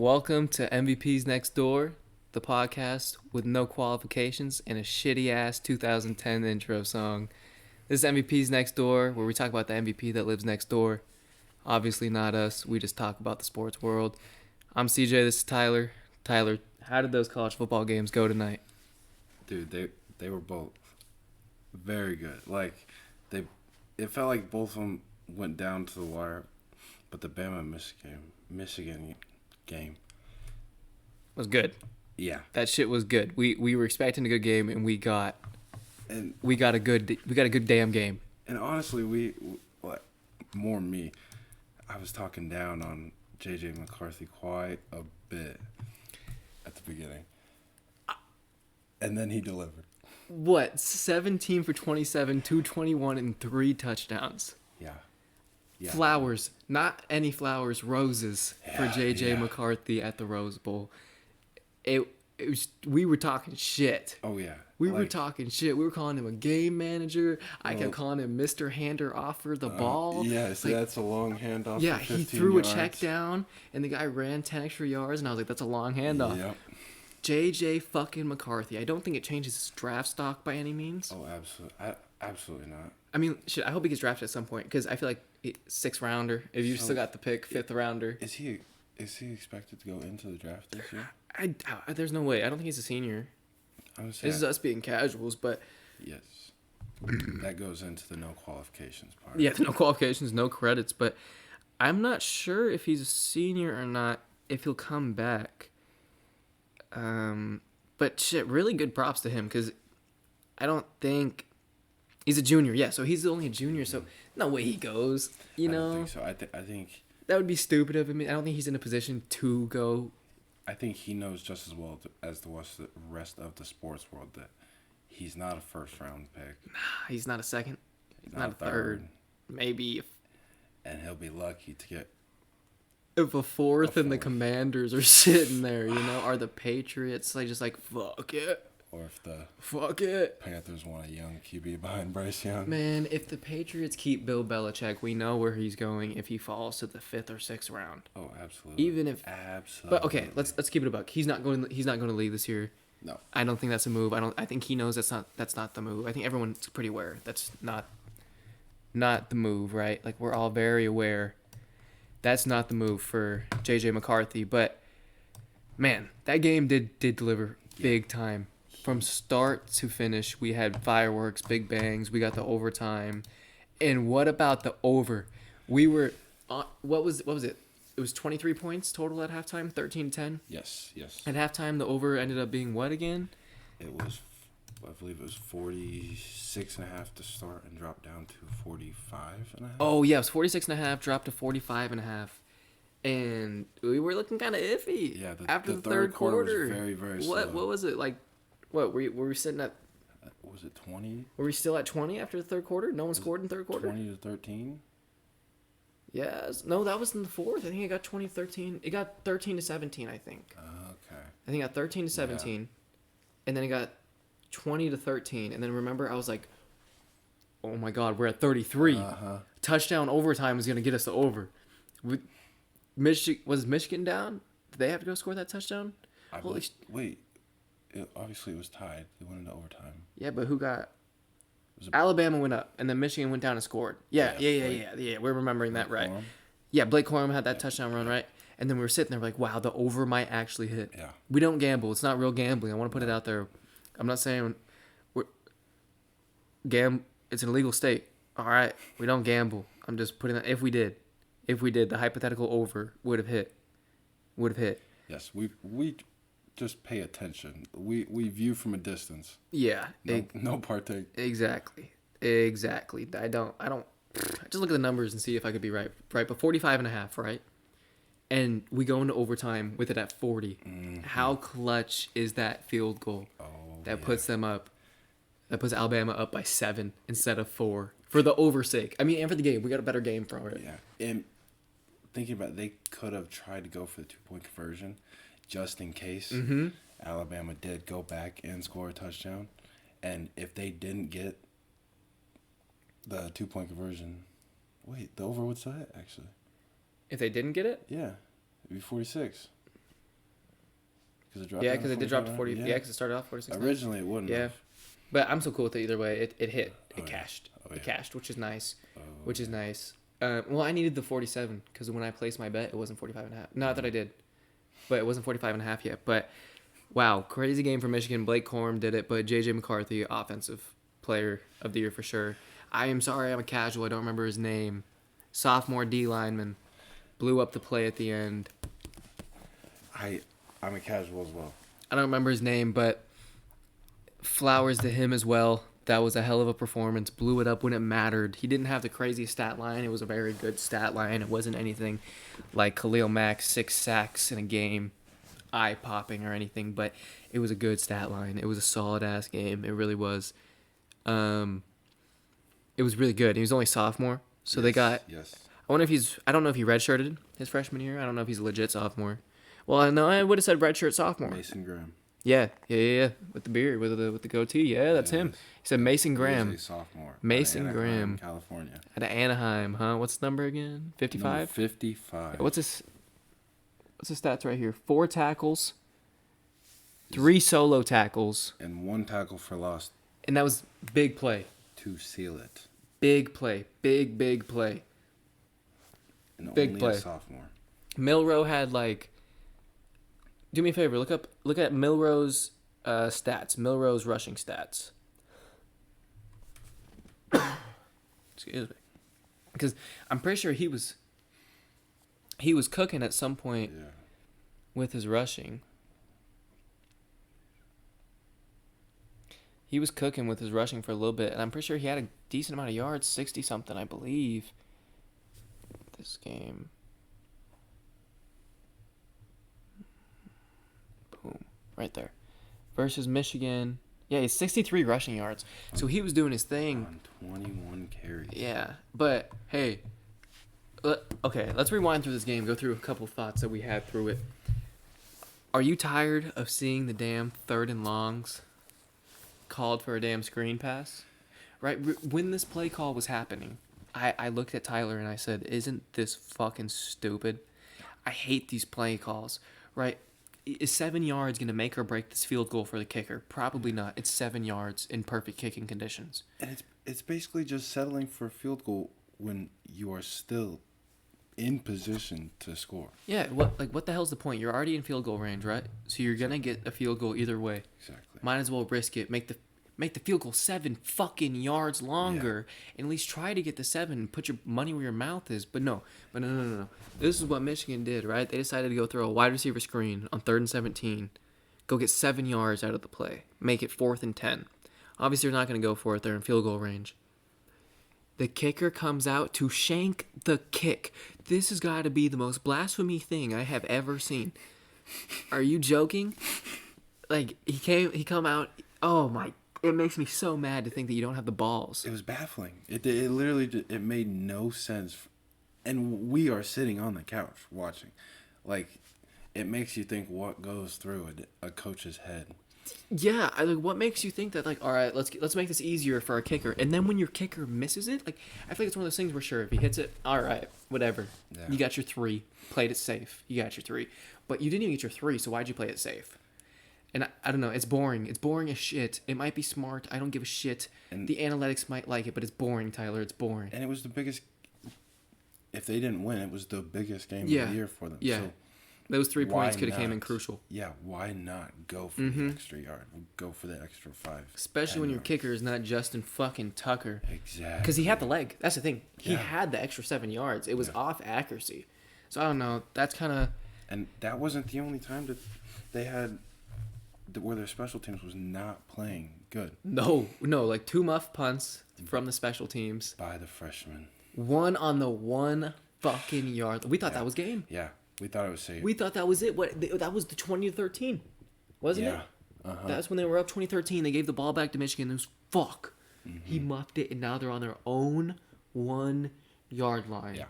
Welcome to MVP's Next Door, the podcast with no qualifications and a shitty-ass 2010 intro song. This is MVP's Next Door, where we talk about the MVP that lives next door. Obviously not us. We just talk about the sports world. I'm CJ. This is Tyler. Tyler, how did those college football games go tonight? Dude, they were both very good. It felt like both of them went down to the wire, but the Michigan game Was good. Yeah. That shit was good. We were expecting a good game, and we got a good damn game. And honestly, more me. I was talking down on JJ McCarthy quite a bit at the beginning, and then he delivered. 17 for 27, 221, and 3 touchdowns. Yeah. Flowers, not any flowers, roses for JJ McCarthy at the Rose Bowl. We were talking shit. Oh yeah. We were talking shit. We were calling him a game manager. I kept calling him Mr. Hander Offer the ball. Yeah, so that's a long handoff. Yeah, for 15 he threw yards. a check down, and the guy ran 10 extra yards, and I was like, that's a long handoff. Yep. JJ fucking McCarthy. I don't think it changes his draft stock by any means. Oh, absolutely not. I mean, shit, I hope he gets drafted at some point, because I feel like 6th rounder. If you still got the pick, 5th rounder. Is he expected to go into the draft this year? There's no way. I don't think he's a senior. This is us being casuals, but... Yes. That goes into the no qualifications part. Yeah, no qualifications, no credits, but I'm not sure if he's a senior or not, if he'll come back. But shit, really good props to him, because I don't think... He's a junior, yeah, so he's only a junior, so no way he goes, you know? I don't think so. I think... That would be stupid of him. I don't think he's in a position to go. I think he knows just as well as the rest of the sports world that he's not a first-round pick. Nah, he's not a second. He's not a third. Maybe and he'll be lucky to get... If a fourth and the Commanders are sitting there, are the Patriots just like, fuck it. Or if the fuck it. Panthers want a young QB behind Bryce Young. Man, if the Patriots keep Bill Belichick, we know where he's going if he falls to the 5th or 6th round. Oh, absolutely. Even if absolutely. But okay, let's keep it a buck. He's not going to league this year. No. I don't think that's a move. I think he knows that's not the move. I think everyone's pretty aware that's not the move, right? Like, we're all very aware that's not the move for JJ McCarthy, but man, that game did deliver big time. From start to finish, we had fireworks, big bangs. We got the overtime. And what about the over? We were what was it? It was 23 points total at halftime, 13-10. Yes. At halftime, the over ended up being what again? It was, I believe it was 46.5 to start and dropped down to 45.5. Oh yeah, it was 46.5, dropped to 45.5. And we were looking kind of iffy. Yeah, after the third quarter was very, very slow. What was it like? What were we sitting at? Was it 20? Were we still at 20 after the third quarter? No one scored in the third quarter. 20 to 13. Yes. No, that was in the fourth. I think it got 20-13. It got 13-17. I think. Okay. I think it got 13-17, and then it got 20-13, and then remember I was like, "Oh my God, we're at 33. Touchdown overtime is gonna get us the over." Was Michigan down? Did they have to go score that touchdown? Wait. Obviously, it was tied. They went into overtime. Yeah, but who got? Alabama went up, and then Michigan went down and scored. Yeah. We're remembering that right. Yeah, Blake Corum had that touchdown run, right? And then we were sitting there like, wow, the over might actually hit. Yeah. We don't gamble. It's not real gambling. I want to put it out there. I'm not saying it's an illegal state. All right, we don't gamble. I'm just putting that. If we did, the hypothetical over would have hit. Yes, we just pay attention. We view from a distance. Yeah. No partake. Exactly. I just look at the numbers and see if I could be right. Right, but 45.5, right? And we go into overtime with it at 40. Mm-hmm. How clutch is that field goal? Puts them up. That puts Alabama up by 7 instead of 4 for the over sake. I mean, and for the game, we got a better game for it. Yeah. And thinking about it, they could have tried to go for the 2-point conversion just in case. Mm-hmm. Alabama did go back and score a touchdown. And if they didn't get the 2-point conversion, the over would set, actually. If they didn't get it? Yeah. It'd be 46. Because it dropped Yeah, down because to it did drop to 45 40. an hour? Yeah, because it started off 46. Originally, it wouldn't Yeah. have. But I'm so cool with it either way. It hit. It Oh, yeah. cashed. Oh, It yeah. cashed, which is nice. Oh, Which is nice. Well, I needed the 47 because when I placed my bet, it wasn't 45 and a half. Not that I did, but it wasn't 45 and a half yet. But wow, crazy game for Michigan. Blake Corum did it, but JJ McCarthy, offensive player of the year for sure. I am sorry, I'm a casual. I don't remember his name. Sophomore D lineman blew up the play at the end. I'm a casual as well. I don't remember his name, but flowers to him as well. That was a hell of a performance. Blew it up when it mattered. He didn't have the crazy stat line. It was a very good stat line. It wasn't anything like Khalil Mack, 6 sacks in a game, eye-popping or anything, but it was a good stat line. It was a solid-ass game. It really was. It was really good. He was only sophomore, so they got... Yes. I don't know if he redshirted his freshman year. I don't know if he's a legit sophomore. Well, no, I would have said redshirt sophomore. Mason Graham. Yeah. With the beard, with the goatee. Yeah, that's him. He said Mason Graham. He's a sophomore. Mason out of Anaheim, Graham. California. Out of Anaheim, huh? What's the number again? 55? 55. What's his stats right here? 4 tackles, 3 solo tackles, And 1 tackle for loss and that was big play. to seal it. Big play. Big play. And Big only play. a sophomore. Milrow had do me a favor, look at Milrow's stats. Milrow's rushing stats. Excuse me. Because I'm pretty sure he was cooking at some point Yeah. with his rushing. He was cooking with his rushing for a little bit, and I'm pretty sure he had a decent amount of yards, 60-something, I believe, this game. Boom. Right there. Versus Michigan. Yeah, he's 63 rushing yards. So he was doing his thing. On 21 carries. Yeah, but hey, okay, let's rewind through this game, go through a couple thoughts that we had through it. Are you tired of seeing the damn 3rd and longs called for a damn screen pass? Right, when this play call was happening, I looked at Tyler and I said, isn't this fucking stupid? I hate these play calls, right? Is 7 yards going to make or break this field goal for the kicker? Probably not. It's 7 yards in perfect kicking conditions. And it's basically just settling for a field goal when you are still in position to score. Yeah, what the hell's the point? You're already in field goal range, right? So you're gonna get a field goal either way. Exactly. Might as well risk it. Make the field goal 7 fucking yards longer, and at least try to get the 7 and put your money where your mouth is. But no. This is what Michigan did, right? They decided to go throw a wide receiver screen on 3rd and 17, go get 7 yards out of the play, make it 4th and 10. Obviously, they're not gonna go for it. They're in field goal range. The kicker comes out to shank the kick. This has got to be the most blasphemy thing I have ever seen. Are you joking? He come out. Oh my! It makes me so mad to think that you don't have the balls. It was baffling. It literally it made no sense, and we are sitting on the couch watching. It makes you think what goes through a coach's head. Yeah, what makes you think that all right, let's make this easier for our kicker, and then when your kicker misses it, I feel like it's one of those things where sure, if he hits it, all right, whatever, Yeah. you got your 3, played it safe, you got your 3, but you didn't even get your 3, so why'd you play it safe? And I don't know, it's boring as shit. It might be smart, I don't give a shit. And the analytics might like it, but it's boring, Tyler. It's boring. And it was the biggest. If they didn't win, it was the biggest game of the year for them. Yeah. So Those 3 why points could have came in not? crucial. Yeah, why not go for the extra yard? Go for the extra 5. Especially 10 when your yards. kicker is not Justin fucking Tucker. Exactly. Because he had the leg. That's the thing. He Yeah. had the extra 7 yards. It was Yeah. off accuracy. So I don't know. That's kind of... And that wasn't the only time that they had where their special teams was not playing good. No. 2 muff punts from the special teams. By the freshmen. 1 on the 1 fucking yard. We thought that was game. Yeah, we thought it was safe. We thought that was it. That was the 2013, wasn't it? Yeah. Uh-huh. That's when they were up 2013. They gave the ball back to Michigan. It was fuck. He muffed it, and now they're on their own 1 yard line. Yeah.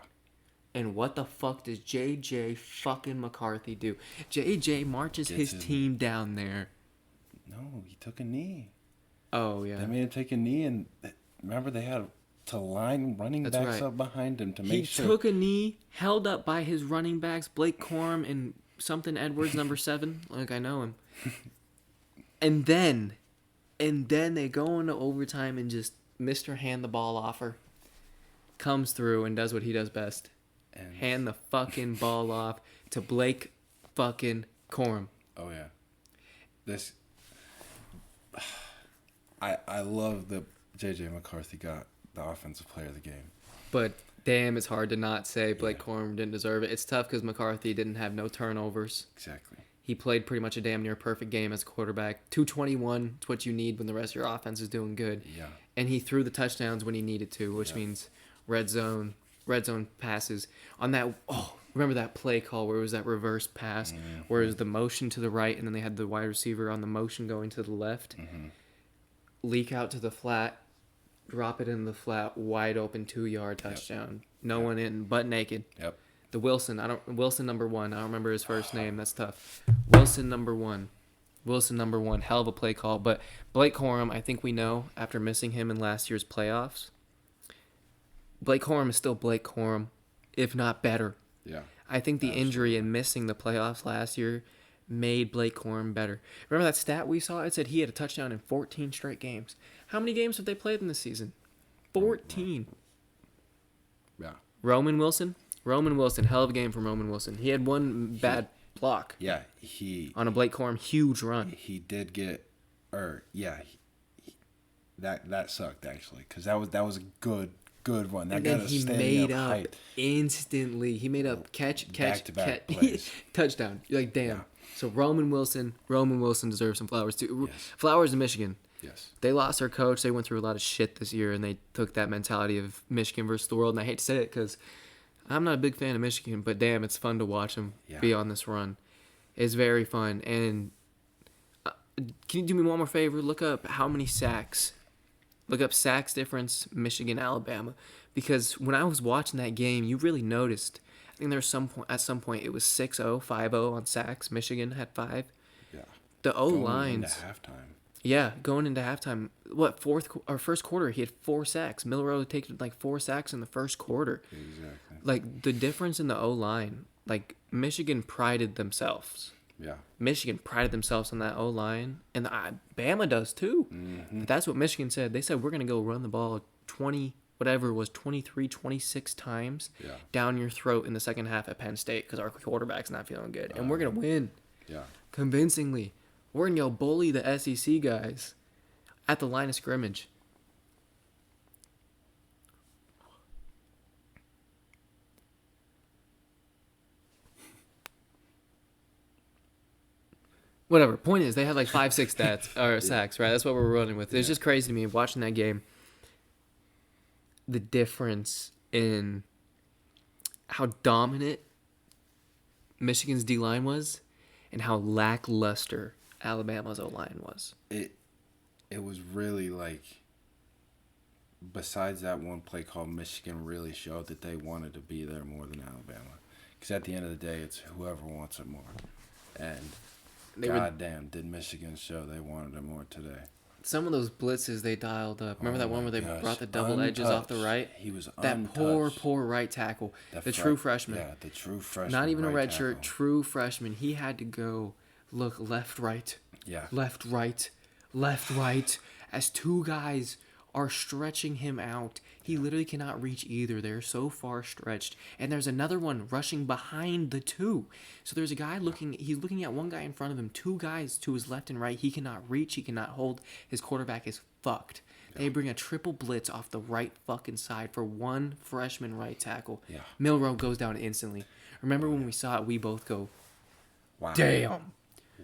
And what the fuck does JJ fucking McCarthy do? JJ marches Gets his his- team down there. No, he took a knee. Oh yeah. They made him take a knee, and remember they had to line running That's backs right. up behind him to He make sure. took a knee, held up by his running backs, Blake Corum and something Edwards, number 7. Like, I know him. And then they go into overtime and just Mr. Hand the ball offer comes through and does what he does best. And Hand the fucking ball off to Blake fucking Corum. oh yeah, this I love that JJ McCarthy got the offensive player of the game. But damn, it's hard to not say Blake Yeah. Corum didn't deserve it. It's tough because McCarthy didn't have no turnovers. Exactly. He played pretty much a damn near perfect game as a quarterback. 221 is what you need when the rest of your offense is doing good. Yeah. And he threw the touchdowns when he needed to, which means red zone passes. On that, remember that play call where it was that reverse pass, where it was the motion to the right, and then they had the wide receiver on the motion going to the left, leak out to the flat, drop it in the flat, wide open 2-yard touchdown. No one in, butt naked. Yep. The Wilson number 1. I don't remember his first name. That's tough. Wilson number 1. Hell of a play call. But Blake Corum, I think we know after missing him in last year's playoffs, Blake Corum is still Blake Corum, if not better. Yeah. I think the injury and missing the playoffs last year made Blake Corum better. Remember that stat we saw? It said he had a touchdown in 14 straight games. How many games have they played in this season? 14. Yeah. Roman Wilson, hell of a game from Roman Wilson. He had one bad block Yeah. He on a Blake Corum huge run. he did get, that sucked actually because that was a good one. That And got then us he standing made up up hype. instantly. He made up catch, Back-to-back plays. touchdown. You're like, damn. Yeah. So Roman Wilson deserves some flowers too. Yes. Flowers in Michigan. Yes. They lost their coach. They went through a lot of shit this year, and they took that mentality of Michigan versus the world. And I hate to say it because I'm not a big fan of Michigan, but damn, it's fun to watch them be on this run. It's very fun. And can you do me one more favor? Look up how many sacks. Look up sacks difference Michigan Alabama, because when I was watching that game, you really noticed. I think there was at some point it was 6-0, 5-0 on sacks. Michigan had 5. Yeah. The O Going lines. into halftime. Yeah, going into halftime. What first quarter? He had 4 sacks. Milrow had taken like 4 sacks in the first quarter. Exactly. Like the difference in the O line. Like Michigan prided themselves. Yeah. Michigan prided themselves on that O line, and Bama does too. Mm-hmm. But that's what Michigan said. They said we're gonna go run the ball 23, 26 times down your throat in the second half at Penn State because our quarterback's not feeling good, and we're gonna win. Yeah. Convincingly. We're gonna go bully the SEC guys at the line of scrimmage. Whatever. Point is, they had like 5-6 sacks, right? That's what we're running with. It's just crazy to me watching that game. The difference in how dominant Michigan's D-line was and how lackluster Alabama's O-line was. It was really like, besides that one play call, Michigan really showed that they wanted to be there more than Alabama. Because at the end of the day, it's whoever wants it more. And goddamn, did Michigan show they wanted it more today. Some of those blitzes they dialed up. Remember that one where they brought the double edges off the right? He was that untouched. poor right tackle. The true freshman. Yeah, the true freshman. Not even a red tackle. shirt, true freshman. He had to go look left, right. Yeah. Left, right. As 2 guys are stretching him out. He literally cannot reach either. They're so far stretched. And there's another one rushing behind the 2. So there's a guy he's looking at one guy in front of him, 2 guys to his left and right. He cannot reach, he cannot hold. His quarterback is fucked. Yeah. They bring a triple blitz off the right fucking side for one freshman right tackle. Yeah. Milrow goes down instantly. Remember when we saw it, we both go, wow. Damn.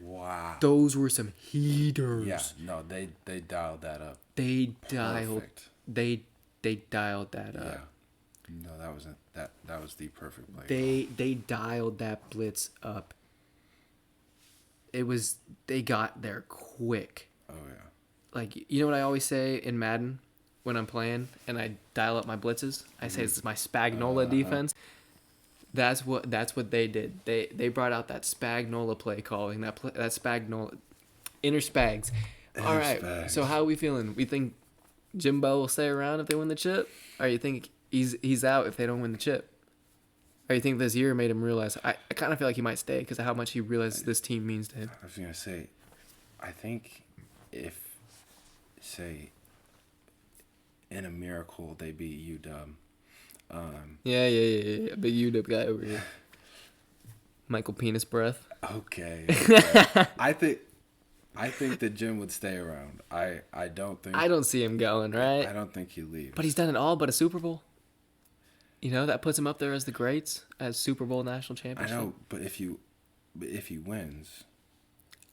Wow. Those were some heaters. Yeah, no, they dialed that up. They Perfect. dialed that up. No, that was the perfect play. They dialed that blitz up. They got there quick. Oh yeah. Like, you know what I always say in Madden when I'm playing and I dial up my blitzes? I say this is my Spagnola defense. That's what they did. They brought out that Spagnola play calling, that Spagnola inner Spags. All right. Spags. So how are we feeling? We think Jimbo will stay around if they win the chip, or you think he's out if they don't win the chip? Or you think this year made him realize? I kind of feel like he might stay because of how much he realizes this team means to him. I was gonna say, I think if, say, in a miracle they beat UW, Yeah. Big UW guy over here. Michael Penis Breath. okay. I think that Jim would stay around. I don't think. I don't see him going, right? I don't think he leaves. But he's done it all but a Super Bowl. You know, that puts him up there as the greats, as Super Bowl national I championship. know, but if he wins,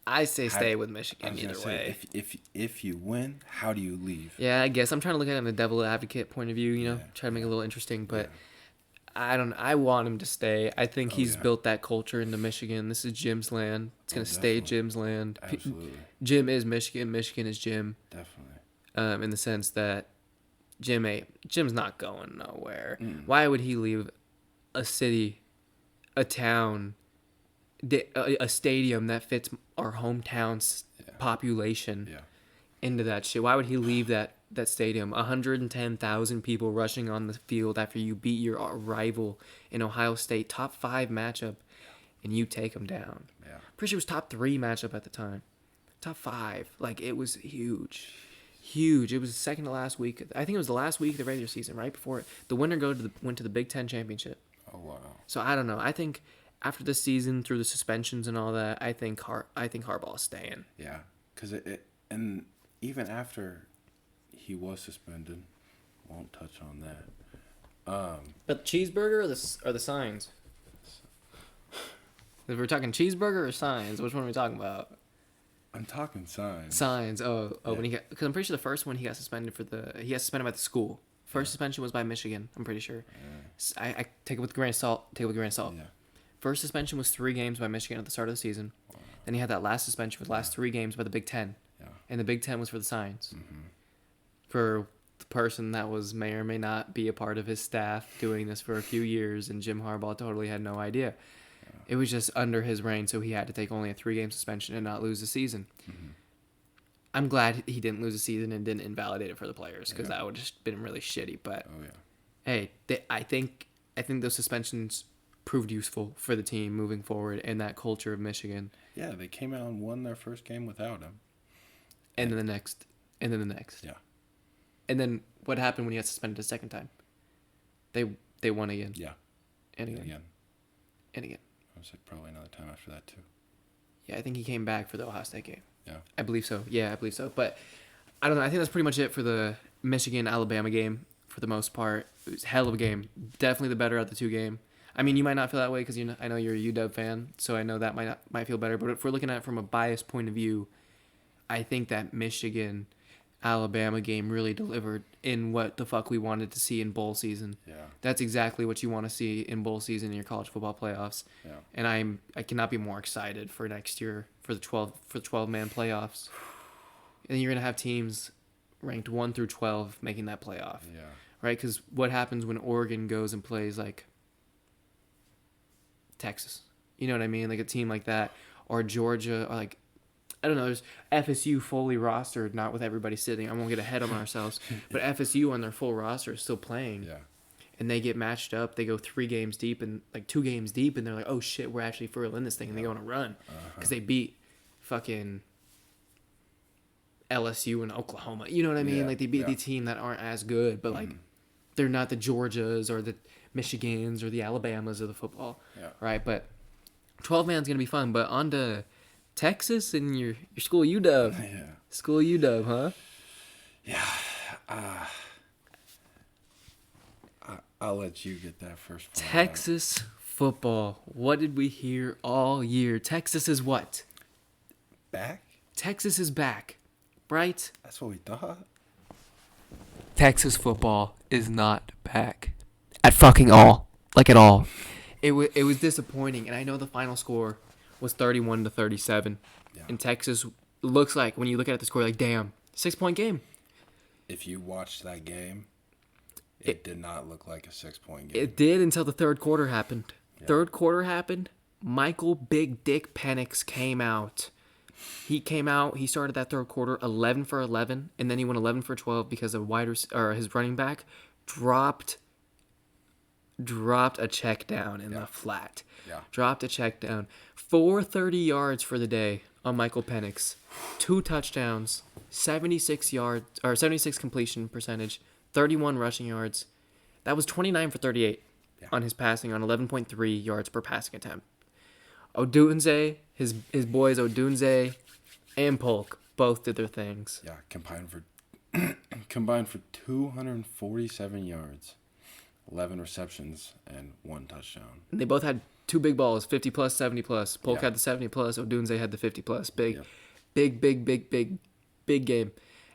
I say stay with Michigan I was gonna either say, way. if you win, how do you leave? Yeah, I guess I'm trying to look at it from the devil advocate point of view, you know, Yeah, try to make it a little interesting, but Yeah. I want him to stay. I think he's yeah. built that culture into Michigan. This is Jim's land. It's going to stay definitely. Jim's land. Absolutely, Jim is Michigan. Michigan is Jim. definitely. In the sense that Jim's not going nowhere. Mm. Why would he leave a city, a town, a stadium that fits our hometown's population Yeah. into that shit? Why would he leave that stadium? 110,000 people rushing on the field after you beat your rival in Ohio State, top 5 matchup, and you take them down. Yeah. Pretty sure it was top 3 matchup at the time. Top 5. Like, it was huge. Huge. It was the second to last week. I think it was the last week of the regular season, right before the winner went to the Big Ten championship. Oh wow. So I don't know. I think after this season, through the suspensions and all that, I think Harbaugh's staying. Yeah, because and even after he was suspended, won't touch on that. But cheeseburger or the signs? If we're talking cheeseburger or signs, which one are we talking about? I'm talking signs. Signs. Oh, Yeah. when because I'm pretty sure the first one he got suspended he got suspended by the school. First suspension was by Michigan. I'm pretty sure. I take it with a grain of salt. Yeah. First suspension was 3 games by Michigan at the start of the season. Then he had that last suspension for the last 3 games by the Big Ten. Yeah. And the Big Ten was for the signs. Mm-hmm. For the person that may or may not be a part of his staff doing this for a few years, and Jim Harbaugh totally had no idea. It was just under his reign, so he had to take only a 3-game suspension and not lose the season. Mm-hmm. I'm glad he didn't lose the season and didn't invalidate it for the players, because that would have just been really shitty. But Oh yeah. hey, I think those suspensions proved useful for the team moving forward and that culture of Michigan. Yeah, they came out and won their first game without him. And then the next. Yeah. And then what happened when he got suspended a second time? They won again. Yeah. And And again. again. And again. I was like probably another time after that too. Yeah, I think he came back for the Ohio State game. Yeah. I believe so. Yeah, I believe so. But I don't know. I think that's pretty much it for the Michigan-Alabama game for the most part. It was a hell of a game. Definitely the better of the 2 game. I mean, you might not feel that way because I know you're a UW fan, so I know that might feel better. But if we're looking at it from a biased point of view, I think that Michigan-Alabama game really delivered in what the fuck we wanted to see in bowl season. Yeah. That's exactly what you want to see in bowl season in your college football playoffs. Yeah. And I cannot be more excited for next year for the 12-man playoffs. And then you're gonna have teams ranked 1 through 12 making that playoff, Yeah. right? Because what happens when Oregon goes and plays like Texas? You know what I mean? Like a team like that, or Georgia, or like I don't know. There's FSU fully rostered, not with everybody sitting. I won't get ahead of ourselves, but FSU on their full roster is still playing. Yeah. And they get matched up. They go 3 games deep and like 2 games deep, and they're like, "Oh shit, we're actually for real in this thing." And they go on a run because they beat fucking LSU and Oklahoma. You know what I mean? Yeah, Like they beat the yeah. team that aren't as good, but like they're not the Georgias or the Michigans or the Alabamas of the football, Yeah. right? But 12-man's gonna be fun. But on to Texas and your school UW. Yeah. School UW, huh? Yeah. I'll let you get that first one out. Texas football. What did we hear all year? Texas is what? Back? Texas is back, right? That's what we thought. Texas football is not back at fucking all, like at all. It was disappointing, and I know the final score was 31-37, Yeah. and Texas looks like when you look at the score, like damn, 6-point game. If you watched that game, it did not look like a 6-point game. It did until the third quarter happened. Yeah. Third quarter happened. Michael Big Dick Penix came out. He came out. He started that third quarter 11 for 11, and then he went 11 for 12 because his running back dropped dropped a check down in the flat. Yeah. Dropped a check down. 430 yards for the day on Michael Penix. 2 touchdowns, 76 yards or 76 completion percentage, 31 rushing yards. That was 29 for 38 on his passing on 11.3 yards per passing attempt. Odunze, his boys Odunze and Polk both did their things. Yeah, combined for 247 yards, 11 receptions, and 1 touchdown. They both had 2 big balls, 50 plus, 70 plus. Polk had the 70 plus. Odunze had the 50 plus. Big game.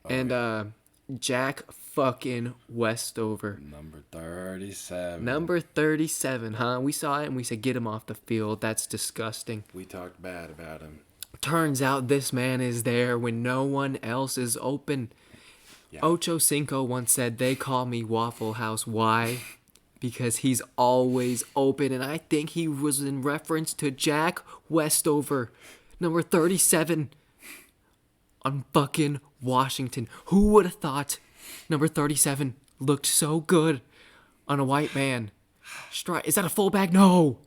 And Jack fucking Westover. Number 37. Number 37, huh? We saw it and we said, get him off the field. That's disgusting. We talked bad about him. Turns out this man is there when no one else is open. Yeah. Ocho Cinco once said, they call me Waffle House. Why? Because he's always open. And I think he was in reference to Jack Westover, number 37 on fucking Washington. Who would have thought number 37 looked so good on a white man? Is that a fullback? No.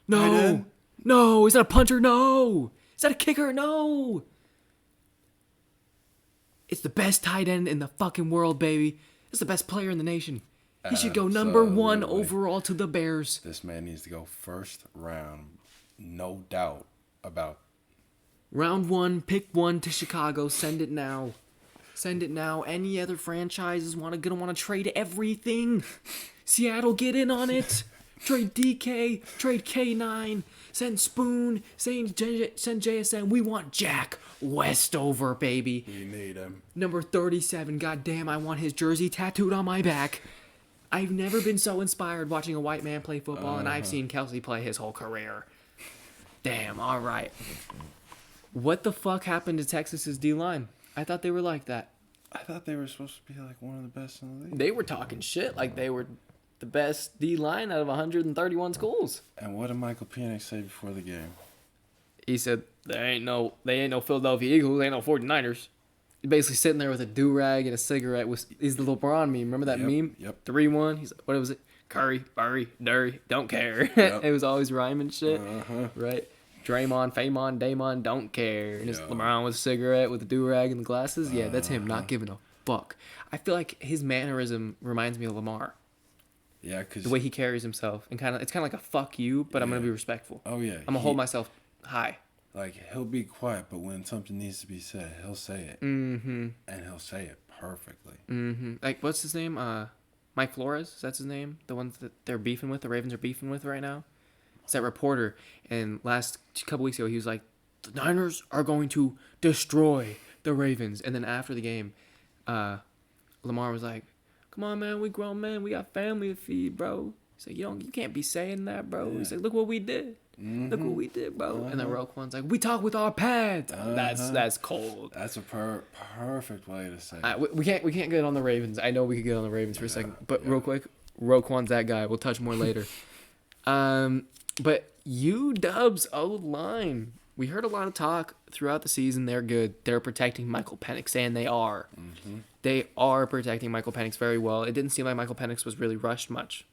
No. No. Is that a punter? No. Is that a kicker? No. It's the best tight end in the fucking world, baby. It's the best player in the nation. He should go number 1 overall to the Bears. This man needs to go first round. No doubt about. Round 1, pick 1 to Chicago. Send it now. Send it now. Any other franchises gonna want to trade everything? Seattle, get in on it. Trade DK. Trade K9. Send Spoon. Send JSN. We want Jack Westover, baby. We need him. Number 37. Goddamn, I want his jersey tattooed on my back. I've never been so inspired watching a white man play football, and I've seen Kelsey play his whole career. Damn, all right. What the fuck happened to Texas's D-line? I thought they were like that. I thought they were supposed to be like one of the best in the league. They were talking shit like they were the best D-line out of 131 schools. And what did Michael Penix say before the game? He said, they ain't no Philadelphia Eagles, they ain't no 49ers. He's basically sitting there with a do-rag and a cigarette. He's the LeBron meme. Remember that meme? Yep. 3-1. He's what was it? Curry, Burry, Durry, don't care. Yep. It was always rhyming shit. Right? Draymond, Famon, Damon, don't care. And it's LeBron with a cigarette, with a do-rag and the glasses. Yeah, that's him not giving a fuck. I feel like his mannerism reminds me of Lamar. Yeah, because the way he carries himself. And it's kind of like a fuck you, but I'm going to be respectful. Oh, yeah. I'm going to hold myself high. Like, he'll be quiet, but when something needs to be said, he'll say it. Mm-hmm. And he'll say it perfectly. Mm-hmm. Like, what's his name? Mike Flores? That's his name? The ones that they're beefing with, the Ravens are beefing with right now? It's that reporter. And last couple weeks ago, he was like, the Niners are going to destroy the Ravens. And then after the game, Lamar was like, come on, man, we grown men. We got family to feed, bro. He's like, you can't be saying that, bro. Yeah. He's like, look what we did. Mm-hmm. Look what we did, bro. And then Roquan's like, we talk with our pads. That's cold. That's a perfect way to say it. We can't get on the Ravens. I know we could get on the Ravens for a second. But real quick, Roquan's that guy. We'll touch more later. But UW's O-line. We heard a lot of talk throughout the season. They're good. They're protecting Michael Penix, and they are. Mm-hmm. They are protecting Michael Penix very well. It didn't seem like Michael Penix was really rushed much.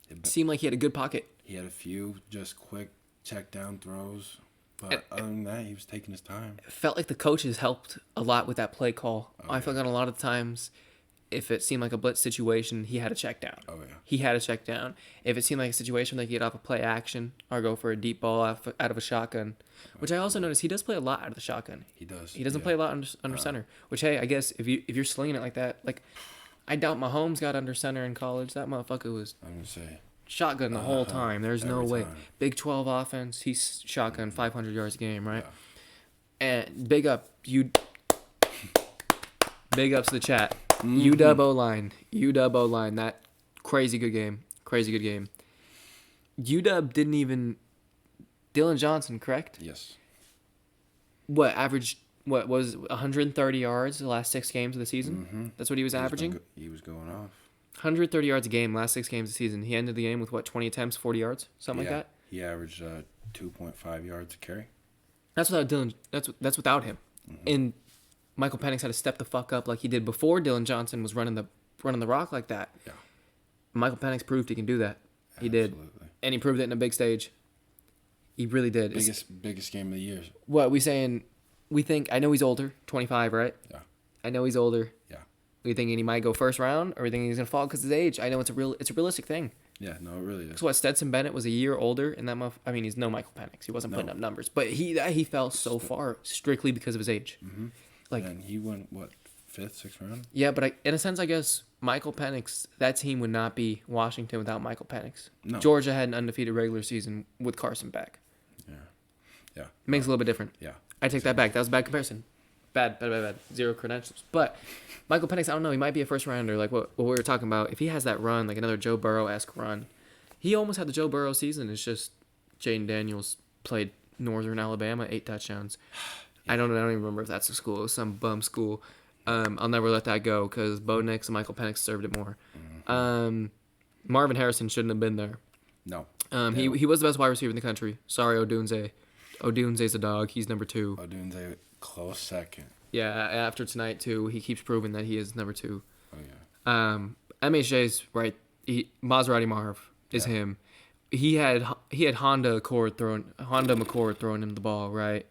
It seemed like he had a good pocket. He had a few just quick check down throws. But other than that, he was taking his time. It felt like the coaches helped a lot with that play call. I feel like a lot of times, if it seemed like a blitz situation, he had a check down. Oh, yeah. He had a check down. If it seemed like a situation like he get off a play action or go for a deep ball out of a shotgun, which I also noticed he does play a lot out of the shotgun. He does. He doesn't play a lot under center, which, hey, I guess if you're slinging it like that, like, I doubt Mahomes got under center in college. That motherfucker was shotgun the whole time. There's no way. Time. Big 12 offense, he's shotgun 500 yards a game, right? Yeah. And big ups to the chat. UW O-line, that crazy good game. UW didn't even, Dylan Johnson, correct? Yes. What was 130 yards the last 6 games of the season? Mm-hmm. That's what he was averaging? He was going off. 130 yards a game last 6 games of the season. He ended the game with 20 attempts, 40 yards, something like that? He averaged 2.5 yards a carry. That's without Dylan. That's without him. Mm-hmm. And Michael Penix had to step the fuck up like he did before Dylan Johnson was running the rock like that. Yeah. Michael Penix proved he can do that. He did. Absolutely. And he proved it in a big stage. He really did. Biggest game of the year. What we saying? We think. I know he's older, 25, right? Yeah. I know he's older. Yeah. We thinking he might go first round, or we thinking he's gonna fall because of his age. I know it's a realistic thing. Yeah, no, it really is. Because what Stetson Bennett was a year older, and I mean, he's no Michael Penix. He wasn't putting up numbers, but he fell so far strictly because of his age. Mm-hmm. Like, and he went what, 5th, 6th round? yeah, but in a sense, I guess Michael Penix, that team would not be Washington without Michael Penix. No. Georgia had an undefeated regular season with Carson back. Yeah. Yeah. Makes it a little bit different. Yeah. I take that back. That was a bad comparison. Bad. Zero credentials. But Michael Penix, I don't know. He might be a first rounder. Like what we were talking about. If he has that run, like another Joe Burrow-esque run, he almost had the Joe Burrow season. It's just Jaden Daniels played Northern Alabama, 8 touchdowns. Yeah. I don't even remember if that's a school. It was some bum school. I'll never let that go because Bo Nix and Michael Penix served it more. Mm-hmm. Marvin Harrison shouldn't have been there. No. He was the best wide receiver in the country. Sorry, Odunze. Odunze's a dog. He's number 2. Odunze, close second. Yeah, after tonight, too, he keeps proving that he is number 2. Oh, yeah. MHJ's right. Maserati Marv is him. He had Honda McCord throwing him the ball, right?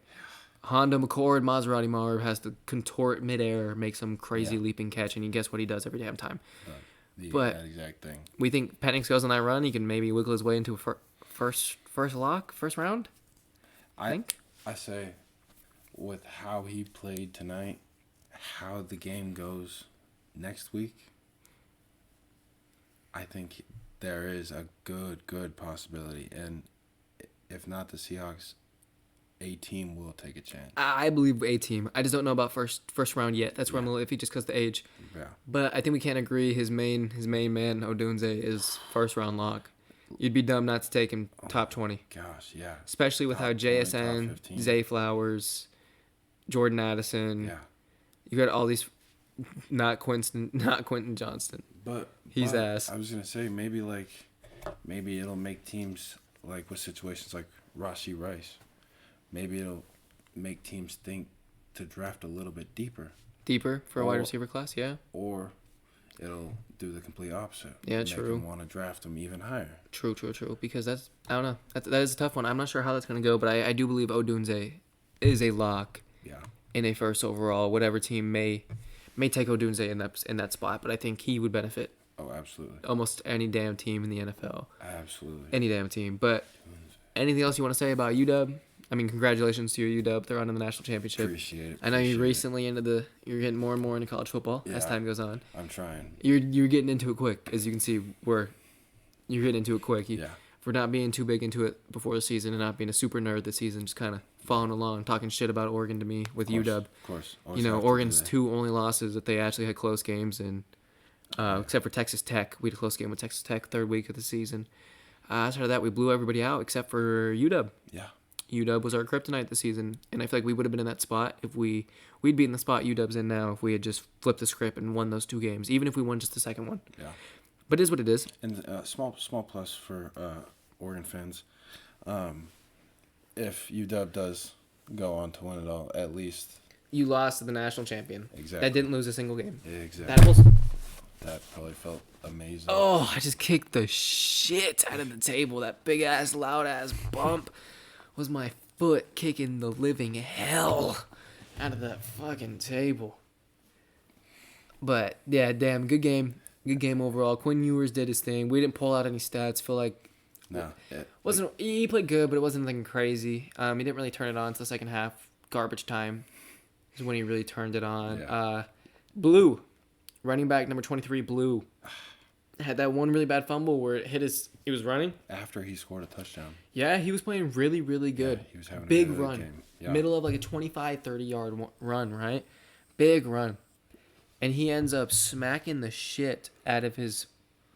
Honda McCord, Maserati Marv has to contort midair, make some crazy leaping catch, and guess what he does every damn time. That exact thing. We think Penix goes on that run. He can maybe wiggle his way into a first round. I think. I say, with how he played tonight, how the game goes next week, I think there is a good possibility. And if not the Seahawks, a team will take a chance. I believe a team. I just don't know about first round yet. That's where I'm a little iffy just because of the age. Yeah. But I think we can't agree his main man, Odunze, is first round lock. You'd be dumb not to take him top 20. Gosh, yeah. Especially with how JSN, Zay Flowers, Jordan Addison. Yeah. You got all these not Quentin Johnston. But he's ass. I was gonna say maybe it'll make teams like with situations like Rashee Rice. Maybe it'll make teams think to draft a little bit deeper. Deeper for a wide receiver class, yeah. Or it'll do the complete opposite. Yeah, make true. them want to draft them even higher. True. Because I don't know. That is a tough one. I'm not sure how that's going to go, but I do believe Odunze is a lock. Yeah. In a first overall, whatever team may take Odunze in that spot, but I think he would benefit. Oh, absolutely. Almost any damn team in the NFL. Absolutely. Any damn team. But anything else you want to say about UW? I mean, congratulations to your UW. They're on to the national championship. Appreciate it. I know you're recently you're getting more and more into college football as time goes on. I'm trying. You're getting into it quick, as you can see. You're getting into it quick. Yeah. For not being too big into it before the season and not being a super nerd this season, just kind of following along, talking shit about Oregon to me with UW. Of course. Oregon's 2 only losses that they actually had close games in, except for Texas Tech. We had a close game with Texas Tech 3rd week of the season. Outside of that, we blew everybody out except for UW. Yeah. UW was our kryptonite this season, and I feel like we would have been in that spot if we'd be in the spot UW's in now if we had just flipped the script and won those 2 games, even if we won just the second one. Yeah. But it is what it is. And small plus for Oregon fans, if UW does go on to win it all, at least You lost to the national champion. Exactly. That didn't lose a single game. Exactly. That probably felt amazing. Oh, I just kicked the shit out of the table. That big ass, loud ass bump was my foot kicking the living hell out of that fucking table. But yeah, damn, good game. Good game overall. Quinn Ewers did his thing. We didn't pull out any stats. Feel like he played good, but it wasn't anything crazy. He didn't really turn it on until the second half. Garbage time is when he really turned it on. Yeah. Blue, running back number 23, Blue, had that one really bad fumble where it hit his. He was running after he scored a touchdown. Yeah, he was playing really, really good. Yeah, he was having big a really run, good game. Yeah. Middle of like a 25, 30-yard run, right? Big run, and he ends up smacking the shit out of his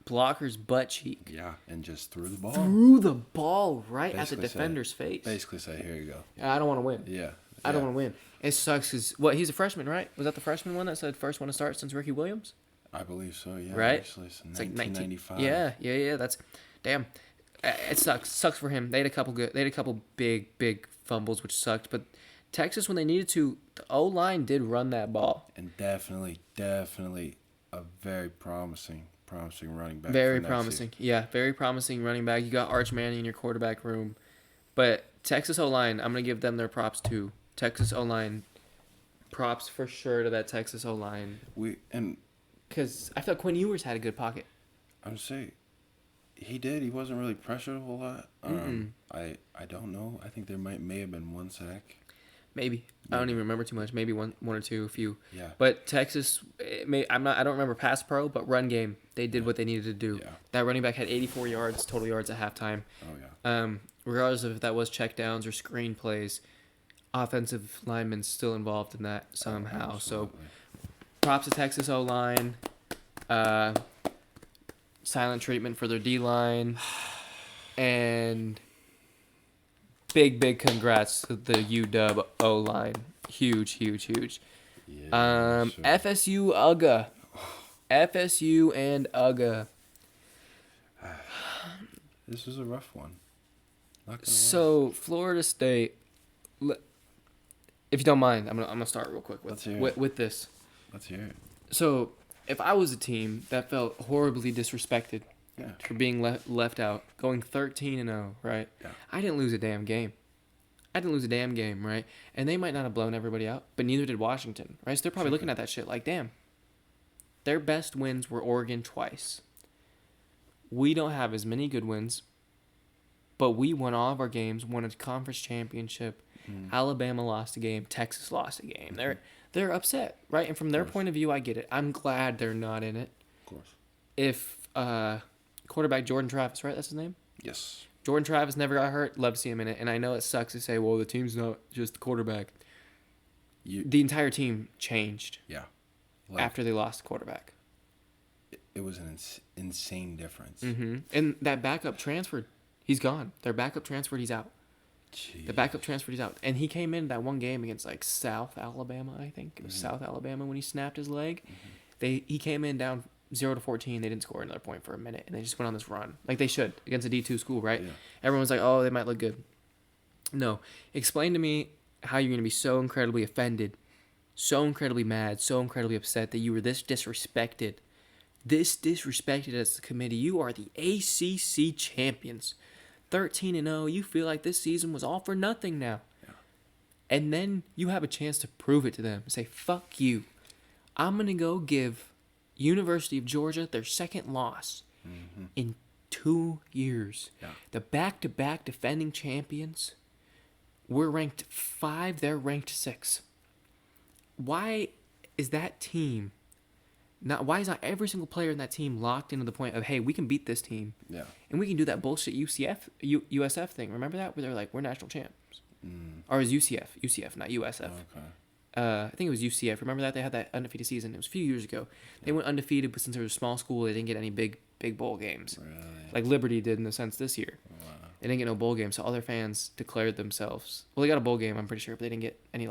blocker's butt cheek. Yeah, and just threw the ball. Threw the ball right at the defender's face. Basically, say, "Here you go." I don't want to win. Yeah, I don't want to win. It sucks because he's a freshman, right? Was that the freshman one that said first one to start since Ricky Williams? I believe so. Yeah, right. Actually, it's It's like 1995. Yeah. That's damn. It sucks. Sucks for him. They had a couple big fumbles, which sucked. But Texas, when they needed to, the O-line did run that ball. And definitely a very promising running back. Very for next promising. year. Yeah, very promising running back. You got Arch Manning in your quarterback room. But Texas O-line, I'm going to give them their props too. Texas O-line, props for sure to that Texas O-line. Because I felt Quinn Ewers had a good pocket. I'm saying he did. He wasn't really pressured a whole lot. I don't know. I think there may have been one sack. Maybe. I don't even remember too much. Maybe one or two, a few. Yeah. But Texas, I don't remember pass pro, but run game, they did what they needed to do. Yeah. That running back had 84 yards, total yards at halftime. Oh yeah. Regardless of if that was checkdowns or screen plays, offensive linemen still involved in that somehow. So props to Texas O-line. Silent treatment for their D-line. And big congrats to the UW O-line. Huge. Yeah, sure. FSU UGA. FSU and UGA. This was a rough one. Not gonna lie. So Florida State. If you don't mind, I'm gonna start real quick with this. Let's hear it. So if I was a team that felt horribly disrespected Yeah. for being left out, going 13-0, right? Yeah. I didn't lose a damn game. Right? And they might not have blown everybody out, but neither did Washington, right? So they're probably looking at that shit like, damn. Their best wins were Oregon twice. We don't have as many good wins, but we won all of our games, won a conference championship. Alabama lost a game. Texas lost a game. They're upset, right? And from their point of view, I get it. I'm glad they're not in it. Of course. If quarterback Jordan Travis, right? That's his name? Yes. Jordan Travis never got hurt. Love to see him in it. And I know it sucks to say, well, the team's not just the quarterback. The entire team changed after they lost the quarterback. It was an insane difference. Mm-hmm. And that backup transferred. He's gone. Their backup transferred. He's out. Jeez. The backup transferred. He's out. And he came in that one game against like South Alabama, I think. It was South Alabama when he snapped his leg. He came in down 0-14. They didn't score another point for a minute. And they just went on this run. Like they should against a D2 school, right? Yeah. Everyone's like, oh, they might look good. No. Explain to me how you're going to be so incredibly offended, so incredibly mad, so incredibly upset that you were this disrespected. This disrespected as the committee. You are the ACC champions. 13-0. You feel like this season was all for nothing now. Yeah. And then you have a chance to prove it to them. Say, fuck you. I'm going to go give University of Georgia their second loss in 2 years. Yeah. The back-to-back defending champions. We're ranked 5. They're ranked 6. Why is that team... Why is not every single player in that team locked into the point of, hey, we can beat this team, and we can do that bullshit USF thing. Remember that where they're like, we're national champs, or it was UCF, not USF. Okay. I think it was UCF. Remember that they had that undefeated season. It was a few years ago. They went undefeated, but since they were a small school, they didn't get any big bowl games, Really? like Liberty did in a sense this year. Wow. They didn't get no bowl game, so all their fans declared themselves. Well, they got a bowl game, I'm pretty sure, but they didn't get any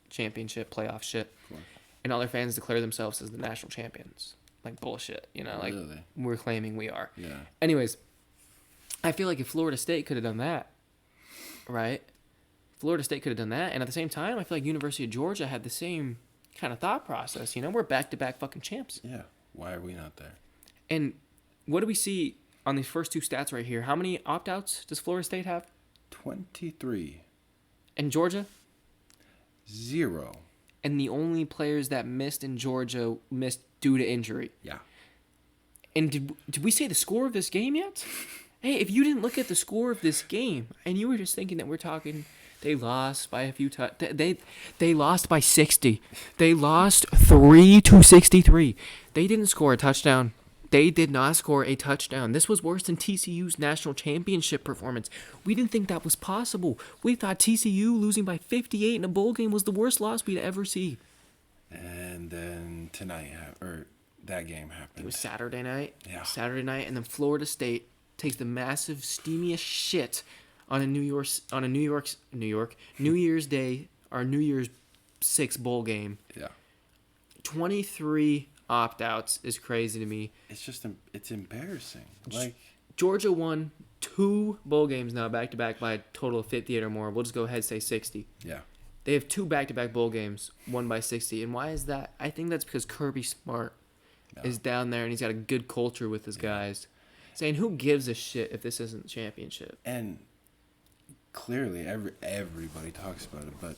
championship playoff shit. Of course. And all their fans declare themselves as the national champions. Like bullshit, like Really? we're claiming we are. Yeah. Anyways, I feel like if Florida State could have done that, right? Florida State could have done that. And at the same time, I feel like University of Georgia had the same kind of thought process. We're back-to-back fucking champs. Yeah. Why are we not there? And what do we see on these first two stats right here? How many opt-outs does Florida State have? 23. And Georgia? 0. And the only players that missed in Georgia missed due to injury. Yeah. And did we say the score of this game yet? Hey, if you didn't look at the score of this game and you were just thinking that we're talking, they lost by a few they lost by 60. They lost 3-63. They didn't score a touchdown. They did not score a touchdown. This was worse than TCU's national championship performance. We didn't think that was possible. We thought TCU losing by 58 in a bowl game was the worst loss we'd ever see. And then that game happened. It was Saturday night. Yeah. Saturday night, and then Florida State takes the massive steamiest shit on a New Year's Day or New Year's 6 bowl game. Yeah. 23 opt-outs is crazy to me. It's embarrassing. Like Georgia won 2 bowl games now back-to-back by a total of 58 or more. We'll just go ahead and say 60. Yeah. They have 2 back-to-back bowl games, won by 60. And why is that? I think that's because Kirby Smart is down there and he's got a good culture with his guys. Saying, who gives a shit if this isn't championship? And clearly, everybody talks about it, but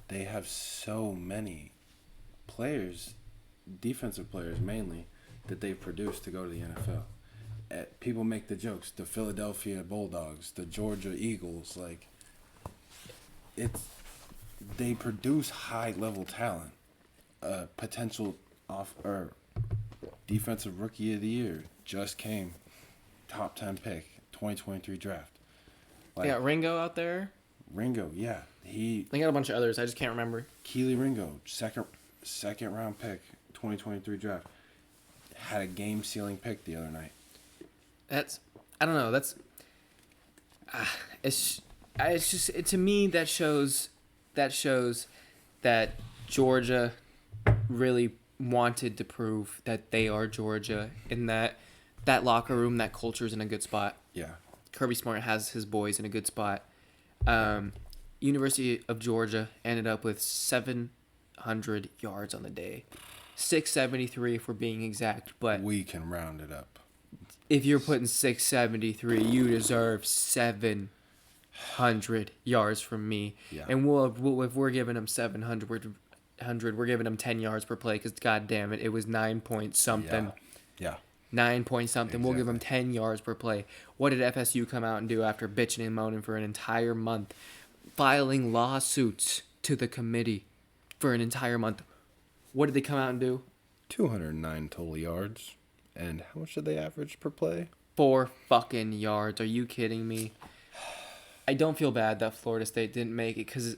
they have so many players, defensive players mainly, that they've produced to go to the NFL. People make the jokes, the Philadelphia Bulldogs, the Georgia Eagles, like, they produce high-level talent. Potential defensive rookie of the year just came, top 10 pick, 2023 draft. Like, they got Ringo out there. Ringo, yeah. They got a bunch of others. I just can't remember. Keely Ringo, second round pick, 2023 draft. Had a game-sealing pick the other night. I don't know. It's just to me that shows that Georgia really wanted to prove that they are Georgia, and that locker room, that culture is in a good spot. Yeah. Kirby Smart has his boys in a good spot. University of Georgia ended up with 700 yards on the day. 673 if we're being exact, but we can round it up. If you're putting 673, you deserve 700 yards from me. Yeah. And if we're giving them 700, we're giving them 10 yards per play because, God damn it, it was 9 point something. Yeah. 9 point something. Exactly. We'll give them 10 yards per play. What did FSU come out and do after bitching and moaning for an entire month? Filing lawsuits to the committee for an entire month. What did they come out and do? 209 total yards. And how much did they average per play? 4 fucking yards. Are you kidding me? I don't feel bad that Florida State didn't make it because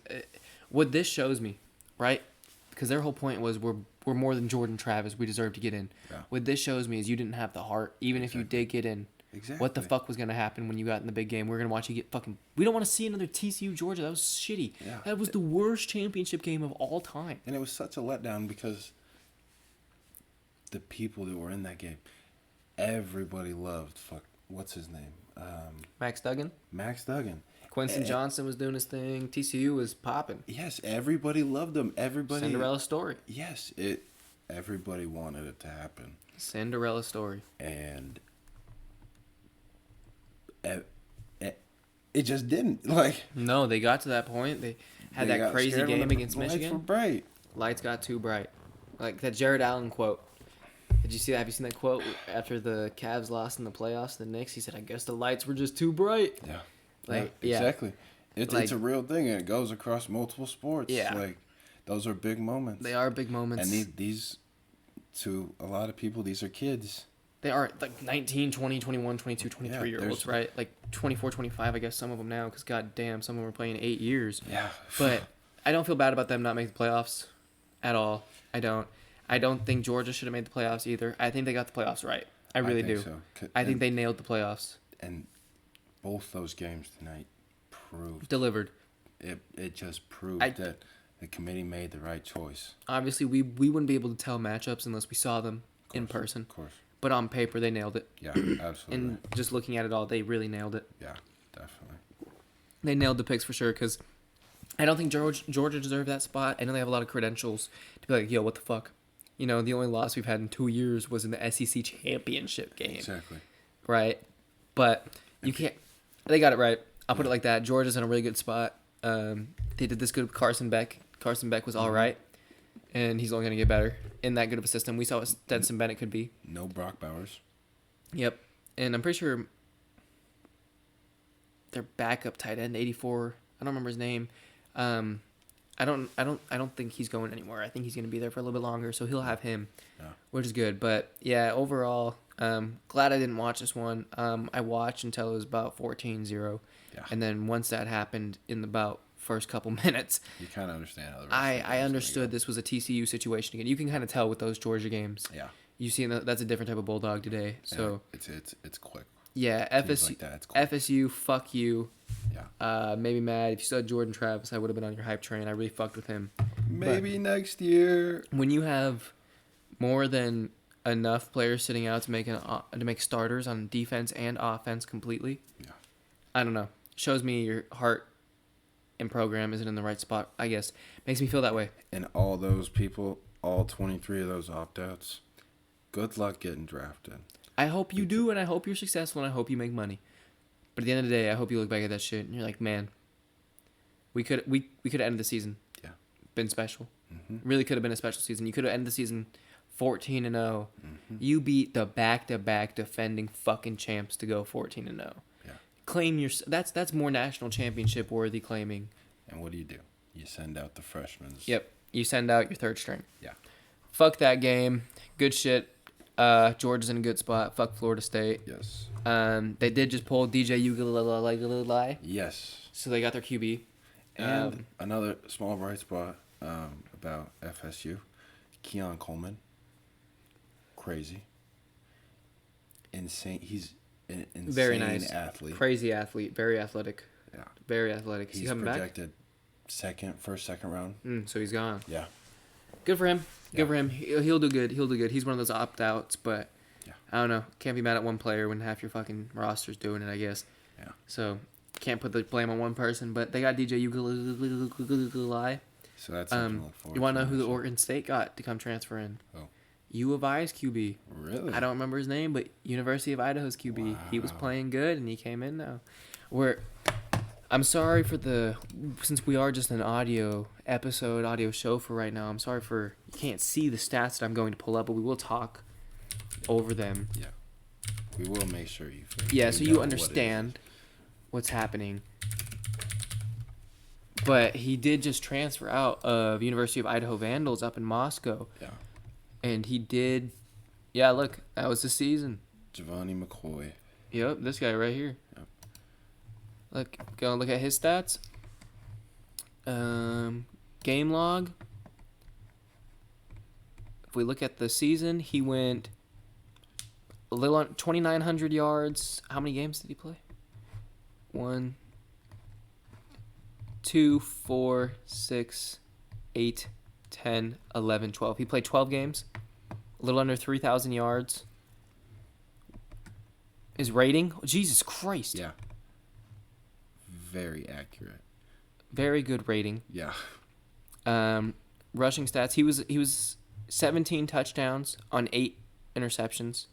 what this shows me, right? Because their whole point was we're more than Jordan Travis. We deserve to get in. Yeah. What this shows me is you didn't have the heart. Even if you did get in, what the fuck was going to happen when you got in the big game? We're going to watch you get fucking... We don't want to see another TCU Georgia. That was shitty. Yeah. That was the worst championship game of all time. And it was such a letdown because the people that were in that game, everybody loved... what's his name? Max Duggan? Max Duggan. Quincy Johnson was doing his thing. TCU was popping. Yes, everybody loved him. Everybody... Cinderella story. Yes, everybody wanted it to happen. Cinderella story. And it just didn't. Like, no, they got to that point. They had that crazy game against Michigan. Lights were bright. Lights got too bright. Like that Jared Allen quote. Did you see that? Have you seen that quote after the Cavs lost in the playoffs to the Knicks? He said, "I guess the lights were just too bright." Yeah. Like, exactly. It's a real thing, and it goes across multiple sports. Yeah. Like, those are big moments. They are big moments. And these, to a lot of people, these are kids. They are like 19, 20, 21, 22, 23-year-olds, right? Like 24, 25, I guess some of them now, because goddamn, some of them were playing 8 years. Yeah. But I don't feel bad about them not making the playoffs at all. I don't think Georgia should have made the playoffs either. I think they got the playoffs right. I really do. So. I think they nailed the playoffs. And both those games tonight proved... Delivered. It just proved that the committee made the right choice. Obviously, we wouldn't be able to tell matchups unless we saw them in person. Of course. But on paper, they nailed it. Yeah, absolutely. And just looking at it all, they really nailed it. Yeah, definitely. They nailed the picks for sure, because I don't think Georgia deserved that spot. I know they have a lot of credentials to be like, yo, what the fuck? You know, the only loss we've had in 2 years was in the SEC championship game. Exactly. Right? But you can't... They got it right. I'll put it like that. Georgia's in a really good spot. They did this good with Carson Beck. Carson Beck was all right, and he's only going to get better in that good of a system. We saw what Stetson Bennett could be. No Brock Bowers. Yep. And I'm pretty sure their backup tight end, 84, I don't remember his name. I don't think he's going anywhere. I think he's going to be there for a little bit longer, so he'll have him, which is good. But yeah, overall, glad I didn't watch this one. I watched until it was about 14-0, and then once that happened in about first couple minutes, you kind of understand how the rest I understood this was a TCU situation again. You can kind of tell with those Georgia games. Yeah, you see that's a different type of Bulldog today. So yeah, it's quick. Yeah, FSU, fuck you. Yeah. Maybe mad. If you saw Jordan Travis, I would have been on your hype train. I really fucked with him. Maybe next year. When you have more than enough players sitting out to make starters on defense and offense completely, I don't know. Shows me your heart and program isn't in the right spot, I guess. Makes me feel that way. And all those people, all 23 of those opt-outs, good luck getting drafted. I hope you do, and I hope you're successful, and I hope you make money. But at the end of the day, I hope you look back at that shit and you're like, man, we could have ended the season. Yeah. Been special. Mm-hmm. Really could have been a special season. You could have ended the season 14-0. Mm-hmm. You beat the back-to-back defending fucking champs to go 14-0. Yeah. Claim your that's more national championship worthy claiming. And what do? You send out the freshmen. Yep. You send out your third string. Yeah. Fuck that game. Good shit. Georgia's in a good spot. Fuck Florida State. Yes. They did just pull DJ Ugalele. Yes. So they got their QB. And another small bright spot about FSU, Keon Coleman. Crazy. Insane. He's an insane Very nice athlete. Crazy athlete. Very athletic. Yeah. Very athletic. Is he He's coming projected second round. So he's gone. Yeah. Good for him. Good Yeah. for him. He'll do good. He'll do good. He's one of those opt-outs, but Yeah. I don't know. Can't be mad at one player when half your fucking roster's doing it, I guess. Yeah. So can't put the blame on one person, but they got DJ Ugalele. So that's something to look forward You want to know to who the next year. Oregon State got to come transfer in? Oh. U of I's QB. Really? I don't remember his name, but University of Idaho's QB. He was Wow. playing good, and he came in now. I'm sorry since we are just an audio show for right now. I'm sorry you can't see the stats that I'm going to pull up, but we will talk over them. Yeah. We will make sure you. Yeah, so know you what it understand what's happening. But he did just transfer out of University of Idaho Vandals up in Moscow. is. Yeah. And he did. Yeah, look, that was the season. Giovanni McCoy. Yep, this guy right here. Yep. Go look at his stats. Game log. If we look at the season, he went a little on 2,900 yards. How many games did he play? 1, 2, 4, 6, 8, 10, 11, 12. He played 12 games. A little under 3,000 yards. His rating? Jesus Christ. Yeah. Very accurate. Very good rating. Yeah. Rushing stats. He was 17 touchdowns on 8 interceptions.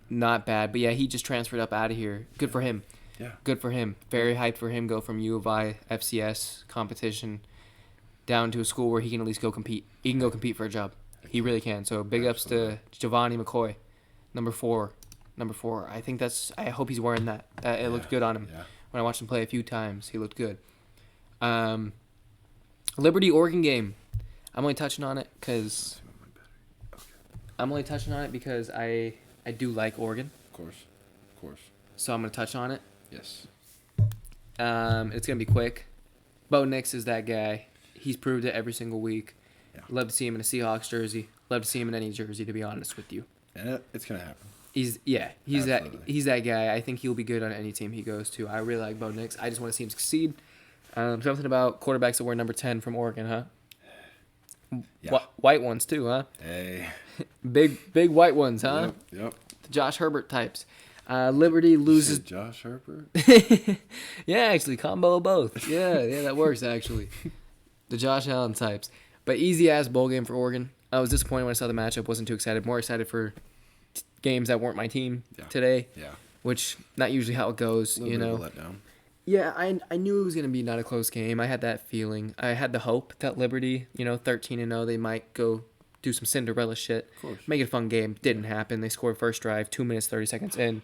Not bad, but yeah, he just transferred up out of here. Good for him. Yeah. Good for him. Very hyped for him. Go from U of I FCS competition down to a school where he can at least go compete. He can go compete for a job. He really can. So big ups to Giovanni McCoy, number 4. I hope he's wearing that. It looked good on him. Yeah. When I watched him play a few times, he looked good. Liberty Oregon game. I'm only touching on it because I do like Oregon. Of course. So I'm gonna touch on it. Yes. It's gonna be quick. Bo Nix is that guy. He's proved it every single week. Yeah. Love to see him in a Seahawks jersey. Love to see him in any jersey, to be honest with you. And it's gonna happen. He's Absolutely. he's that guy. I think he'll be good on any team he goes to. I really like Bo Nix. I just want to see him succeed. Something about quarterbacks that wear number 10 from Oregon, huh? Yeah. White ones too, huh? Hey. Big white ones, huh? Yep. The Josh Herbert types. Liberty loses. Josh Herbert. Yeah, actually, combo of both. Yeah, that works actually. The Josh Allen types. But easy ass bowl game for Oregon. I was disappointed when I saw the matchup. Wasn't too excited. More excited for games that weren't my team today. Yeah. Which not usually how it goes, you know. Let down. Yeah, I knew it was gonna be not a close game. I had that feeling. I had the hope that Liberty, 13-0, they might go do some Cinderella shit, Of course. make it a fun game. Didn't happen. They scored first drive, 2 minutes 30 seconds in.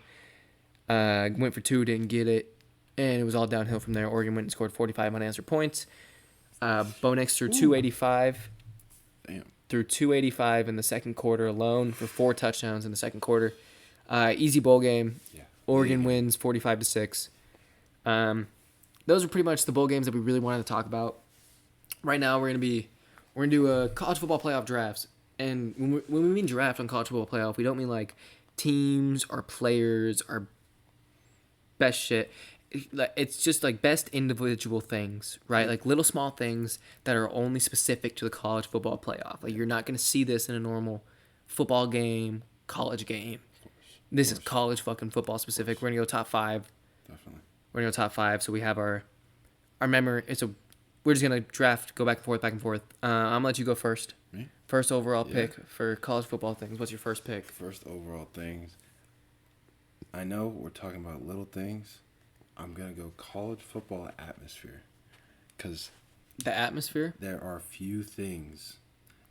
Went for 2, didn't get it, and it was all downhill from there. Oregon went and scored 45 unanswered points. Bo Nix threw 285. Damn. Threw 285 in the second quarter alone for 4 touchdowns in the second quarter. Easy bowl game. Yeah. Oregon wins 45-6. Those are pretty much the bowl games that we really wanted to talk about. Right now, we're gonna do college football playoff drafts, and when we mean draft on college football playoff, we don't mean like teams or players or best shit. It's just like best individual things, right? Like little small things that are only specific to the college football playoff. Like you're not gonna see this in a normal football game, college game. This is college fucking football specific. We're gonna go top 5. Definitely. We're gonna go top 5. So we have our I remember we're just gonna draft, go back and forth, back and forth. I'm gonna let you go first. Me? First overall Yeah. pick for college football things. What's your first pick? First overall things. I know we're talking about little things. I'm going to go college football atmosphere. Because The atmosphere. there are few things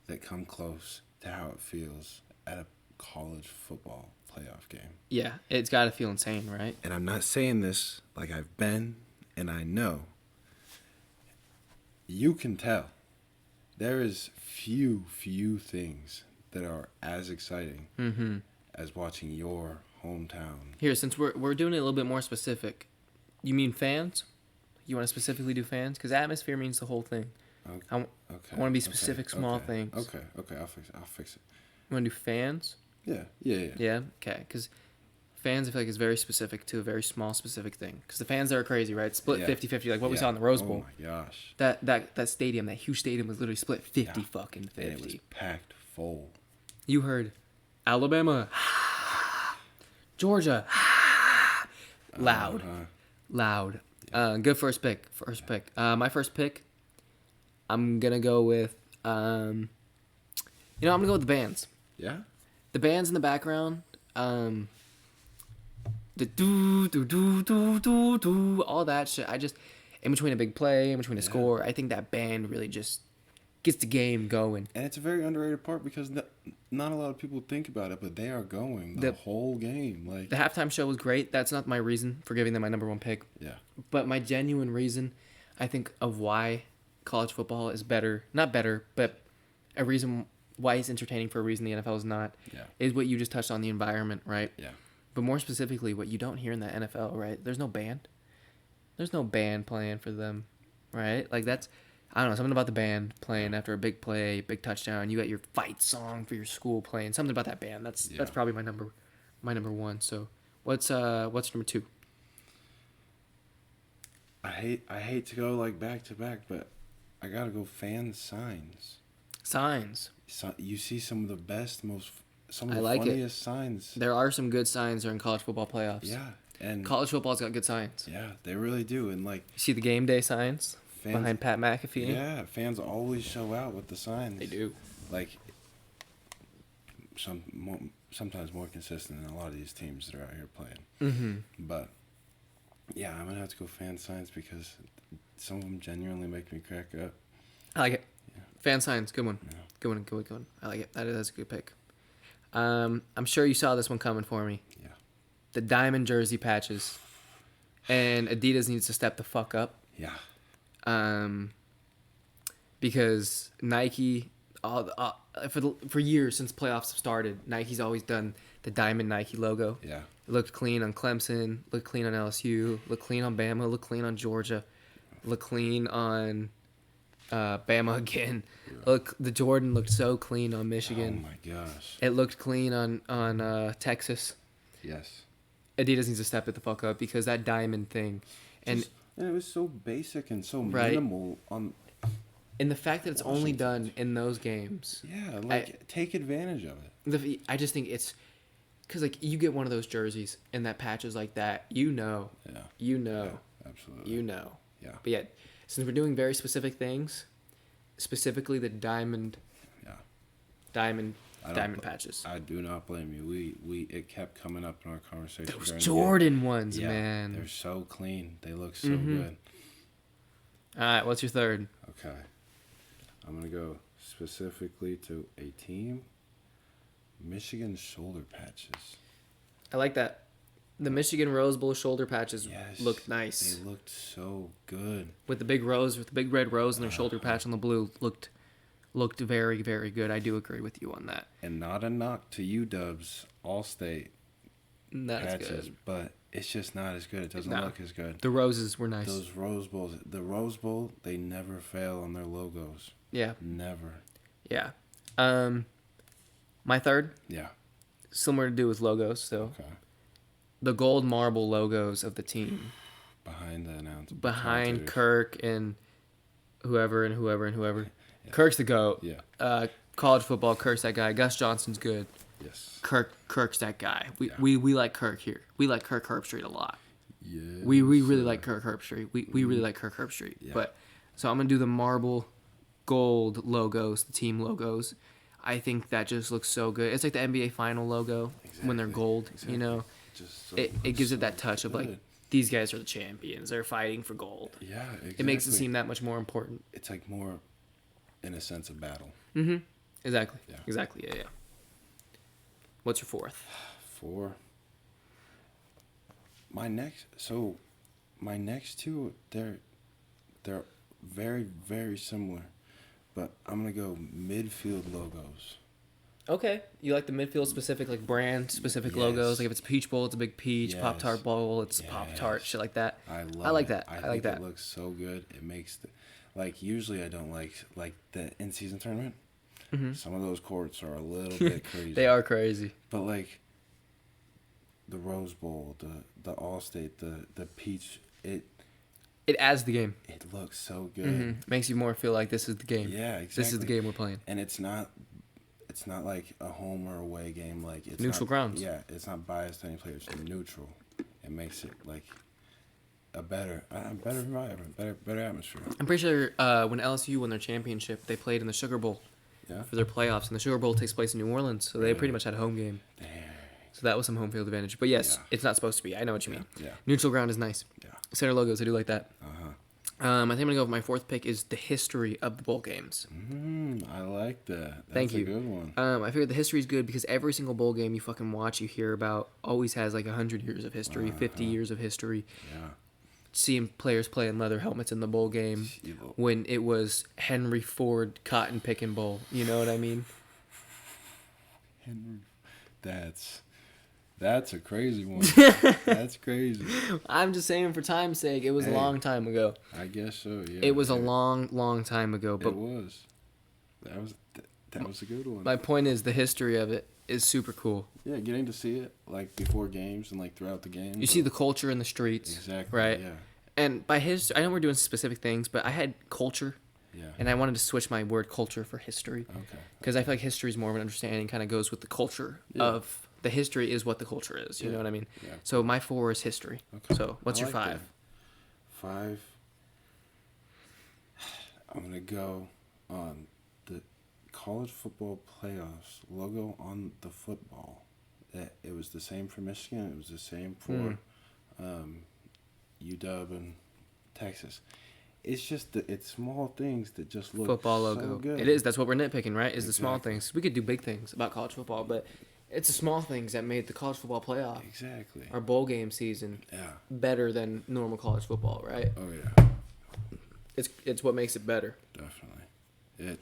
that come close to how it feels at a college football playoff game. Yeah, it's got to feel insane, right? And I'm not saying this like I've been, and I know. You can tell. There is few things that are as exciting Mm-hmm. as watching your hometown. Here, since we're doing it a little bit more specific, you mean fans? You want to specifically do fans? Because atmosphere means the whole thing. Okay. I want to be specific, small things. Okay, I'll fix it. You want to do fans? Yeah. Yeah? Okay, because fans, I feel like, is very specific to a very small, specific thing. Because the fans are crazy, right? Split Yeah. 50-50, like what we Yeah. saw in the Rose Bowl. Oh my gosh. That stadium, that huge stadium was literally split 50 Yeah. fucking And it was 50. packed full. You heard Alabama, Georgia, loud. Uh-huh. Loud. Good first pick. My first pick, I'm going to go with, I'm going to go with the bands. Yeah? The bands in the background, the do, all that shit. In between a big play, in between a score, I think that band really just gets the game going. And it's a very underrated part because not a lot of people think about it, but they are going the whole game. Like The halftime show was great. That's not my reason for giving them my number one pick. yeah. But my genuine reason, I think, of why college football is better, not better, but a reason why it's entertaining for a reason the NFL is not, Yeah. is what you just touched on, the environment, right? Yeah. But more specifically, what you don't hear in the NFL, right? There's no band. There's no band playing for them, right? Like that's, I don't know, something about the band playing after a big play, big touchdown. You got your fight song for your school playing. Something about that band. That's probably my number one. So what's number two? I hate to go like back to back, but I gotta go fan signs. Signs. So, you see some of the best, some of I the like it. funniest signs. There are some good signs during college football playoffs. Yeah, and College football's got good signs. yeah, they really do. And like You see the game day signs fans, behind Pat McAfee? yeah, fans always show out with the signs. They do. Like sometimes more consistent than a lot of these teams that are out here playing. Mm-hmm. But yeah, I'm gonna have to go fan signs because some of them genuinely make me crack up. I like it. Yeah. Fan signs, good one. Yeah. Good one. I like it. That's a good pick. I'm sure you saw this one coming for me. Yeah. The diamond jersey patches. And Adidas needs to step the fuck up. Yeah. Because Nike, for years since playoffs have started, Nike's always done the diamond Nike logo. Yeah. It looked clean on Clemson, looked clean on LSU, looked clean on Bama, looked clean on Georgia, looked clean on Bama again. Yeah. Look, the Jordan looked so clean on Michigan. Oh my gosh. It looked clean on Texas. Yes. Adidas needs to step it the fuck up because that diamond thing, and And it was so basic and so Right. minimal on. and the fact that it's only Washington. done in those games. Yeah, like take advantage of it. I just think it's because like you get one of those jerseys and that patch is like that, Yeah. yeah, Absolutely. Yeah. But yet, since we're doing very specific things, specifically the diamond patches. I do not blame you. It kept coming up in our conversation. Those during the Jordan game. ones, Yeah, man. they're so clean. They look so Mhm. good. All right, what's your third? Okay. I'm going to go specifically to a team. Michigan shoulder patches. I like that. The Michigan Rose Bowl shoulder patches Yes. looked nice. They looked so good. With the big red rose and their shoulder patch on the blue looked very, very good. I do agree with you on that. And not a knock to UW's All-State That's patches, good. but it's just not as good. It doesn't No. look as good. The roses were nice. Those Rose Bowls, the Rose Bowl, they never fail on their logos. Yeah. Never. Yeah. My third, Yeah. similar to do with logos. So Okay. the gold marble logos of the team Behind the announcer. behind Kirk and whoever. Yeah. Kirk's the GOAT. Yeah. College football, Kirk's that guy. Gus Johnson's good. Yes. Kirk's that guy. Yeah. We like Kirk here. We like Kirk Herbstreit a lot. Yeah. We really like Kirk Herbstreit. We really like Kirk Herbstreit. Yeah. But so I'm gonna do the marble gold logos, the team logos. I think that just looks so good. It's like the NBA final logo when they're gold. Exactly. You know, Just so, it gives it that so touch of like good. these guys are the champions. They're fighting for gold. Yeah, exactly. It makes it seem that much more important. It's like more, in a sense, of battle. Mm-hmm. Exactly. Yeah. Exactly. Yeah. What's your fourth? 4. My next two, they're very, very similar, but I'm gonna go midfield logos. Okay. You like the midfield specific, like brand specific logos. Like if it's Peach Bowl, it's a big peach. Yes. Pop-Tart Bowl, it's Pop-Tart. Shit like that. I like it. that. I like that. It looks so good. It makes usually I don't like the in-season tournament. Mm-hmm. Some of those courts are a little bit crazy. They are crazy. But like the Rose Bowl, the All-State, the Peach, it adds the game. it looks so good. Mm-hmm. Makes you more feel like this is the game. Yeah, exactly. This is the game we're playing. And it's not like a home or away game. Like it's Neutral grounds. Yeah, it's not biased to any player. It's neutral. It makes it like a better environment, better atmosphere. I'm pretty sure when LSU won their championship, they played in the Sugar Bowl Yeah. for their playoffs, and the Sugar Bowl takes place in New Orleans, so they pretty much had a home game. Damn. So that was some home field advantage. But yes, Yeah. it's not supposed to be. I know what you mean. Yeah. Neutral ground is nice. Yeah. Center logos, I do like that. Uh-huh. I think I'm gonna go with my fourth pick is the history of the bowl games. I like that. That's Thank you. a good one. I figured the history is good because every single bowl game you fucking watch, you hear about, always has like 100 years of history, 50 years of history. Yeah. Seeing players play in leather helmets in the bowl game when it was Henry Ford Cotton Picking Bowl. You know what I mean? Henry, that's a crazy one. That's crazy. I'm just saying for time's sake, it was a long time ago. I guess so. Yeah. It was a long time ago. But It was. That was a good one. my point is the history of it is super cool. Yeah, getting to see it like before games and like throughout the games. You see the culture in the streets. Exactly. Right? Yeah. And by history, I know we're doing specific things, but I had culture, Yeah. and I wanted to switch my word culture for history. Okay. Because I feel like history is more of an understanding, kind of goes with the culture of the history is what the culture is. You know what I mean? Yeah. So my 4 is history. Okay. So what's I your like 5? that. 5. I'm gonna go on the college football playoffs logo on the football. It was the same for Michigan. It was the same for UW and Texas. It's just it's small things that just look Football so logo. good. It is. That's what we're nitpicking, right? Is the small Exactly. things. We could do big things about college football, but it's the small things that made the college football playoff, Exactly. our bowl game season, Yeah. better than normal college football, right? Oh yeah. It's what makes it better. Definitely.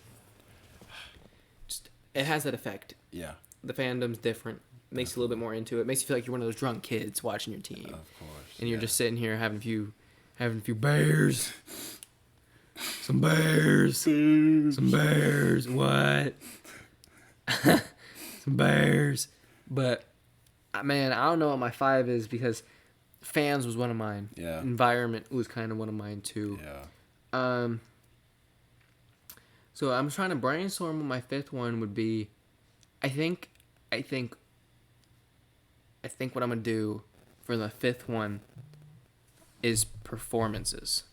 It has that effect. Yeah. The fandom's different. Makes you a little bit more into it. Makes you feel like you're one of those drunk kids watching your team, Of course. and you're just sitting here having a few bears, some bears, some bears. What? Some bears. But man, I don't know what my 5 is because fans was one of mine. Yeah. Environment was kind of one of mine too. Yeah. So I'm trying to brainstorm what my 5th one would be. I think what I'm gonna do for the 5th one is performances.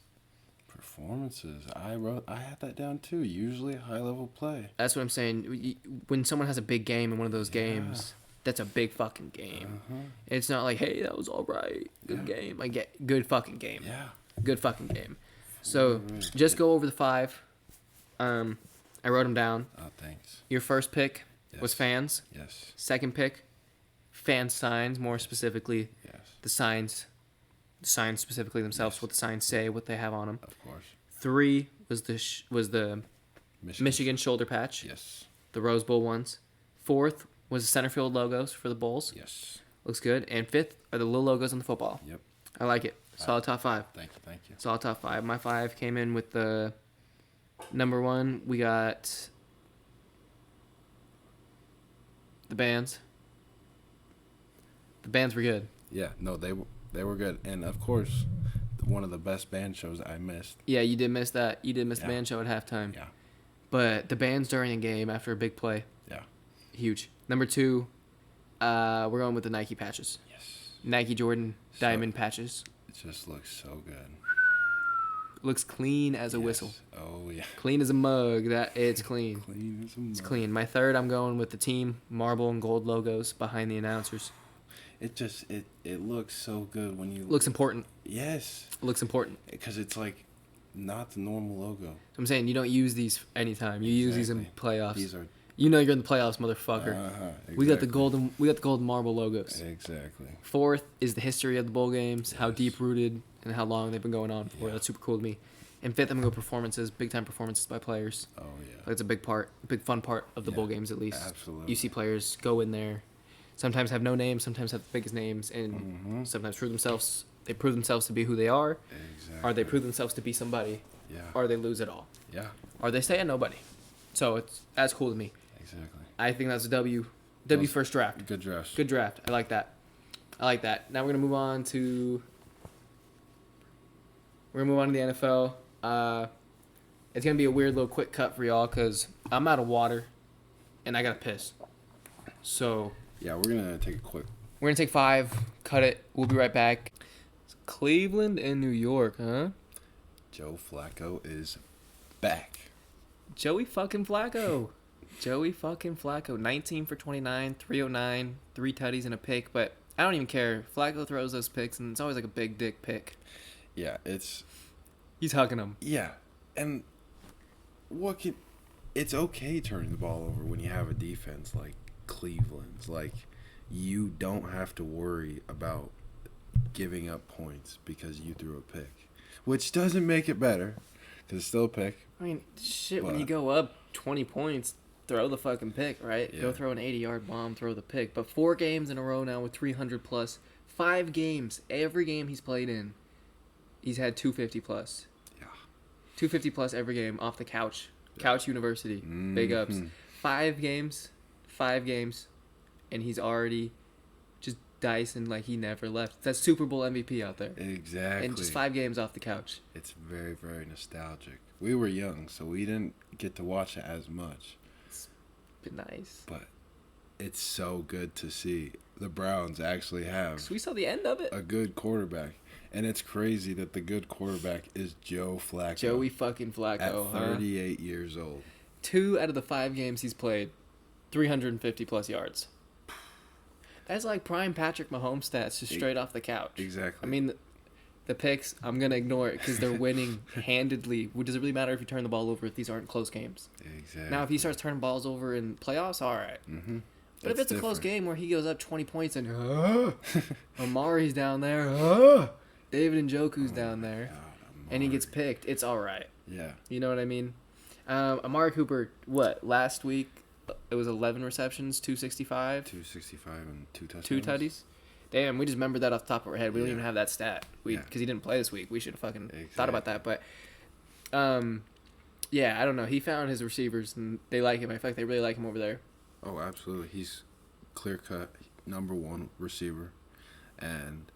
Performances. I had that down too. Usually high level play. That's what I'm saying. When someone has a big game in one of those games, that's a big fucking game. It's not like, hey, that was all right, good game. I get good fucking game. Yeah. Good fucking game. So just go over the 5. I wrote them down. Oh, thanks. Your first pick was Yes. fans. Yes. Second pick, fan signs. More specifically, Yes. the signs specifically themselves. Yes. What the signs say, what they have on them. Of course. 3 was the Michigan shoulder patch. Yes. The Rose Bowl ones. 4th was the center field logos for the bowls. Yes. Looks good. And 5th are the little logos on the football. Yep. I like it. Solid top 5. Thank you. Solid top 5. My 5 came in with the number 1. We got the bands. The bands were good. Yeah. No, they were good, and of course, one of the best band shows I missed. Yeah, you did miss that. You did miss the Yeah. band show at halftime. Yeah. But the bands during a game after a big play, Yeah. huge. Number 2, we're going with the Nike patches. Yes. Nike Jordan So- diamond patches. It just looks so good. Looks clean as a Yes. whistle. Oh yeah. Clean as a mug. It's clean. Clean as a mug. It's clean. My third, I'm going with the team marble and gold logos behind the announcers. It just it looks so good when you Looks important. Yes. Looks important. Because it's like not the normal logo. I'm saying you don't use these anytime. You use these in Exactly. playoffs. These are You know you're in the playoffs, motherfucker. exactly. We got the golden marble logos. Exactly. Fourth is the history of the bowl games, how Yes. deep rooted and how long they've been going on for. Yeah. That's super cool to me. And fifth, I'm gonna go performances, big time performances by players. Oh yeah. That's a big fun part of the Yeah, bowl games at least. Absolutely. You see players go in there, sometimes have no names, sometimes have the biggest names, and Mm-hmm. sometimes prove themselves. They prove themselves to be who they are, Exactly. or they prove themselves to be somebody, Yeah. or they lose it all, Yeah. or they stay a nobody. So that's cool to me. Exactly. I think that's a W. W Those- first draft. Good drafts. Good draft. I like that. Now we're gonna move on to. We're gonna move on to the NFL. It's gonna be a weird little quick cut for y'all because I'm out of water, and I gotta piss. So Yeah, we're gonna take a quick. we're gonna take 5. Cut it. We'll be right back. It's Cleveland and New York, huh? Joe Flacco is back. Joey fucking Flacco. Joey fucking Flacco. 19 for 29, 309, 3 tutties and a pick. But I don't even care. Flacco throws those picks, and it's always like a big dick pick. Yeah, He's hugging them. yeah, and it's okay turning the ball over when you have a defense like Cleveland's. Like, you don't have to worry about giving up points because you threw a pick, which doesn't make it better because it's still a pick. I mean, shit, when But- you go up 20 points, throw the fucking pick, right? Yeah. Go throw an 80-yard bomb, throw the pick. But 4 games in a row now with 300 plus. 5 games, every game he's played in, he's had 250 plus. Yeah. 250 plus every game off the couch. Couch University. Big ups. Mhm. 5 games, and he's already just dicing like he never left. That's Super Bowl MVP out there. Exactly. And just 5 games off the couch. It's very, very nostalgic. We were young, so we didn't get to watch it as much. Been nice. But it's so good to see the Browns actually have So we saw the end of it. a good quarterback. And it's crazy that the good quarterback is Joe Flacco. Joey fucking at Flacco, huh? 38 years old. 2 out of the 5 games he's played, 350 plus yards. That's like prime Patrick Mahomes stats, just straight off the couch. Exactly. I mean, the picks, I'm going to ignore it because they're winning handedly. Does it really matter if you turn the ball over if these aren't close games? Exactly. Now, if he starts turning balls over in playoffs, all right. Mm-hmm. But if it's a close game where he goes up 20 points and Amari's down there, David Njoku's down there, and he gets picked, it's all right. Yeah. You know what I mean? Amari Cooper, last week it was 11 receptions, 265, 265 and 2 touchdowns. 2 tutties. Damn, we just remembered that off the top of our head. We don't Yeah. even have that stat. Yeah. Because he didn't play this week. We should have fucking Exactly. thought about that. But, yeah, I don't know. He found his receivers, and they like him. I feel like they really like him over there. Oh, absolutely. He's clear-cut number 1 receiver. And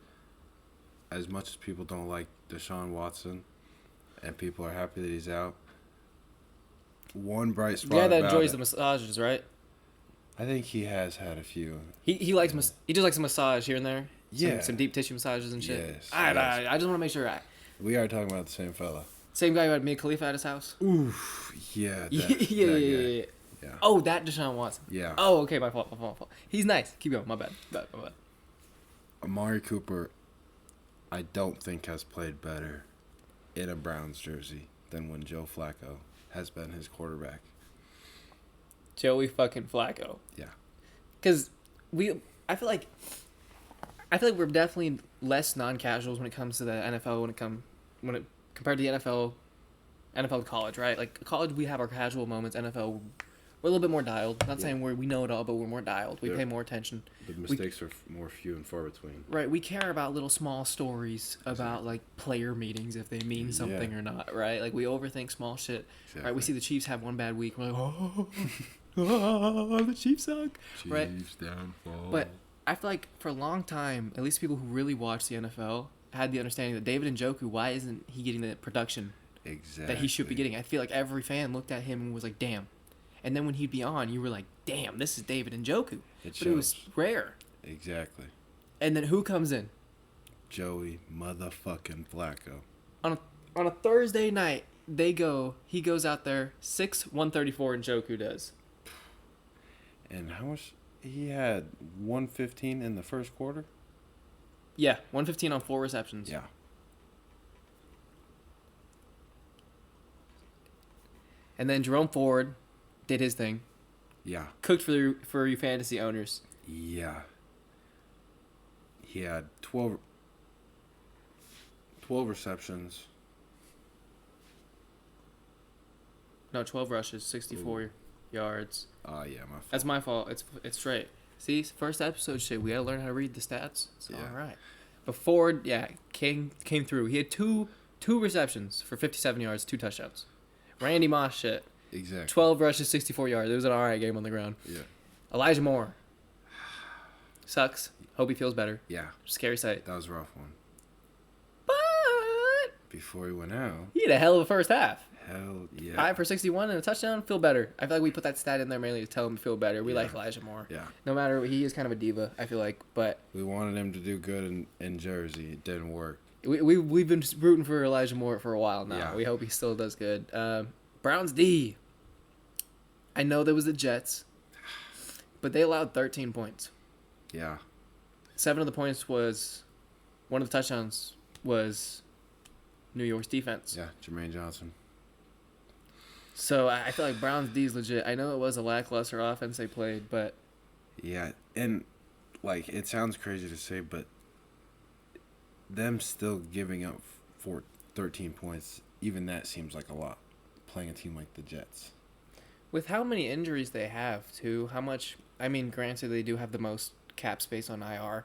as much as people don't like Deshaun Watson and people are happy that he's out, one bright spot The guy that about enjoys it, the massages, right? I think he has had a few. He likes he just likes a massage here and there. Yeah. Some deep tissue massages and shit. Yes, I yes. just want to make sure. We are talking about the same fella. Same guy who had Mia Khalifa at his house? Oof. Yeah. Yeah, That yeah, guy. yeah. Yeah. Oh, that Deshaun Watson. Yeah. Oh, okay, my fault. He's nice. Keep going. My bad. Amari Cooper, I don't think has played better in a Browns jersey than when Joe Flacco has been his quarterback. Joey fucking Flacco. Yeah. Because I feel like we're definitely less non-casuals when it comes to the NFL. Compared to the NFL to college, right? Like college, we have our casual moments. NFL, we're a little bit more dialed. Not saying we know it all, but we're more dialed. We Yeah. pay more attention. The mistakes are more few and far between. Right, we care about little small stories about like player meetings if they mean something Yeah. or not, right? Like we overthink small shit. Exactly. Right, we see the Chiefs have one bad week, we're like, the Chiefs suck. Right. Chiefs downfall. But I feel like for a long time, at least people who really watch the NFL had the understanding that David Njoku, why isn't he getting the production exactly. that he should be getting? I feel like every fan looked at him and was like, damn. And then when he'd be on, you were like, damn, this is David Njoku. But it was rare. Exactly. And then who comes in? Joey motherfucking Flacco. On a Thursday night, he goes out there, 134 and Joku does. And how much? He had 115 in the first quarter? Yeah, 115 on 4 receptions. Yeah. And then Jerome Ford did his thing. Yeah. Cooked for you fantasy owners. Yeah. He had 12 receptions. No, 12 rushes, 64 yards. Oh, yeah, my fault. That's my fault. It's straight. See, first episode shit. We gotta learn how to read the stats. It's all right. But Ford, came through. He had two receptions for 57 yards, 2 touchdowns. Randy Moss shit. Exactly. 12 rushes, 64 yards. It was an all right game on the ground. Yeah. Elijah Moore. Sucks. Hope he feels better. Yeah. Scary sight. That was a rough one. But Before he went out. he had a hell of a first half. Hell yeah. 5 for 61 and a touchdown. Feel better. I feel like we put that stat in there mainly to tell him to feel better. We Yeah. like Elijah Moore. Yeah. No matter, he is kind of a diva, I feel like. But We wanted him to do good in Jersey. It didn't work. we've been rooting for Elijah Moore for a while now. Yeah. We hope he still does good. Browns D. I know there was the Jets, but they allowed 13 points. Yeah. 7 of the points was, one of the touchdowns was New York's defense. Yeah. Jermaine Johnson. So I feel like Browns D is legit. I know it was a lackluster offense they played, but Yeah. And, like, it sounds crazy to say, but them still giving up for 13 points, even that seems like a lot, playing a team like the Jets. with how many injuries they have, too, how much... I mean, granted, they do have the most cap space on IR.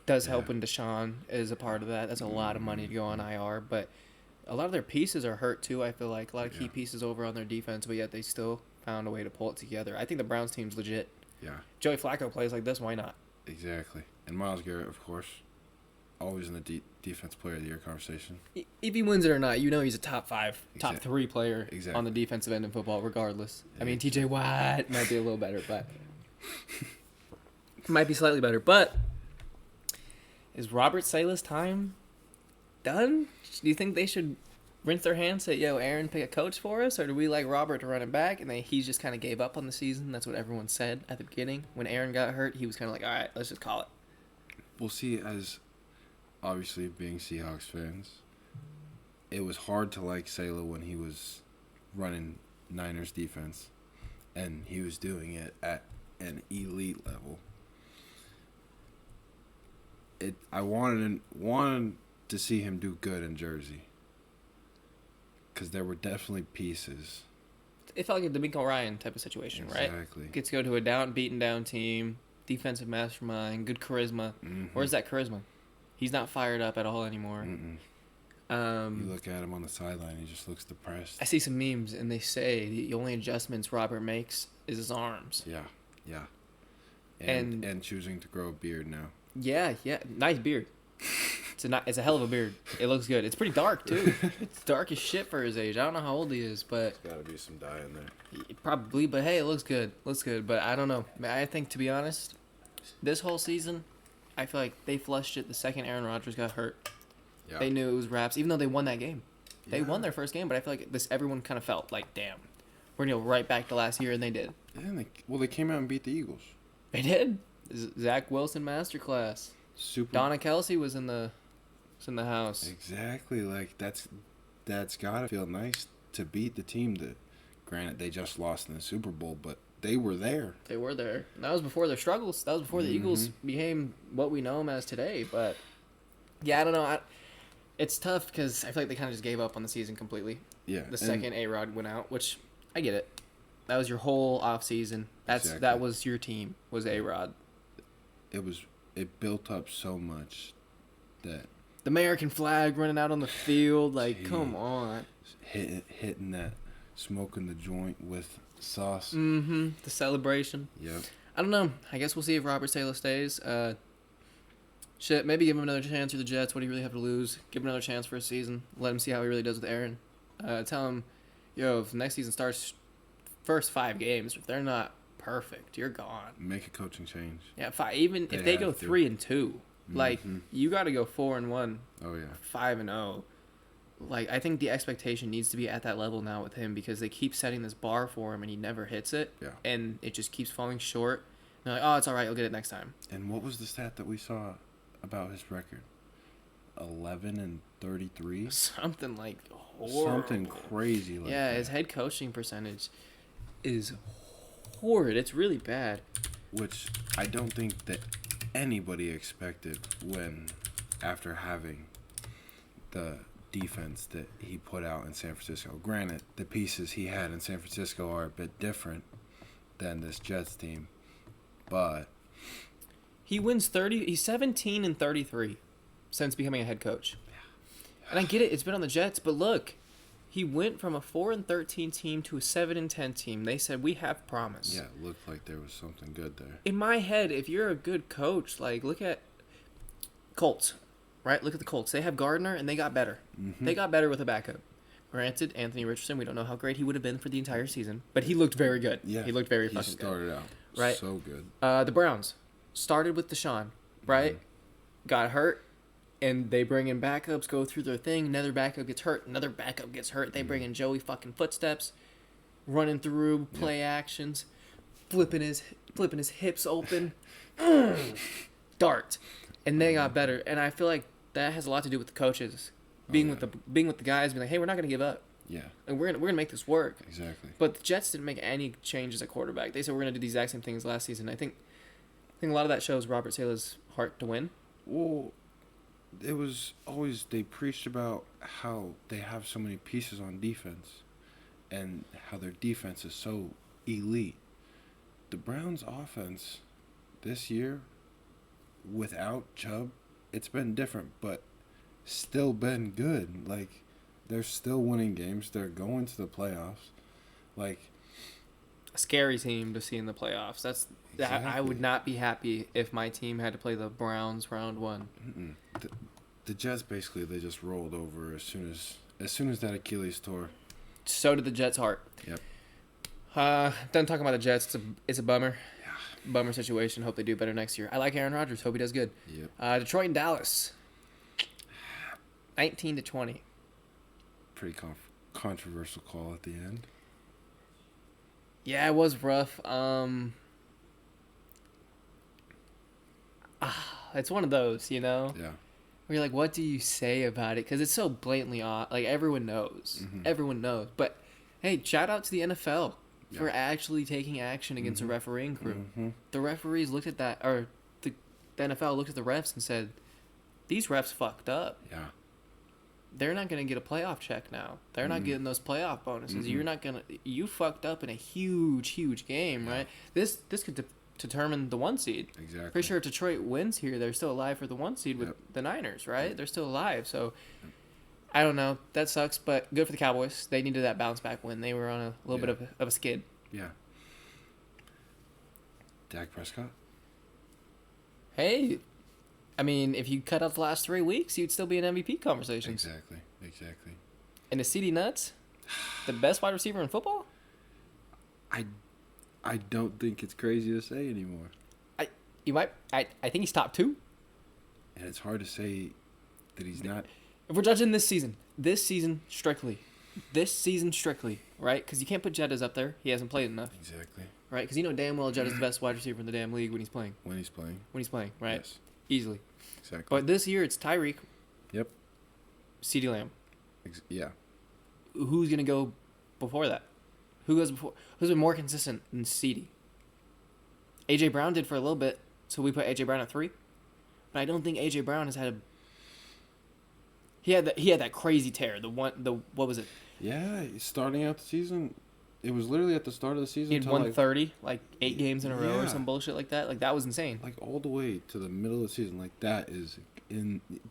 Does help when Deshaun is a part of that. That's a lot of money to go on IR, but a lot of their pieces are hurt, too, I feel like. A lot of key pieces over on their defense, but yet they still found a way to pull it together. I think the Browns team's legit. Yeah. Joey Flacco plays like this, why not? Exactly. And Myles Garrett, of course, always in the defense player of the year conversation. If he wins it or not, you know he's a top 5, top Exact- 3 player Exactly. on the defensive end in football, regardless. I mean, TJ Watt might be a little better, but might be slightly better. But is Robert Saleh's time done? Do you think they should rinse their hands, say, "Yo, Aaron, pick a coach for us," or do we like Robert to run it back? And he just kind of gave up on the season. That's what everyone said at the beginning. When Aaron got hurt, he was kind of like, "All right, let's just call it." We'll see. As obviously being Seahawks fans, it was hard to like Saleh when he was running Niners defense, and he was doing it at an elite level. I wanted to see him do good in Jersey, because there were definitely pieces. It felt like a D'Amico Ryan type of situation, right? Exactly. Gets to go to a beaten down team, defensive mastermind, good charisma. Mhm. Where's that charisma? He's not fired up at all anymore. Mm-mm. You look at him on the sideline, he just looks depressed. I see some memes, and they say the only adjustments Robert makes is his arms. Yeah, yeah. And- And choosing to grow a beard now. Yeah, nice beard. It's a hell of a beard. It looks good. It's pretty dark too. It's dark as shit for his age. I don't know how old he is, but Got to be some dye in there. probably. But hey, it looks good. But I don't know. I think, to be honest, this whole season, I feel like they flushed it the second Aaron Rodgers got hurt. Yeah. They knew it was wraps, even though they won that game. They Yeah. won their first game, but I feel like everyone kind of felt like, damn, we're gonna go right back to last year, and they did. Yeah, they came out and beat the Eagles. They did. Zach Wilson masterclass. Super. Donna Kelsey was in the house. Exactly. Like that's gotta feel nice to beat the team that, granted, they just lost in the Super Bowl, but they were there. They were there. And that was before their struggles. That was before the Eagles became what we know them as today. But yeah, I don't know. It's tough because I feel like they kind of just gave up on the season completely. Yeah. The second A-Rod went out, which I get it. That was your whole off season. Exactly. That was your team, was A-Rod. It built up so much that The American flag running out on the field, like, Gee. come on. hitting that, smoking the joint with sauce. Mm-hmm. The celebration. Yep. I don't know. I guess we'll see if Robert Saleh stays. Maybe give him another chance for the Jets. What do you really have to lose? Give him another chance for a season. Let him see how he really does with Aaron. Tell him, if next season starts, first 5 games, if they're not perfect, you're gone. Make a coaching change. Yeah, 5. Even They if they go have to. 3-2, Like, you got to go 4-1, Oh yeah. 5-0. Like, I think the expectation needs to be at that level now with him because they keep setting this bar for him and he never hits it. Yeah. And it just keeps falling short. And they're like, oh, it's all right. You'll get it next time. And what was the stat that we saw about his record? 11-33. Something like horrible. Something crazy like yeah, that. his head coaching percentage is horrid. It's really bad. Which I don't think that anybody expected when, after having the defense that he put out in San Francisco. Granted, the pieces he had in San Francisco are a bit different than this Jets team, but He wins 30. He's 17-33 since becoming a head coach. And I get it. It's been on the Jets, but look, he went from a 4-13 team to a 7-10 team. They said we have promise. yeah, it looked like there was something good there. In my head, if you're a good coach, like look at Colts, right? Look at the Colts. They have Gardner, and they got better. They got better with a backup. Granted, Anthony Richardson, we don't know how great he would have been for the entire season, but he looked very good. Yeah, he looked very he fucking good. started out Right. so good. The Browns started with Deshaun, right? Got hurt, and they bring in backups, go through their thing. Another backup gets hurt. Another backup gets hurt. They bring in Joey fucking Footsteps, running through play actions, flipping his hips open, dart, and they got better. And I feel like that has a lot to do with the coaches being with the guys, being like, hey, we're not gonna give up, Yeah, and we're gonna make this work. exactly. But the Jets didn't make any changes at quarterback. They said we're gonna do the exact same things last season. I think a lot of that shows Robert Saleh's heart to win. Well, it was always, they preached about how they have so many pieces on defense and how their defense is so elite. The Browns' offense this year, without Chubb, it's been different, but still been good. Like, they're still winning games. They're going to the playoffs. Like, A scary team to see in the playoffs. I would not be happy if my team had to play the Browns round one. the Jets basically, they just rolled over as soon as that Achilles tore. So did the Jets' heart. Yep. Done talking about the Jets. It's a bummer. Bummer situation. Hope they do better next year. I like Aaron Rodgers. Hope he does good. Yep. Detroit and Dallas. 19-20. Pretty controversial call at the end. Yeah, it was rough. It's one of those, you know? Yeah. Where you're like, what do you say about it? Because it's so blatantly odd. Like, everyone knows. Everyone knows. But, hey, shout out to the NFL for actually taking action against a refereeing crew. The referees looked at that, or the NFL looked at the refs and said, these refs fucked up. Yeah. They're not going to get a playoff check now. They're not getting those playoff bonuses. You're not going to... You fucked up in a huge, huge game, right? This could determine the 1 seed. Exactly. Pretty sure if Detroit wins here, they're still alive for the 1 seed with the Niners, right? Yep. They're still alive. So, I don't know. That sucks, but good for the Cowboys. They needed that bounce back win. They were on a little bit of a skid. Yeah. Dak Prescott? Hey, I mean, if you cut out the last 3 weeks, you'd still be in MVP conversations. Exactly. And is CD Nuts the best wide receiver in football? I don't think it's crazy to say anymore. I think he's top 2. And it's hard to say that he's not. If we're judging this season strictly, right? Because you can't put Jettas up there. He hasn't played enough. Exactly. Right? Because you know damn well Jetta's the best wide receiver in the damn league when he's playing. When he's playing. Right? Yes. Easily. Exactly. But this year it's Tyreek. Yep. CeeDee Lamb. Yeah. Who's going to go before that? Who goes before? Who's been more consistent than CeeDee? A.J. Brown did for a little bit, so we put A.J. Brown at 3. But I don't think A.J. Brown has had He had that crazy tear. What was it? Yeah, starting out the season, it was literally at the start of the season. He had 130, like 8 games in a row or Yeah. some bullshit like that. Like, that was insane. Like, all the way to the middle of the season. Like, that is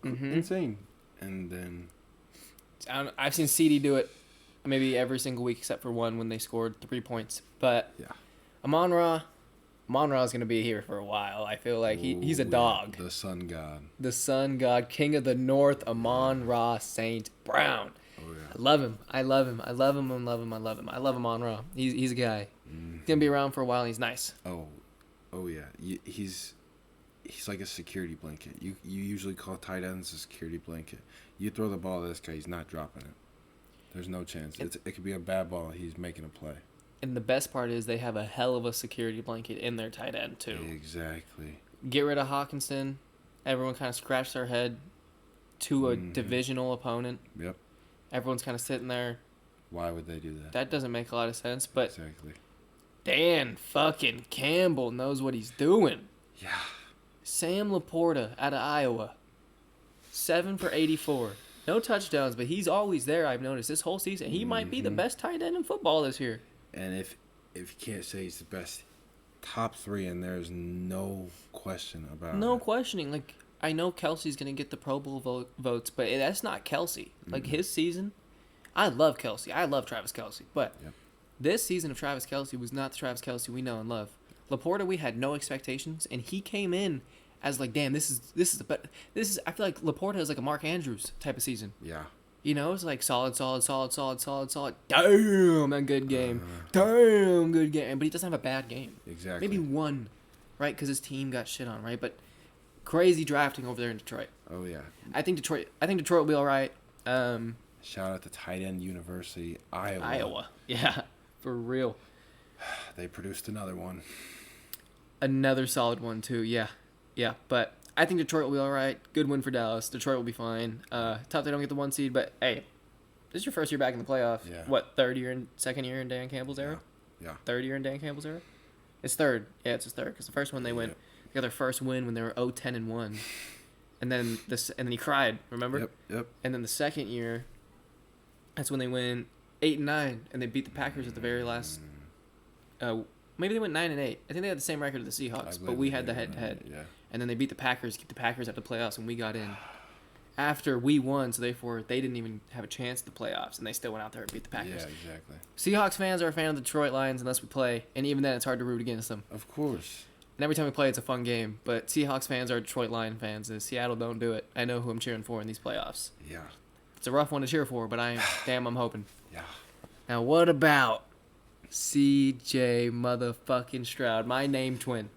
insane. And then... I've seen CD do it maybe every single week except for one when they scored 3 points. But Yeah. Amon-Ra is going to be here for a while. I feel like he's a dog. The sun god. The sun god, king of the north, Amon-Ra St. Brown. Oh, yeah. I love him. I love Amon-Ra. He's a guy. He's going to be around for a while, and he's nice. Oh, yeah. He's he's like a security blanket. You usually call tight ends a security blanket. You throw the ball to this guy, he's not dropping it. There's no chance. It could be a bad ball. He's making a play. And the best part is they have a hell of a security blanket in their tight end, too. Exactly. Get rid of Hawkinson. Everyone kind of scratched their head to a divisional opponent. Yep. Everyone's kind of sitting there. Why would they do that? That doesn't make a lot of sense, but Exactly. Dan fucking Campbell knows what he's doing. Yeah. Sam Laporta out of Iowa. 7 for 84. No touchdowns, but he's always there, I've noticed, this whole season. He might be the best tight end in football this year. And if you can't say he's the best, top 3, and there's no question about No it. questioning. Like, I know Kelsey's going to get the Pro Bowl votes, but that's not Kelsey. Like, his season, I love Kelsey. I love Travis Kelsey. But this season of Travis Kelsey was not the Travis Kelsey we know and love. Laporta, we had no expectations, and he came in as like, damn, this is I feel like Laporta is like a Mark Andrews type of season. Yeah. You know, it's like solid. Damn, a good game. Damn, good game. But he doesn't have a bad game. Exactly. Maybe one, right? Because his team got shit on, right? But crazy drafting over there in Detroit. Oh yeah. I think Detroit will be all right. Shout out to Tight End University, Iowa. Yeah, for real. They produced another one. Another solid one too. Yeah. But I think Detroit will be all right. Good win for Dallas. Detroit will be fine. Tough they don't get the 1 seed, but hey, this is your first year back in the playoff. Yeah. What, second year in Dan Campbell's era? Yeah. Third year in Dan Campbell's era? It's third. Yeah, it's his third because the first one they got their first win when they were 0-10-1, and then he cried. Remember? Yep. And then the second year, that's when they went 8-9, and they beat the Packers at the very last. Maybe they went 9-8. I think they had the same record as the Seahawks, but we had the head-to-head. Yeah. And then they beat the Packers, keep the Packers out of the playoffs, and we got in. After we won, so therefore they didn't even have a chance at the playoffs, and they still went out there and beat the Packers. Yeah, exactly. Seahawks fans are a fan of the Detroit Lions unless we play, and even then it's hard to root against them. Of course. And every time we play, it's a fun game. But Seahawks fans are Detroit Lion fans. And Seattle don't do it. I know who I'm cheering for in these playoffs. Yeah. It's a rough one to cheer for, but I'm hoping. Yeah. Now, what about CJ motherfucking Stroud, my name twin?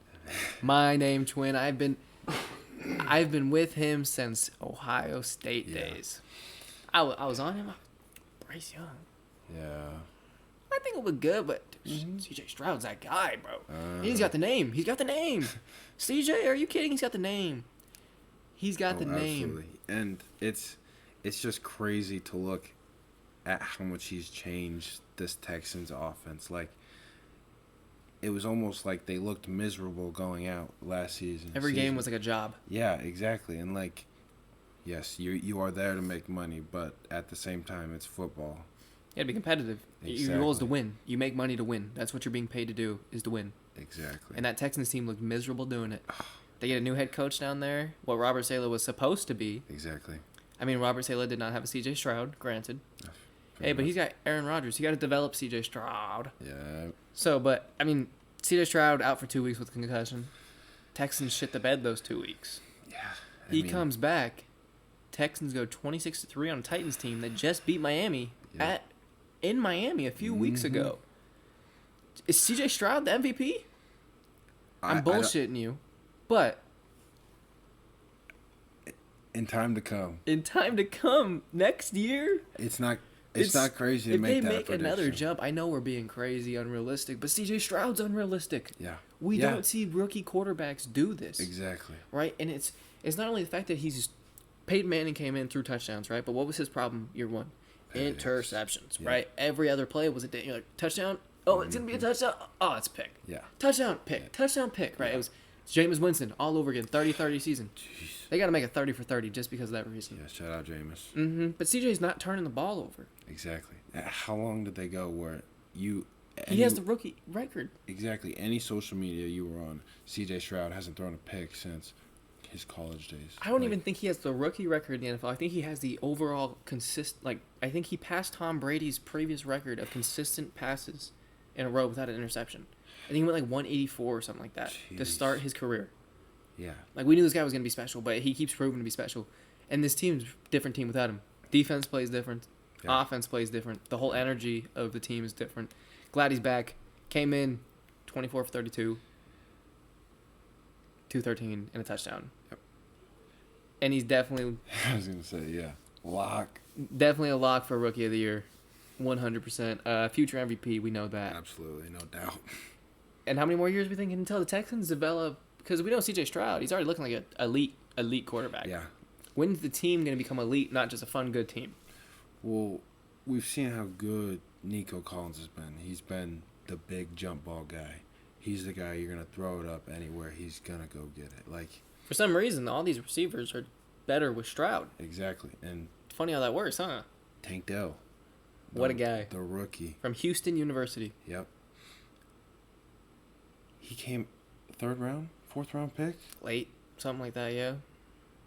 I've been with him since Ohio State days. I was on him. Bryce Young. Yeah. I think it looked good, but CJ Stroud's that guy, bro. And he's got the name. CJ, are you kidding? He's got the name. The name. Absolutely. And it's just crazy to look at how much he's changed this Texans offense. Like, it was almost like they looked miserable going out last season. Every game was like a job. Yeah, exactly. And like, yes, you are there to make money, but at the same time, it's football. You gotta be competitive. Exactly. Your goal is to win. You make money to win. That's what you're being paid to do, is to win. Exactly. And that Texans team looked miserable doing it. They get a new head coach down there, what Robert Saleh was supposed to be. Exactly. I mean, Robert Saleh did not have a CJ Stroud, granted. Fair But he's got Aaron Rodgers. He got to develop CJ Stroud. Yeah. So, but, I mean, CJ Stroud out for 2 weeks with concussion. Texans shit the bed those 2 weeks. Yeah. He comes back. Texans go 26-3 on a Titans team that just beat Miami in Miami a few weeks ago. Is CJ Stroud the MVP? I'm bullshitting you, but in time to come. Next year, It's not crazy to make that if they make another jump, I know we're being crazy, unrealistic, but CJ Stroud's unrealistic. Yeah. We don't see rookie quarterbacks do this. Exactly. Right? And it's not only the fact that Peyton Manning came in through touchdowns, right? But what was his problem year one? Interceptions, right? Every other play was you're like, touchdown. Oh, it's gonna be a touchdown. Oh, it's a pick. Yeah. Touchdown, pick. Touchdown, pick. Right? It was Jameis Winston all over again. 30-30 season. Jeez. They got to make a 30 for 30 just because of that reason. Yeah. Shout out Jameis. But CJ's not turning the ball over. Exactly. How long did they go where he has the rookie record? Exactly. Any social media you were on, CJ Stroud hasn't thrown a pick since his college days. I don't even think he has the rookie record in the NFL. I think he has the overall I think he passed Tom Brady's previous record of consistent passes in a row without an interception. I think he went like 184 or something like that to start his career. Yeah. Like, we knew this guy was going to be special, but he keeps proving to be special. And this team's a different team without him. Defense plays different. Yeah. Offense plays different. The whole energy of the team is different. Glad he's back. Came in 24 for 32. 213 and a touchdown. Yep. And he's definitely I was gonna say, yeah, lock. a lock for Rookie of the Year, 100%. Future MVP, we know that. Absolutely, no doubt. And how many more years we think until the Texans develop? Because we know C.J. Stroud, he's already looking like an elite quarterback. Yeah. When's the team going to become elite, not just a fun, good team? Well, we've seen how good Nico Collins has been. He's been the big jump ball guy. He's the guy you're going to throw it up anywhere. He's going to go get it. Like, For some reason, all these receivers are better with Stroud. exactly. And Funny how that works, huh? Tank Dell. What a guy. The rookie. From Houston University. Yep. He came 3rd round, 4th round pick. Late, something like that, yeah.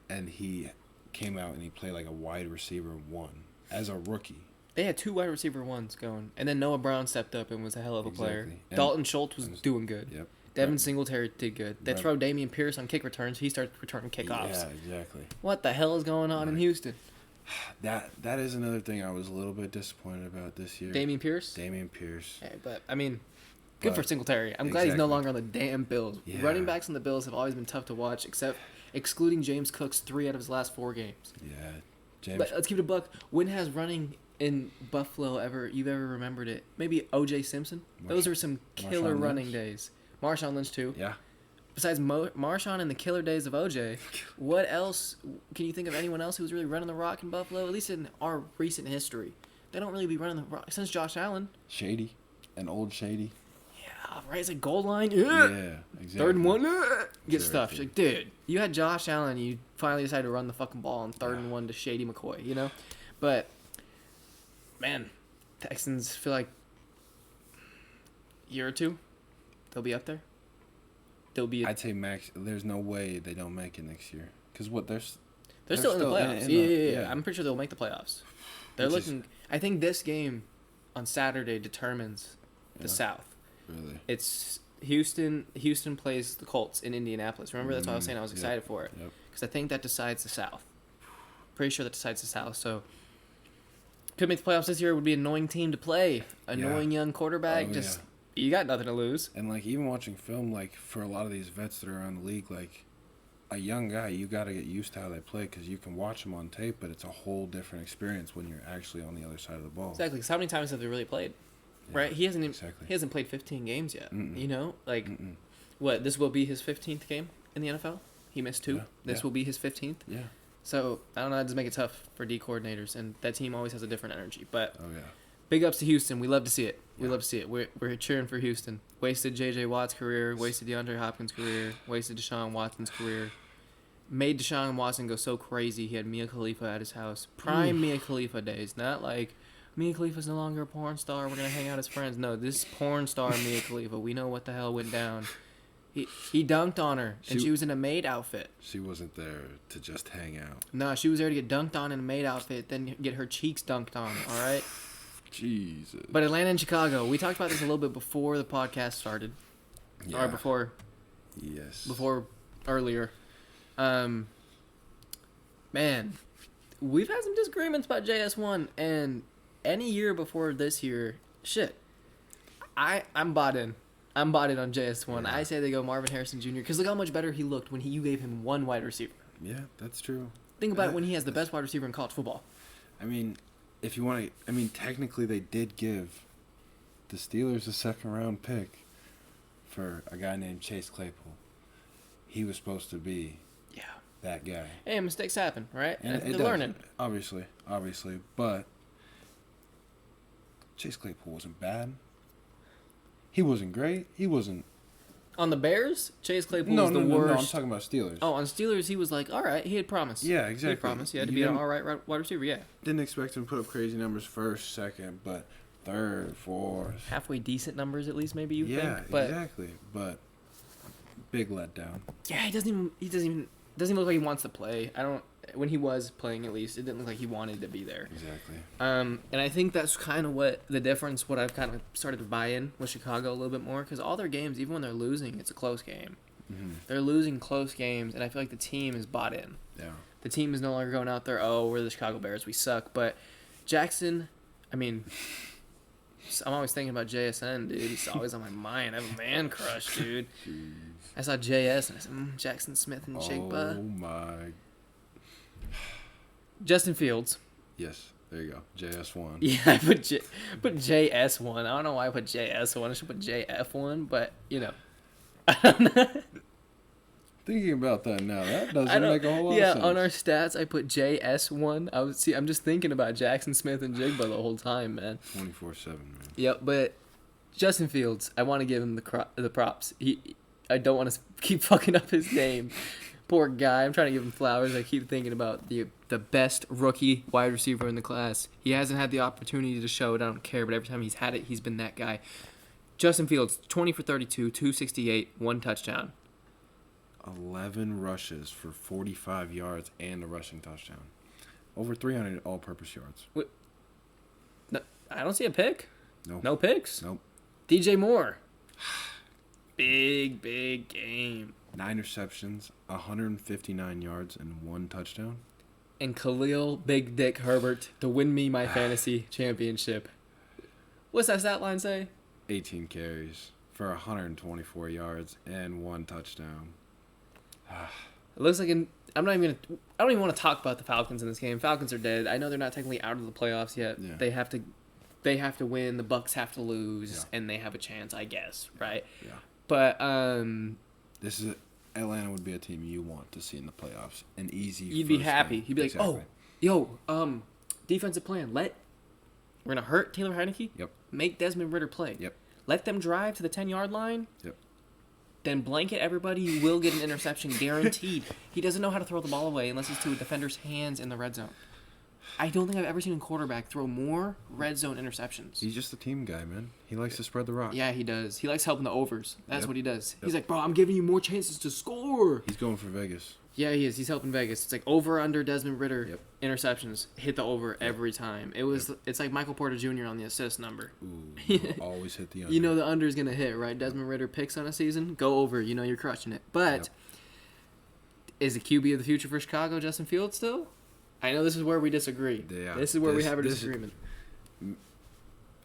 And he came out and he played like a wide receiver 1 as a rookie. They had 2 wide receiver ones going. And then Noah Brown stepped up and was a hell of a player. Exactly. And- Dalton Schultz was doing good. Yep. Devin Right. Singletary did good. They Right. throw Damian Pierce on kick returns. He starts returning kickoffs. Yeah, exactly. What the hell is going on in Right. Houston? That is another thing I was a little bit disappointed about this year. Damian Pierce? Damian Pierce. Hey, but, I mean, good But- for Singletary. I'm glad he's no Exactly. longer on the damn Bills. Yeah. Running backs on the Bills have always been tough to watch, excluding James Cook's 3 out of his last 4 games. Yeah, James. But let's keep it a buck. When has running in Buffalo you've ever remembered it? Maybe O.J. Simpson? Those are some killer Marshawn running Lynch? days. Marshawn Lynch, too. Yeah. Besides Marshawn and the killer days of O.J., what else? Can you think of anyone else who was really running the rock in Buffalo? At least in our recent history. They don't really be running the rock since Josh Allen. Shady. An old Shady. Yeah, right? It's like goal line. Yeah, exactly. 3rd and 1. Get Exactly. stuffed. Like, dude, you had Josh Allen. You finally decided to run the fucking ball on 3rd and 1 to Shady McCoy, you know? But, man, Texans feel like year or 2, they'll be up there. They'll be. I'd say max. There's no way they don't make it next year. Because what they're They're still in the playoffs. Yeah. I'm pretty sure they'll make the playoffs. They're Which is- looking. I think this game on Saturday determines the Yeah. South. Really. It's Houston. Houston plays the Colts in Indianapolis. Remember, that's why I was saying I was Yep. excited for it Yep. because I think that decides the South. Pretty sure that decides the South. So could make the playoffs this year. Would be an annoying team to play. Annoying young quarterback. Oh, Just yeah. you got nothing to lose. And like even watching film, like for a lot of these vets that are around the league, like a young guy, you got to get used to how they play because you can watch them on tape, but it's a whole different experience when you're actually on the other side of the ball. Exactly. 'Cause how many times have they really played? Yeah, Right. He hasn't. Exactly. He hasn't played 15 games yet. Mm-mm. You know, like Mm-mm. what? This will be his 15th game in the NFL. He missed 2. Yeah, This yeah. will be his 15th. Yeah. So I don't know. That does make it tough for D coordinators, and that team always has a different energy. But Oh yeah. big ups to Houston. We love to see it. We Yeah. love to see it. We're cheering for Houston. Wasted J.J. Watt's career. Wasted DeAndre Hopkins' career. Wasted Deshaun Watson's career. Made Deshaun Watson go so crazy. He had Mia Khalifa at his house. Prime Mia Khalifa days. Not like Mia Khalifa's no longer a porn star. We're gonna hang out as friends. No, this porn star Mia Khalifa. We know what the hell went down. He dunked on her, and She- she was in a maid outfit. She wasn't there to just hang out. No, she was there to get dunked on in a maid outfit, then get her cheeks dunked on. All right. Jesus. But Atlanta and Chicago, we talked about this a little bit before the podcast started, Yeah. or before Yes. earlier. Man, we've had some disagreements about JS1, and any year before this year, shit, I'm bought in. I'm bought in on JS1. Yeah. I say they go Marvin Harrison Jr. because look how much better he looked when you gave him one wide receiver. Yeah, that's true. Think about it when he has the best wide receiver in college football. I mean, if you want to, I mean, technically they did give the Steelers a 2nd round pick for a guy named Chase Claypool. He was supposed to be Yeah. that guy. Hey, mistakes happen, right? And And it they're does, learning. obviously, but Chase Claypool wasn't bad. He wasn't great. He wasn't. On the Bears, Chase Claypool No, was the no, no, worst. no. I'm talking about Steelers. Oh, on Steelers, he was like, all right, he had promise. Yeah, He exactly. had promise. He had to You be an didn't- all right wide receiver, yeah. Didn't expect him to put up crazy numbers first, second, but third, fourth. Halfway decent numbers, at least, maybe you Yeah, think. But exactly. But big letdown. yeah, he doesn't even look like he wants to play. When he was playing, at least, it didn't look like he wanted to be there. Exactly. And I think that's kind of what the difference, what I've kind of started to buy in with Chicago a little bit more, because all their games, even when they're losing, it's a close game. Mm-hmm. They're losing close games, and I feel like the team is bought in. Yeah. The team is no longer going out there, oh, we're the Chicago Bears, we suck. But Jackson, I mean, I'm always thinking about JSN, dude. He's always on my mind. I have a man crush, dude. Jeez. I saw JS and I said, Jackson Smith and Jigba. Oh my. Justin Fields. Yes, there you go. JS1. Yeah, I put JS1. I don't know why I put JS1. I should put JF1, but, you know. I don't know. Thinking about that now, that doesn't make a whole lot of sense. Yeah, on our stats, I put JS1. I'm just thinking about Jackson Smith and Jigba the whole time, man. 24/7, man. Yep, but Justin Fields, I want to give him the props. I don't want to keep fucking up his name. Poor guy. I'm trying to give him flowers. I keep thinking about the best rookie wide receiver in the class. He hasn't had the opportunity to show it. I don't care, but every time he's had it, he's been that guy. Justin Fields, 20 for 32, 268, 1 touchdown. 11 rushes for 45 yards and a rushing touchdown. Over 300 all-purpose yards. No, I don't see a pick. Nope. No picks. Nope. DJ Moore. Big game. 9 receptions, 159 yards, and 1 touchdown. And Khalil Big Dick Herbert to win me my fantasy championship. What's that stat line say? 18 carries for 124 yards and 1 touchdown. It looks like I don't even want to talk about the Falcons in this game. Falcons are dead. I know they're not technically out of the playoffs yet. Yeah. They have to win. The Bucks have to lose, and they have a chance, I guess, right? Yeah. But Atlanta would be a team you want to see in the playoffs. An easy. You'd be happy. Game. You'd be like, Exactly. Defensive plan. We're gonna hurt Taylor Heineke. Yep. Make Desmond Ridder play. Yep. Let them drive to the 10-yard line. Yep. Then blanket everybody. You will get an interception guaranteed. He doesn't know how to throw the ball away unless it's to a defender's hands in the red zone. I don't think I've ever seen a quarterback throw more red zone interceptions. He's just a team guy, man. He likes to spread the rock. Yeah, he does. He likes helping the overs. That's what he does. Yep. He's like, bro, I'm giving you more chances to score. He's going for Vegas. Yeah, he is. He's helping Vegas. It's like over under Desmond Ridder Interceptions. hit the over every time. It's like Michael Porter Jr. on the assist number. Ooh, always hit the under. You know the under is gonna hit, right? Desmond Ridder picks on a season, go over. You know you're crushing it. But is the QB of the future for Chicago Justin Fields still? I know this is where we disagree. Yeah, this is where we have a disagreement.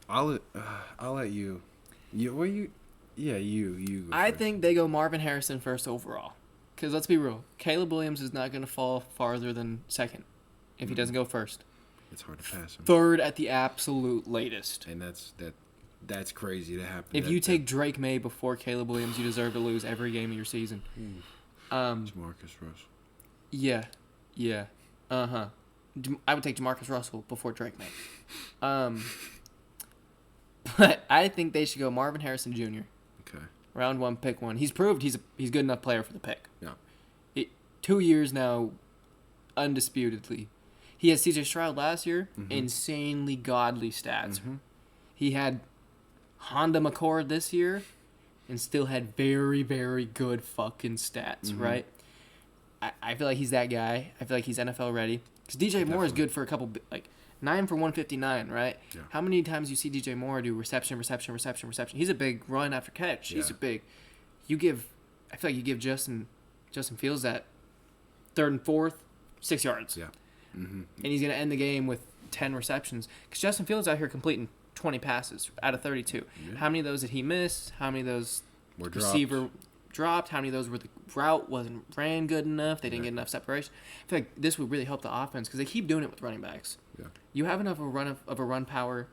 I'll let you. You go I first. think they go Marvin Harrison first overall. Because let's be real, Caleb Williams is not going to fall farther than second if he doesn't go first. It's hard to pass him. Third at the absolute latest. And that's crazy to happen. If you take Drake May before Caleb Williams, you deserve to lose every game of your season. Jamarcus Russell. Yeah. I would take Jamarcus Russell before Drake May. But I think they should go Marvin Harrison Jr. Okay. Round 1, pick 1. He's proved he's a good enough player for the pick. Yeah. 2 years now, undisputedly. He had C.J. Stroud last year, insanely godly stats. He had Honda McCord this year, and still had very, very good fucking stats, right? I feel like he's that guy. I feel like he's NFL ready. Because DJ Moore is good for a couple, 9 for 159, right? Yeah. How many times you see DJ Moore do reception? He's a big run after catch. Yeah. He's a big. I feel like you give Justin Fields that 3rd and 4th, 6 yards. Yeah. And he's going to end the game with 10 receptions. Because Justin Fields out here completing 20 passes out of 32. Yeah. How many of those did he miss? How many of those Were receiver dropped? How many of those were the route wasn't ran good enough? They didn't get enough separation. I feel like this would really help the offense because they keep doing it with running backs. Yeah. You have enough of a run power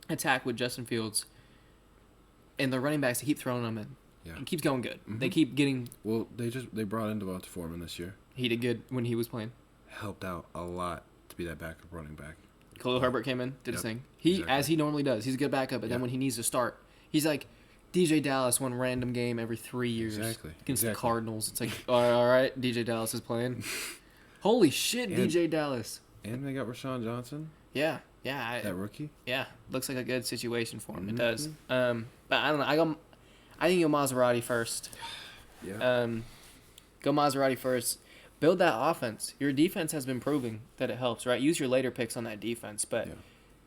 attack with Justin Fields, and the running backs, they keep throwing them in. Yeah. It keeps going good. They keep getting. Well, they brought in Devonta Foreman this year. He did good when he was playing. Helped out a lot to be that backup running back. Khalil Herbert came in, did his thing. Exactly. As he normally does. He's a good backup, but then when he needs to start, he's like DJ Dallas, one random game every 3 years against the Cardinals. It's like, all right, DJ Dallas is playing. Holy shit, DJ Dallas. And they got Rashawn Johnson. Yeah. That rookie. Yeah, looks like a good situation for him. It does. But I don't know. I think go Maserati first. Yeah. Go Maserati first. Build that offense. Your defense has been proving that it helps, right? Use your later picks on that defense, but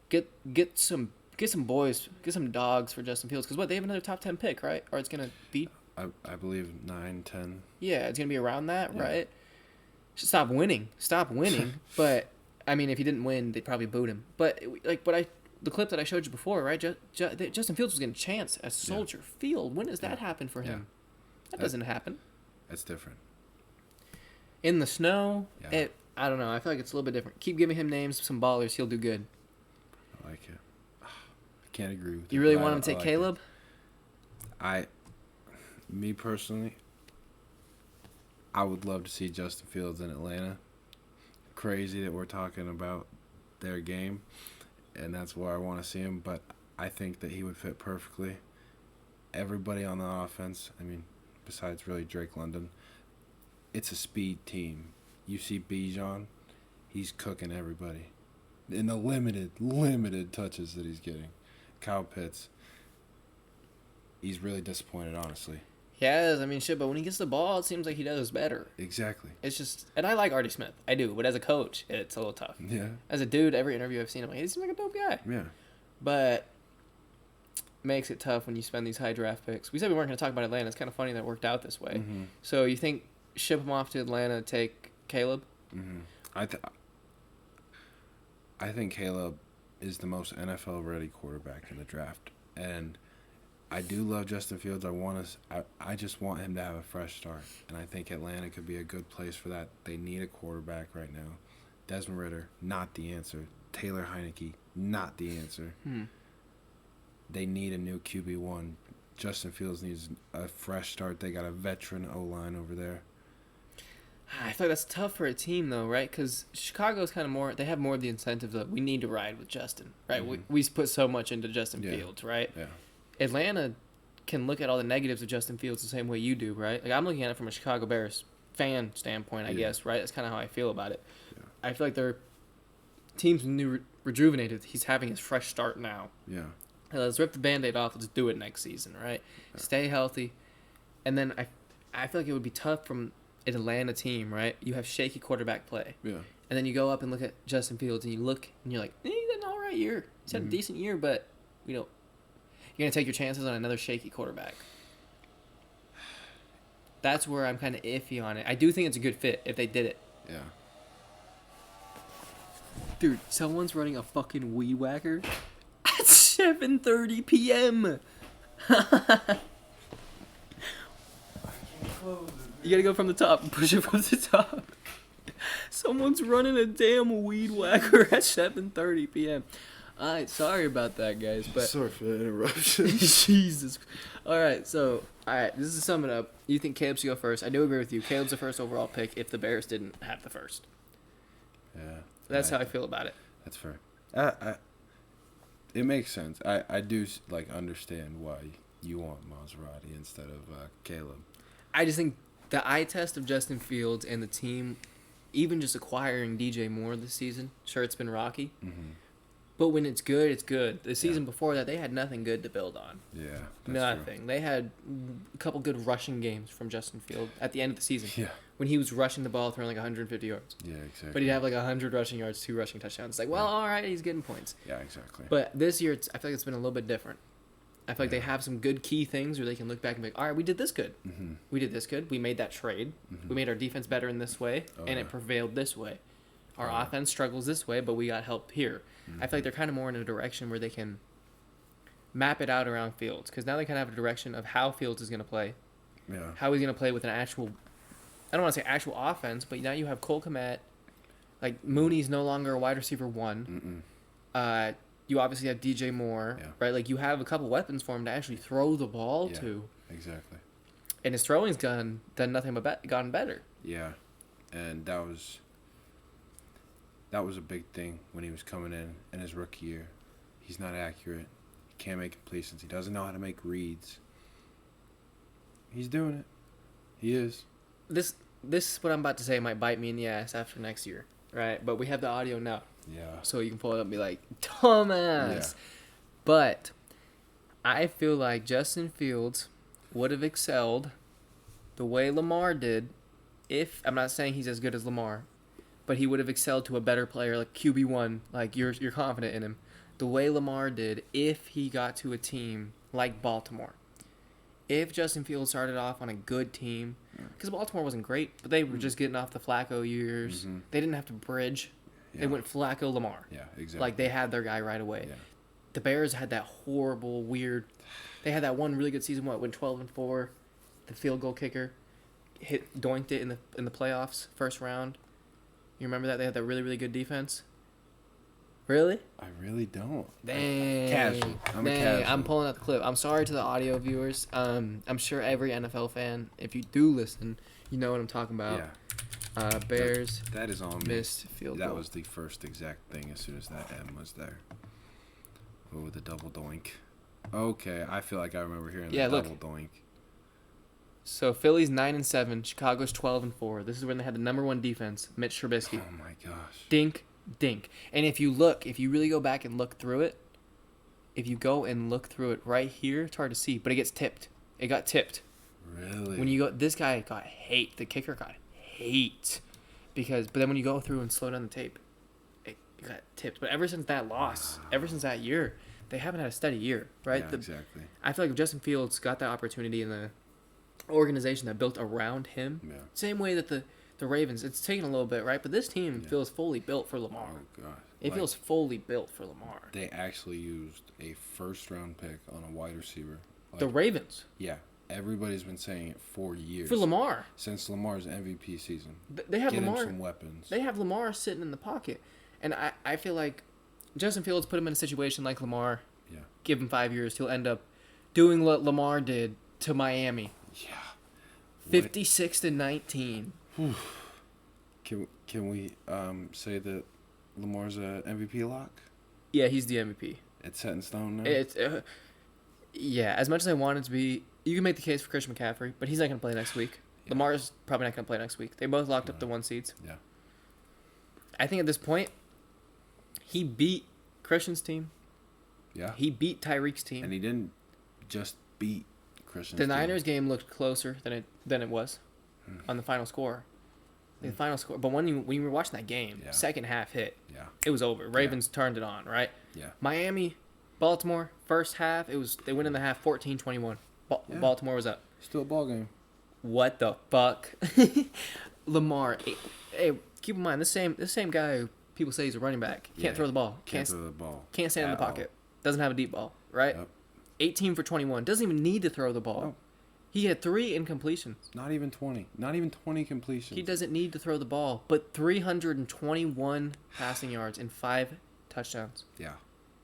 get some boys, get some dogs for Justin Fields. Because they have another top 10 pick, right? Or it's gonna be. I believe 9, 10. Yeah, it's gonna be around that, right? Should stop winning. But I mean, if he didn't win, they'd probably boot him. But the clip that I showed you before, right? Justin Fields was getting a chance at Soldier Field. When does that happen for him? That doesn't happen. That's different. In the snow, Yeah. I don't know. I feel like it's a little bit different. Keep giving him names, some ballers. He'll do good. I like it. I can't agree with You really want him to take like Caleb? Me personally, I would love to see Justin Fields in Atlanta. Crazy that we're talking about their game, and that's where I want to see him, but I think that he would fit perfectly. Everybody on the offense, I mean, besides really Drake London, it's a speed team. You see Bijan, he's cooking everybody. In the limited touches that he's getting. Kyle Pitts, he's really disappointed, honestly. He has. I mean, shit, but when he gets the ball, it seems like he does better. Exactly. It's just, and I like Artie Smith. I do, but as a coach, it's a little tough. Yeah. As a dude, every interview I've seen, I'm like, he seems like a dope guy. Yeah. But makes it tough when you spend these high draft picks. We said we weren't going to talk about Atlanta. It's kind of funny that it worked out this way. Mm-hmm. So you think ship him off to Atlanta, take Caleb? Mm-hmm. I think Caleb is the most NFL-ready quarterback in the draft, and I do love Justin Fields. I just want him to have a fresh start, and I think Atlanta could be a good place for that. They need a quarterback right now. Desmond Ridder, not the answer. Taylor Heineke, not the answer. They need a new QB1. Justin Fields needs a fresh start. They got a veteran O-line over there. I feel like that's tough for a team, though, right? Because Chicago's kind of more, they have more of the incentive that we need to ride with Justin, right? Mm-hmm. We put so much into Justin Fields, right? Yeah. Atlanta can look at all the negatives of Justin Fields the same way you do, right? Like, I'm looking at it from a Chicago Bears fan standpoint, I guess, right? That's kind of how I feel about it. Yeah. I feel like their team's new rejuvenated. He's having his fresh start now. Yeah. Let's rip the Band-Aid off. Let's do it next season, right? Yeah. Stay healthy. And then I feel like it would be tough from an Atlanta team, right? You have shaky quarterback play. Yeah. And then you go up and look at Justin Fields, and you look, and you're like, he's had an all right year. He's had a decent year, but, you know, you're going to take your chances on another shaky quarterback. That's where I'm kind of iffy on it. I do think it's a good fit if they did it. Yeah. Dude, someone's running a fucking weed whacker at 7:30 p.m. You gotta go from the top. Push it from the top. Someone's running a damn weed whacker at 7:30 p.m. Alright, sorry about that, guys. But Sorry for the interruption. Jesus. Alright, so, alright, this is to sum it up. You think Caleb should go first. I do agree with you. Caleb's the first overall pick if the Bears didn't have the first. Yeah. That's how I feel about it. That's fair. It makes sense. I do understand why you want Maserati instead of Caleb. I just think the eye test of Justin Fields and the team, even just acquiring DJ Moore this season, sure, it's been rocky. Mm-hmm. But when it's good, it's good. The season before that, they had nothing good to build on. Yeah. Nothing. True. They had a couple good rushing games from Justin Fields at the end of the season. Yeah. When he was rushing the ball, throwing like 150 yards. Yeah, exactly. But he'd have like 100 rushing yards, 2 rushing touchdowns. It's like, well, all right, he's getting points. Yeah, exactly. But this year, I feel like it's been a little bit different. I feel like they have some good key things where they can look back and be like, all right, we did this good. Mm-hmm. We did this good. We made that trade. Mm-hmm. We made our defense better in this way, and it prevailed this way. Our offense struggles this way, but we got help here. I feel like they're kind of more in a direction where they can map it out around Fields, because now they kind of have a direction of how Fields is going to play, how he's going to play with an actual, I don't want to say actual offense, but now you have Cole Kmet, like Mooney's no longer a wide receiver 1. You obviously have DJ Moore, right? Like you have a couple weapons for him to actually throw the ball to. Exactly. And his throwing's done nothing but gotten better. Yeah, and that was a big thing when he was coming in his rookie year. He's not accurate. He can't make completions. He doesn't know how to make reads. He's doing it. He is. This what I'm about to say might bite me in the ass after next year, right? But we have the audio now. Yeah. So you can pull it up and be like, dumbass. Yeah. But I feel like Justin Fields would have excelled the way Lamar did if, I'm not saying he's as good as Lamar, but he would have excelled to a better player like QB1, like you're confident in him, the way Lamar did if he got to a team like Baltimore. If Justin Fields started off on a good team, because Baltimore wasn't great, but they were just getting off the Flacco years. They didn't have to bridge. They went Flacco Lamar. Yeah, exactly. Like they had their guy right away. Yeah. the Bears had that horrible, weird. They had that one really good season. Went 12-4. The field goal kicker doinked it in the playoffs, first round. You remember that they had that really really good defense. Really? I really don't. Dang. Casual. I'm a casual. I'm pulling out the clip. I'm sorry to the audio viewers. I'm sure every NFL fan, if you do listen, you know what I'm talking about. Yeah. Bears That is on me. missed field goal. That was the first exact thing as soon as that M was there. Oh, the double doink. Okay, I feel like I remember hearing the double doink. So Philly's 9-7, Chicago's 12-4. This is when they had the number one defense, Mitch Trubisky. Oh my gosh. Dink. And if you really go back and look through it, right here, it's hard to see, but it gets tipped. It got tipped. Really? When you go, this guy got hate. The kicker got hate but then when you go through and slow down the tape, it got tipped. But ever since that loss, ever since that year, they haven't had a steady year, right? Yeah, exactly. I feel like if Justin Fields got that opportunity in the organization that built around him, same way that the Ravens, it's taken a little bit, right? But this team feels fully built for Lamar. Oh, God. It feels fully built for Lamar. They actually used a first-round pick on a wide receiver. The Ravens. Yeah. Everybody's been saying it for years. For Lamar. Since Lamar's MVP season. They have Get Lamar. him some weapons. They have Lamar sitting in the pocket. And I feel like Justin Fields put him in a situation like Lamar. Yeah. Give him 5 years. He'll end up doing what Lamar did to Miami. Yeah. 56-19. Can we say that Lamar's a MVP lock? Yeah, he's the MVP. It's set in stone now? It's yeah, as much as I want it to be, you can make the case for Christian McCaffrey, but he's not going to play next week. Yeah. Lamar's probably not going to play next week. They both locked up the 1 seeds. Yeah. I think at this point, he beat Christian's team. Yeah. He beat Tyreek's team. And he didn't just beat Christian's The team. Niners game looked closer than it was on the final score. The final score, but when you were watching that game, second half hit, it was over. Ravens turned it on, right? Yeah. Miami, Baltimore, first half, they went in the half 14-21. Baltimore was up. Still a ball game. What the fuck? Lamar, hey, keep in mind, this same guy who people say he's a running back can't throw the ball. Can't throw the ball. Can't stand in the pocket. Doesn't have a deep ball, right? Yep. 18 for 21. Doesn't even need to throw the ball. No. He had 3 incompletions. Not even 20. Not even 20 completions. He doesn't need to throw the ball, but 321 passing yards and 5 touchdowns. Yeah,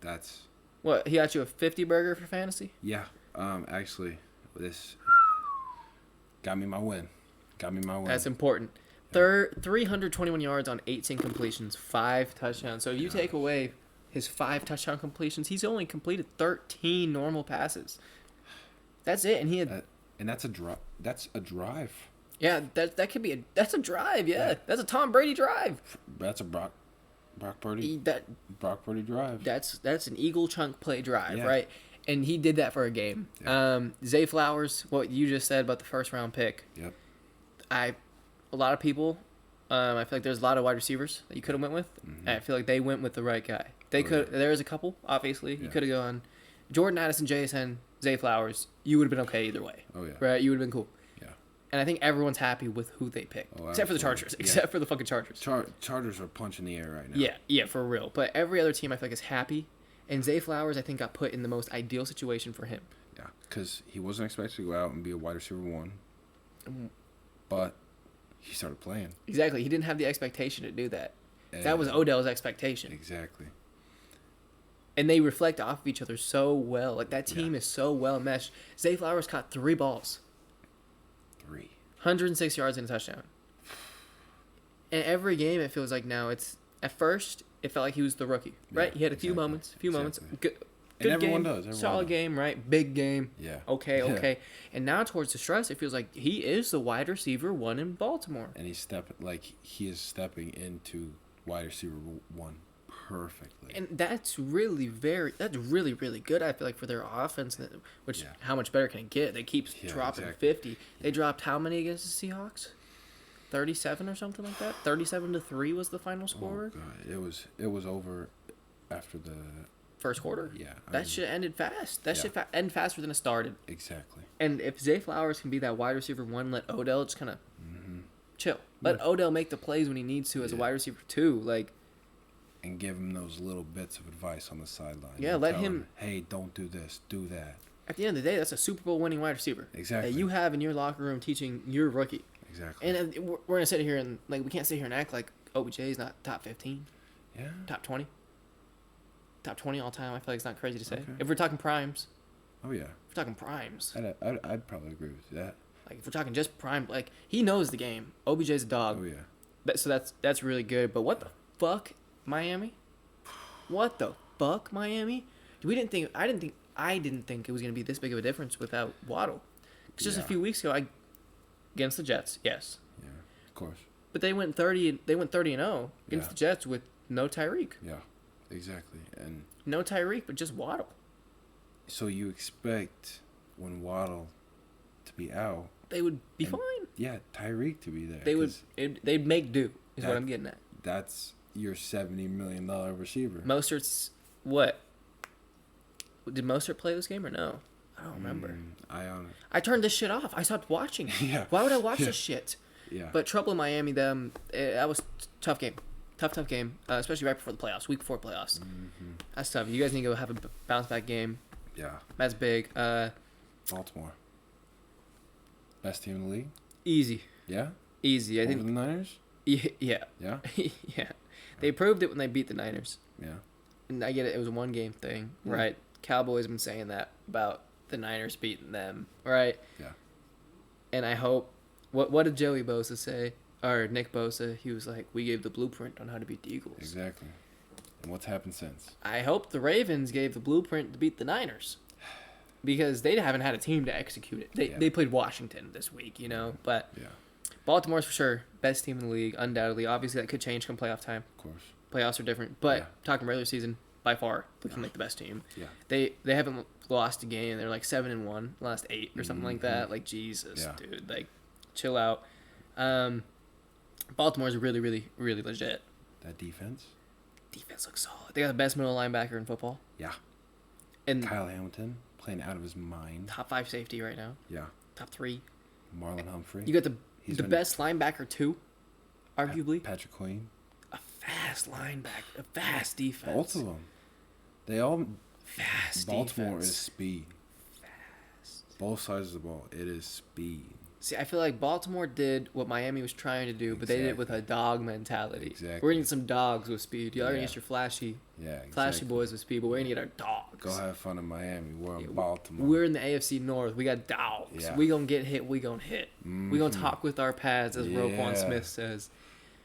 that's... What, he got you a 50 burger for fantasy? Yeah, actually, this got me my win. That's important. 321 yards on 18 completions, 5 touchdowns. So if you take away his 5 touchdown completions, he's only completed 13 normal passes. That's it, and he had... And that's a drive. That's a drive. Yeah, that could be that's a drive. Yeah, that's a Tom Brady drive. That's a Brock Purdy. Brock Purdy drive. That's an Eagle chunk play drive, right? And he did that for a game. Yeah. Zay Flowers, what you just said about the first round pick. Yep. A lot of people. I feel like there's a lot of wide receivers that you could have went with. Mm-hmm. I feel like they went with the right guy. There was a couple, obviously. You could have gone Jordan Addison, JSN, Zay Flowers. You would have been okay either way. Oh, yeah. Right? You would have been cool. Yeah. And I think everyone's happy with who they picked. Except for the Chargers. Yeah. Except for the fucking Chargers. Chargers are punching the air right now. Yeah, for real. But every other team I feel like is happy. And Zay Flowers, I think, got put in the most ideal situation for him. Yeah, because he wasn't expected to go out and be a wide receiver 1. But he started playing. Exactly. He didn't have the expectation to do that. That was Odell's expectation. Exactly. And they reflect off of each other so well. Like, that team is so well meshed. Zay Flowers caught 3 balls. 3. 106 yards and a touchdown. And every game, it feels like now it's... At first, it felt like he was the rookie, right? He had a few moments. Good and everyone game, does. Solid game, right? Big game. Yeah. Okay. And now towards the stretch, it feels like he is the wide receiver 1 in Baltimore. And he is stepping into wide receiver 1 perfectly. And that's really, really good, I feel like, for their offense, how much better can it get? They keep dropping 50. They dropped how many against the Seahawks? 37 or something like that? 37-3 was the final score. Oh, God. It was over after the first quarter. Yeah. That shit ended fast. That shit end faster than it started. Exactly. And if Zay Flowers can be that wide receiver 1, let Odell just kind of chill. Let Odell make the plays when he needs to as a wide receiver 2. Like, and give him those little bits of advice on the sideline. Yeah, You let tell him- Hey, don't do this. Do that. At the end of the day, that's a Super Bowl winning wide receiver. Exactly. That you have in your locker room teaching your rookie. Exactly. And we're going to sit here and, like, we can't sit here and act like OBJ is not top 15, Yeah. top 20. Top 20 all time. I feel like it's not crazy to say. Okay. If we're talking primes, Oh yeah. if we're talking primes. I'd probably agree with that. Like, if we're talking just prime, like, he knows the game. OBJ's a dog. Oh yeah. So that's really good. But what the fuck, Miami? What the fuck, Miami? I didn't think it was gonna be this big of a difference without Waddle. 'Cause just a Yeah. few weeks ago, against the Jets, yes, Yeah. Of course. but they went 30. They went 30-0 against Yeah. the Jets with no Tyreek, Yeah. Exactly. And no Tyreek, but just Waddle. so you expect when Waddle to be out, They would be And- fine. yeah, Tyreek to be there. They would. 'cause They'd make do. Is what That- I'm getting at. That's your $70 million receiver. Mostert's what? Did Mostert play this game or no? I don't remember. I turned this shit off. I stopped watching. Yeah. Why would I watch Yeah. this shit? Yeah. But trouble in Miami, that was tough game. Tough game. Especially right before the playoffs, week 4 playoffs. That's tough. You guys need to go have a bounce back game. Yeah. That's big. Baltimore. Best team in the league? Easy. Yeah? Easy. I Over think. the Niners? Yeah. Yeah? Yeah. They proved it when they beat the Niners. Yeah. And I get it. It was a 1-game thing, Yeah. right? Cowboys have been saying that about the Niners beating them, right? Yeah. And I hope. What did Joey Bosa say? Or Nick Bosa? He was like, "We gave the blueprint on how to beat the Eagles." Exactly. And what's happened since? I hope the Ravens gave the blueprint to beat the Niners, because they haven't had a team to execute it. They played Washington this week, but Yeah. Baltimore's for sure best team in the league, undoubtedly. Obviously, that could change come playoff time. Of course. Playoffs are different, but Yeah. talking regular season, by far looking like the best team. Yeah. They haven't lost a game. They're like 7-1, last 8 or something like that. Like Jesus, Yeah. dude, like chill out. Baltimore's really, really, really legit. That defense? Defense looks solid. They got the best middle linebacker in football, Yeah. and Kyle Hamilton playing out of his mind. top 5 safety right now, Yeah. top 3. Marlon Humphrey. You got the He's the been- best linebacker too, arguably. Patrick Queen. A fast linebacker, a fast defense. Both of them. They all. Fast Baltimore defense. is speed. Both sides of the ball. It is speed. See, I feel like Baltimore did what Miami was trying to do, but they did it with a dog mentality. Exactly. We're gonna get some dogs with speed. You already Yeah. get your flashy Yeah, exactly. flashy boys with speed, but we're gonna get our dogs. Go have fun in Miami. We're Yeah, in Baltimore. We're in the AFC North. We got dogs. Yeah. We gonna get hit. We gonna hit. We gonna talk with our pads, as Roquan Yeah. Smith says.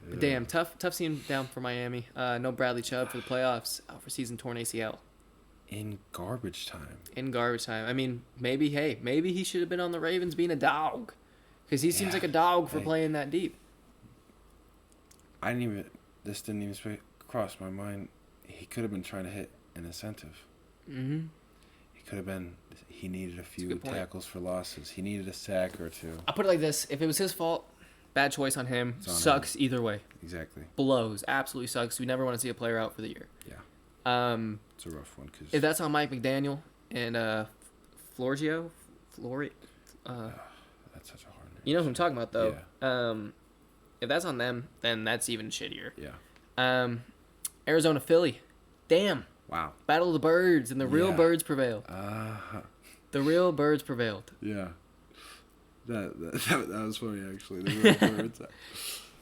But Yeah. damn, tough seeing down for Miami. No Bradley Chubb for the playoffs. Out for season torn ACL. In garbage time. In garbage time. I mean, maybe he should have been on the Ravens being a dog, because he seems Yeah. like a dog for Hey. playing that deep. This didn't even cross my mind. He could have been trying to hit an incentive. Mm-hmm. He needed a few good point. tackles for losses. He needed a sack or two. I'll put it like this: if it was his fault, bad choice on him. It's on Sucks either way. Exactly. Blows. Absolutely sucks. We never want to see a player out for the year. Yeah. If It's a rough one. that's on Mike McDaniel and Florgio, That's such a hard name. you know who I'm talking about though. If that's on them, then that's even shittier. Yeah. Arizona Philly, damn. Wow. Battle of the Birds, and the real Yeah. birds prevailed. The real birds prevailed. Yeah. That was funny actually. The real birds.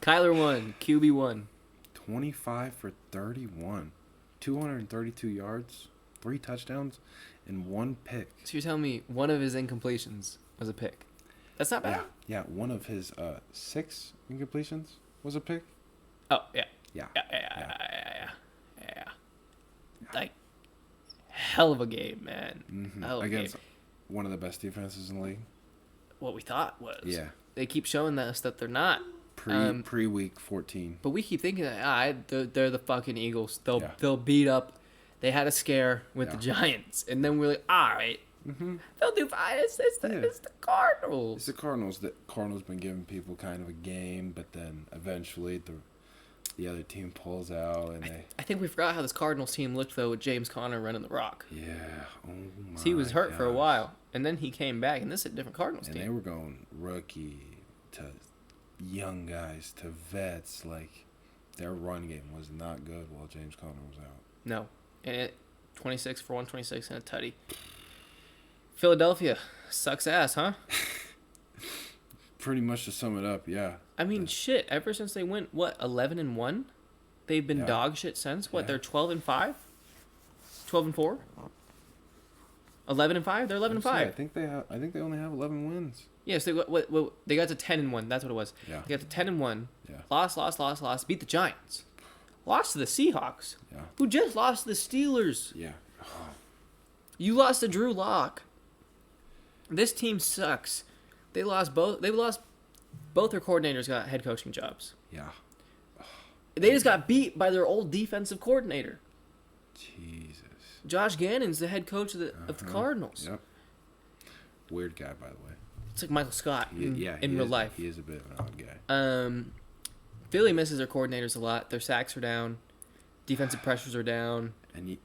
Kyler won. QB won. 25 for 31. 232 yards, 3 touchdowns, and 1 pick. So you're telling me one of his incompletions was a pick? That's not bad. Yeah. One of his 6 incompletions was a pick. Oh yeah. Yeah. Yeah. Like, hell of a game, man. Mm-hmm. Hell of a Against game. one of the best defenses in the league. What we thought was. Yeah. They keep showing us that they're not. Pre week 14. But we keep thinking that they're the fucking Eagles. They'll beat up. They had a scare with the Giants, and then we're like, all right, they'll do fine. It's the Cardinals. It's the Cardinals. The Cardinals been giving people kind of a game, but then eventually the other team pulls out, and I think we forgot how this Cardinals team looked though with James Conner running the rock. yeah. Oh my. So he was hurt for a gosh. while, and then he came back, and this is a different Cardinals And team. they were going rookie to young guys to vets. Like, their run game was not good while James Conner was out. No. And 26 for 126 and a tutty. Philadelphia sucks ass, huh? Pretty much to sum it up, yeah. I mean, shit. Ever since they went 11-1, they've been dog shit since. What? Yeah. They're 12-5, 12-4, 11-5. They're 11-5. I think they only have 11 wins. Yes, they they got to 10-1. That's what it was. Yeah. They got to 10-1. Yeah. Lost. Beat the Giants. Lost to the Seahawks. Yeah. Who just lost to the Steelers. Yeah. You lost to Drew Lock. This team sucks. They lost both their coordinators got head coaching jobs. Yeah. They just got beat by their old defensive coordinator. Jesus. Josh Gannon's the head coach of the Cardinals. Yep. Weird guy, by the way. It's like Michael Scott in real life. He is a bit of an odd guy. Philly misses their coordinators a lot. Their sacks are down. Defensive pressures are down. And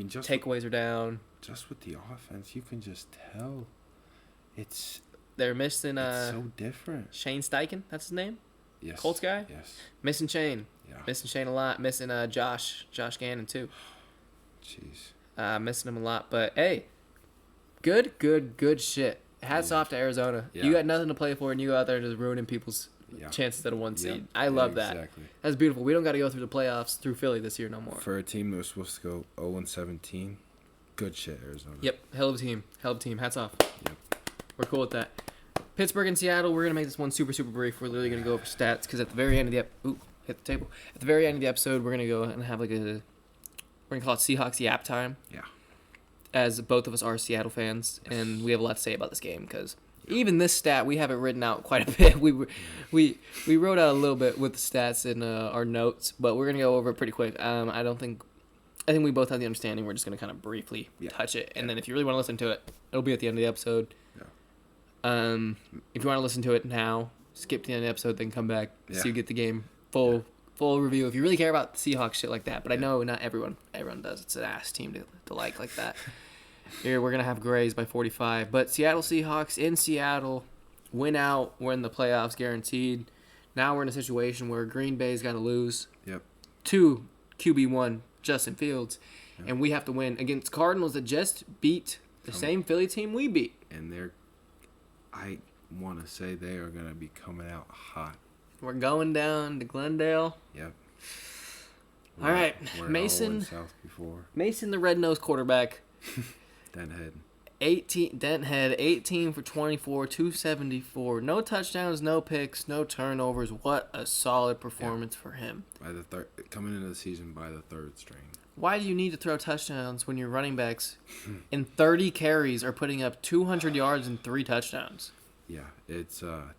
just takeaways are down. Just with the offense, you can just tell. They're missing It's so different. Shane Steichen, that's his name? Yes. Colts guy? Yes. Missing Shane. Yeah. Missing Shane a lot. Missing Josh Gannon too. Jeez. Missing him a lot. But hey, good shit. Hats off to Arizona. Yeah. You got nothing to play for, and you go out there just ruining people's chances at a 1 seed. I love that. Exactly. That's beautiful. We don't got to go through the playoffs through Philly this year no more. For a team that was supposed to go 0-17, good shit, Arizona. Yep, hell of a team. Hats off. Yep. We're cool with that. Pittsburgh and Seattle, we're going to make this one super, super brief. We're literally going to go over stats because at the very end of the hit the table. At the very end of the episode, we're going to go and have we're going to call it Seahawks Yap time. Yeah. As both of us are Seattle fans, and we have a lot to say about this game because even this stat, we have it written out quite a bit. We wrote out a little bit with the stats in our notes, but we're going to go over it pretty quick. I think we both have the understanding. We're just going to kind of briefly touch it, and then if you really want to listen to it, it'll be at the end of the episode. If you want to listen to it now, skip to the end of the episode, then come back so you get the game full review. If you really care about the Seahawks shit like that, but I know not everyone does. It's an ass team to like that. Here we're gonna have Grays by 45, but Seattle Seahawks in Seattle win out. We're in the playoffs guaranteed. Now we're in a situation where Green Bay's got to lose. Yep. To QB1 Justin Fields, and we have to win against Cardinals that just beat the same Philly team we beat. And I want to say they are going to be coming out hot. We're going down to Glendale. Yep. All right, We're Mason. South before. Mason, the red-nosed quarterback. Denthead. 18 for 24, 274. No touchdowns, no picks, no turnovers. What a solid performance for him. Coming into the season by the third string. Why do you need to throw touchdowns when your running backs in 30 carries are putting up 200 yards and 3 touchdowns? Yeah, it's kind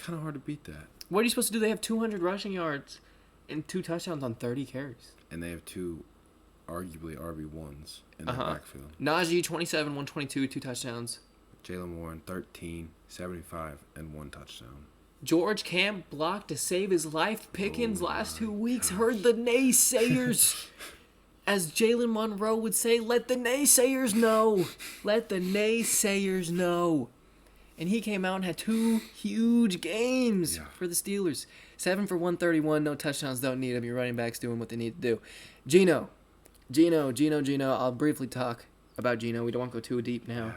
of hard to beat that. What are you supposed to do? They have 200 rushing yards and 2 touchdowns on 30 carries. And they have 2 arguably RB1s in the backfield. Najee, 27, 122, 2 touchdowns. Jalen Warren, 13, 75, and 1 touchdown. George Camp blocked to save his life. Pickens last 2 weeks heard the naysayers. As Jalen Monroe would say, let the naysayers know. Let the naysayers know. And he came out and had 2 huge games for the Steelers. 7 for 131, no touchdowns, don't need him. Your running back's doing what they need to do. Gino. I'll briefly talk about Gino. We don't want to go too deep now. Yeah.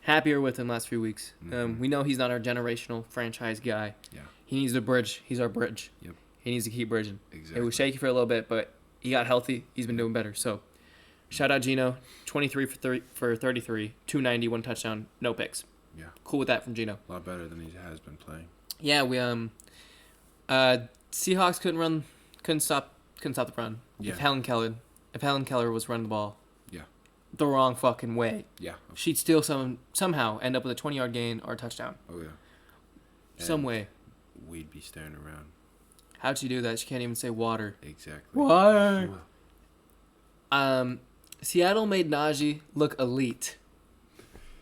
Happier with him last few weeks. Mm-hmm. We know he's not our generational franchise guy. Yeah. He needs to bridge. He's our bridge. Yep. He needs to keep bridging. Exactly. It was shaky for a little bit, but he got healthy. He's been doing better. So, shout out Gino. 23 for 33, 290, 1 touchdown, no picks. Yeah. Cool with that from Gino. A lot better than he has been playing. Yeah, we Seahawks couldn't stop the run. Yeah. If Helen Keller was running the ball the wrong fucking way, Yeah. she'd still somehow end up with a 20-yard gain or a touchdown. Oh yeah. Some way. We'd be staring around. How'd she do that? She can't even say water. Exactly. Water. Seattle made Najee look elite,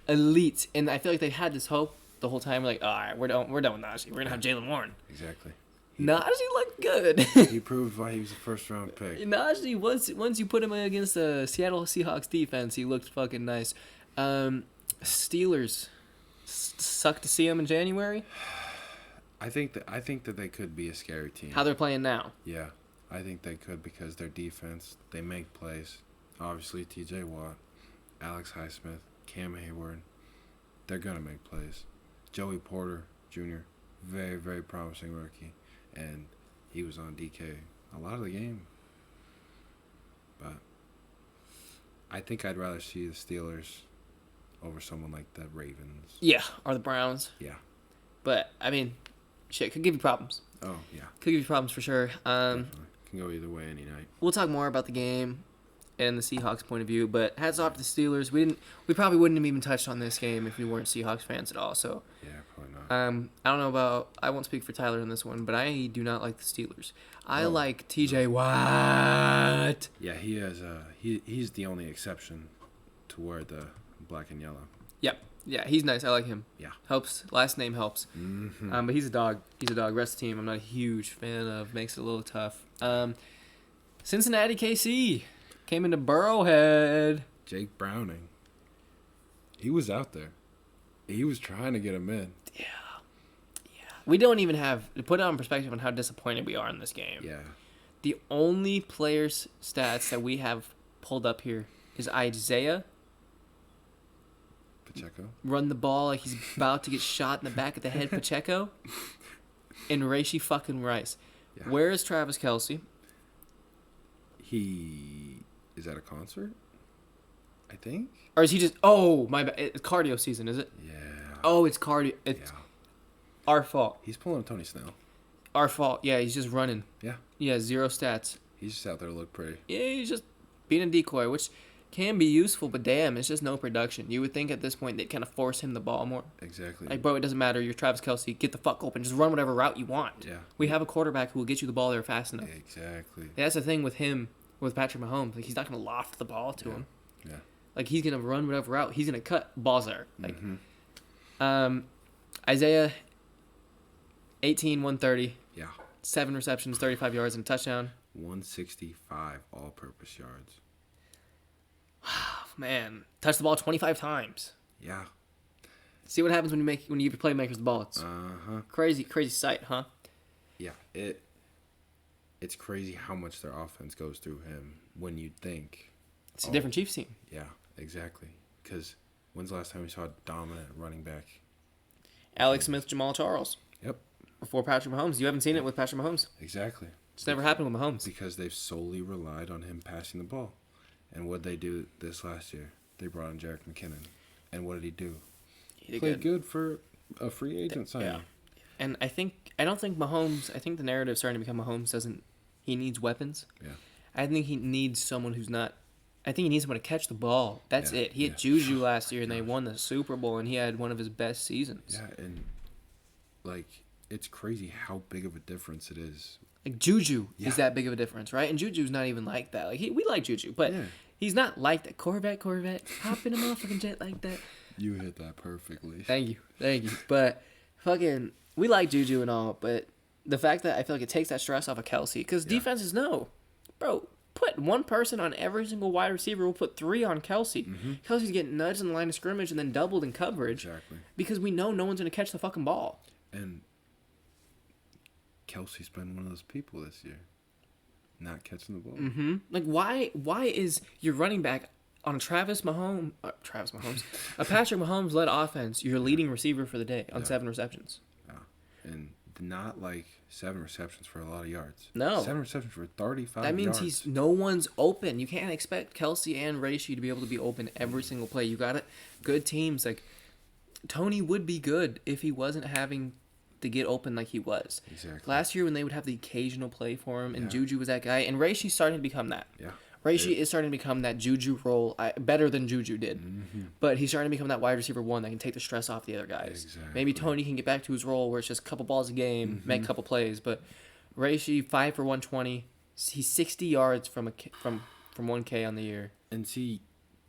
and I feel like they had this hope the whole time. Like, all right, we're done with Najee. We're gonna have Jalen Warren. Exactly. Najee looked good. He proved why he was a first-round pick. Najee, once you put him against the Seattle Seahawks defense, he looked fucking nice. Steelers, suck to see him in January. I think that they could be a scary team. How they're playing now. Yeah, I think they could because their defense, they make plays. Obviously, T.J. Watt, Alex Highsmith, Cam Hayward, they're gonna make plays. Joey Porter Jr., very, very promising rookie, and he was on DK a lot of the game. But I think I'd rather see the Steelers over someone like the Ravens. Yeah, or the Browns. Yeah. But, I mean, shit, could give you problems. Oh, yeah. Could give you problems for sure. Definitely. Can go either way any night. We'll talk more about the game and the Seahawks point of view, but hats off to the Steelers. We probably wouldn't have even touched on this game if we weren't Seahawks fans at all. So Yeah, probably not. I don't know about, I won't speak for Tyler in this one, but I do not like the Steelers. I like TJ Watt. Yeah, he has he's the only exception to wear the black and yellow. Yep. Yeah, he's nice. I like him. Yeah. Helps. Last name helps. Mm-hmm. But he's a dog. He's a dog. Rest of the team, I'm not a huge fan of. Makes it a little tough. Cincinnati KC came into Burrowhead. Jake Browning. He was out there. He was trying to get him in. Yeah. We don't even have to put it on perspective on how disappointed we are in this game. Yeah. The only players' stats that we have pulled up here is Isaiah Pacheco. run the ball like he's about to get shot in the back of the head, Pacheco, and Raishi fucking Rice. Yeah. Where is Travis Kelce? He is at a concert, I think. Or is he just? Oh my bad. It's cardio season, is it? Yeah. Oh, it's cardio. It's Yeah. our fault. He's pulling Tony Snell. Our fault. Yeah, he's just running. Yeah. Yeah, 0 stats. He's just out there to look pretty. Yeah, he's just being a decoy, which can be useful, but damn, it's just no production. You would think at this point they'd kind of force him the ball more. Exactly. Like, bro, it doesn't matter. You're Travis Kelce. Get the fuck open. Just run whatever route you want. Yeah. We have a quarterback who will get you the ball there fast enough. Exactly. That's the thing with him, with Patrick Mahomes. Like, he's not going to loft the ball to him. Yeah. Like, he's going to run whatever route. He's going to cut. Ball's there. Like, Mm-hmm. Isaiah, 130. Yeah. 7 receptions, 35 yards, and a touchdown. 165 all-purpose yards. Oh, man. Touched the ball 25 times. Yeah. See what happens when you give your playmakers the ball. It's crazy sight, huh? Yeah. It's crazy how much their offense goes through him when you think. It's a different Chiefs team. Yeah, exactly. Because when's the last time we saw a dominant running back? Alex Smith, Jamal Charles. Yep. Before Patrick Mahomes. You haven't seen it with Patrick Mahomes. Exactly. It's never happened with Mahomes. Because they've solely relied on him passing the ball. And what they do this last year? They brought in Jerick McKinnon. And what did he do? He did Played good for a free agent signing. Yeah. And I don't think Mahomes, I think the narrative's starting to become Mahomes he needs weapons. Yeah. I think he needs someone who's not, I think he needs someone to catch the ball. That's it. He had Yeah. Juju last year and they won the Super Bowl and he had one of his best seasons. Yeah, and like it's crazy how big of a difference it is. Like Juju Yeah. is that big of a difference, right? And Juju's not even like that. Like we like Juju, but Yeah. he's not like that. Corvette, hop in a motherfucking jet like that. You hit that perfectly. Thank you. But fucking, we like Juju and all, but the fact that I feel like it takes that stress off of Kelce, because defenses know, bro, put one person on every single wide receiver. We'll put 3 on Kelce. Mm-hmm. Kelsey's getting nudged in the line of scrimmage and then doubled in coverage. Exactly. Because we know no one's going to catch the fucking ball. And Kelsey's been one of those people this year, not catching the ball. Mm-hmm. Like, why is your running back on a Patrick Mahomes-led offense, your leading receiver for the day on 7 receptions? And not like 7 receptions for a lot of yards. No. 7 receptions for 35 That means yards. no one's open. You can't expect Kelce and Raishi to be able to be open every single play. You got it. Good teams like Tony would be good if he wasn't having to get open like he was. Exactly. Last year when they would have the occasional play for him and Yeah. Juju was that guy, and Raishi's starting to become that. Yeah. Raishi is starting to become that Juju role, better than Juju did. Mm-hmm. But he's starting to become that wide receiver 1 that can take the stress off the other guys. Exactly. Maybe Tony can get back to his role where it's just a couple balls a game, make a couple plays. But Raishi, 5 for 120. He's 60 yards from 1K on the year. And see,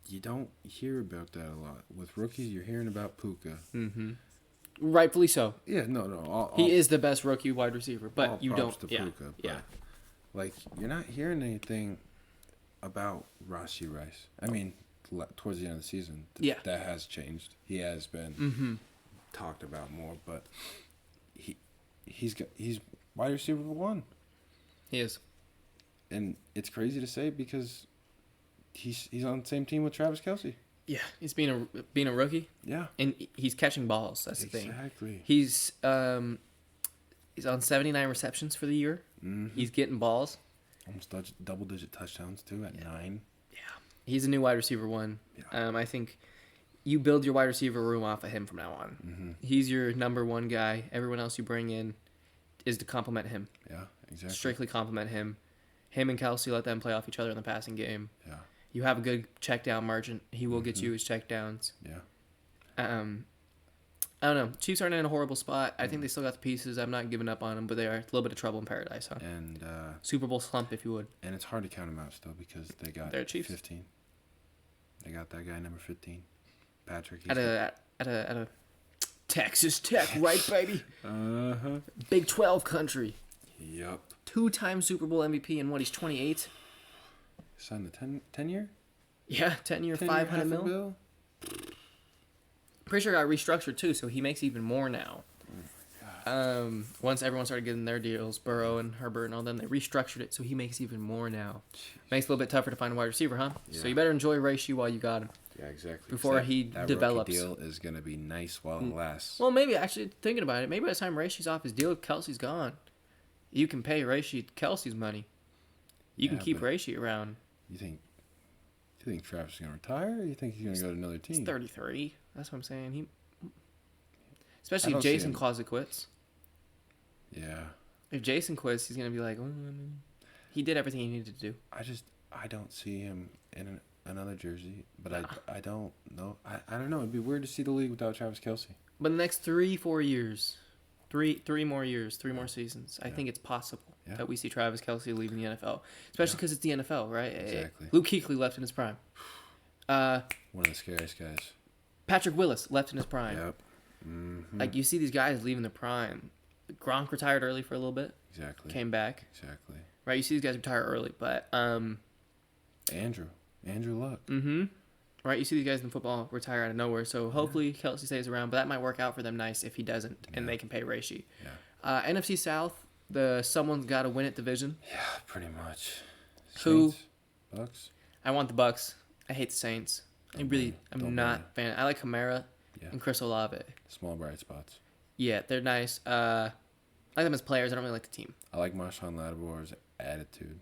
you don't hear about that a lot. With rookies, you're hearing about Puka. Mm-hmm. Rightfully so. Yeah, no. He is the best rookie wide receiver, but all you props don't. to Yeah, Puka, yeah. Like, you're not hearing anything about Rashee Rice. I mean, towards the end of the season, that has changed. He has been talked about more, but he's wide receiver 1. He is. And it's crazy to say because he's on the same team with Travis Kelce. Yeah, he's being a rookie, Yeah. and he's catching balls. That's the thing. Exactly. He's on 79 receptions for the year. Mm-hmm. He's getting balls. Almost double-digit touchdowns, too, at 9. Yeah. He's a new wide receiver 1. Yeah. I think you build your wide receiver room off of him from now on. Mm-hmm. He's your number 1 guy. Everyone else you bring in is to complement him. Yeah, exactly. Strictly complement him. Him and Kelsey, let them play off each other in the passing game. Yeah. You have a good check down margin. He will get you his check downs. Yeah. I don't know. Chiefs aren't in a horrible spot. I think they still got the pieces. I'm not giving up on them, but they are a little bit of trouble in paradise, huh? And Super Bowl slump, if you would. and it's hard to count them out still because they got They're Chiefs. 15. They got that guy number 15, Patrick. At a Texas Tech, right, baby? Uh-huh. Big 12 country. Yep. 2-time Super Bowl MVP, and what, he's 28? Signed the 10-year? Yeah, 10-year, 500 mil. Bill? Pretty sure it got restructured, too, so he makes even more now. Once everyone started getting their deals, Burrow and Herbert and all them, they restructured it, so he makes even more now. Makes it a little bit tougher to find a wide receiver, huh? Yeah. So you better enjoy Reishi while you got him. Yeah, exactly. Before he that develops. Rookie deal is going to be nice while it lasts. Well, maybe, actually, thinking about it, maybe by the time Reishi's off his deal, Kelsey's gone. You can pay Reishi Kelsey's money. You can keep but Reishi around. You think Travis is going to retire, or you think he's going to go to another team? He's 33. That's what I'm saying. Especially I if don't see Jason him. Closet quits. Yeah. If Jason quits, he's going to be like, he did everything he needed to do. I don't see him in another jersey, but I don't know. I don't know. It'd be weird to see the league without Travis Kelce. But the next 3-4 years, three more years, 3 more seasons, I think it's possible that we see Travis Kelce leaving the NFL. Especially because it's the NFL, right? Exactly. Luke Kuechly left in his prime. One of the scariest guys. Patrick Willis left in his prime. Yep. Mm-hmm. Like, you see these guys leaving their prime. Gronk retired early for a little bit. Exactly. Came back. Exactly. Right, you see these guys retire early, but Andrew Luck. right, you see these guys in football retire out of nowhere. So hopefully Kelsey stays around, but that might work out for them nice if he doesn't, and they can pay Reishi. Yeah. NFC South, someone's got to win it division. Yeah, pretty much. Who? Saints, Bucks. I want the Bucks. I hate the Saints. I'm not a fan. I like Kamara and Chris Olave. Small bright spots. Yeah, they're nice. I like them as players. I don't really like the team. I like Marshawn Lattimore's attitude.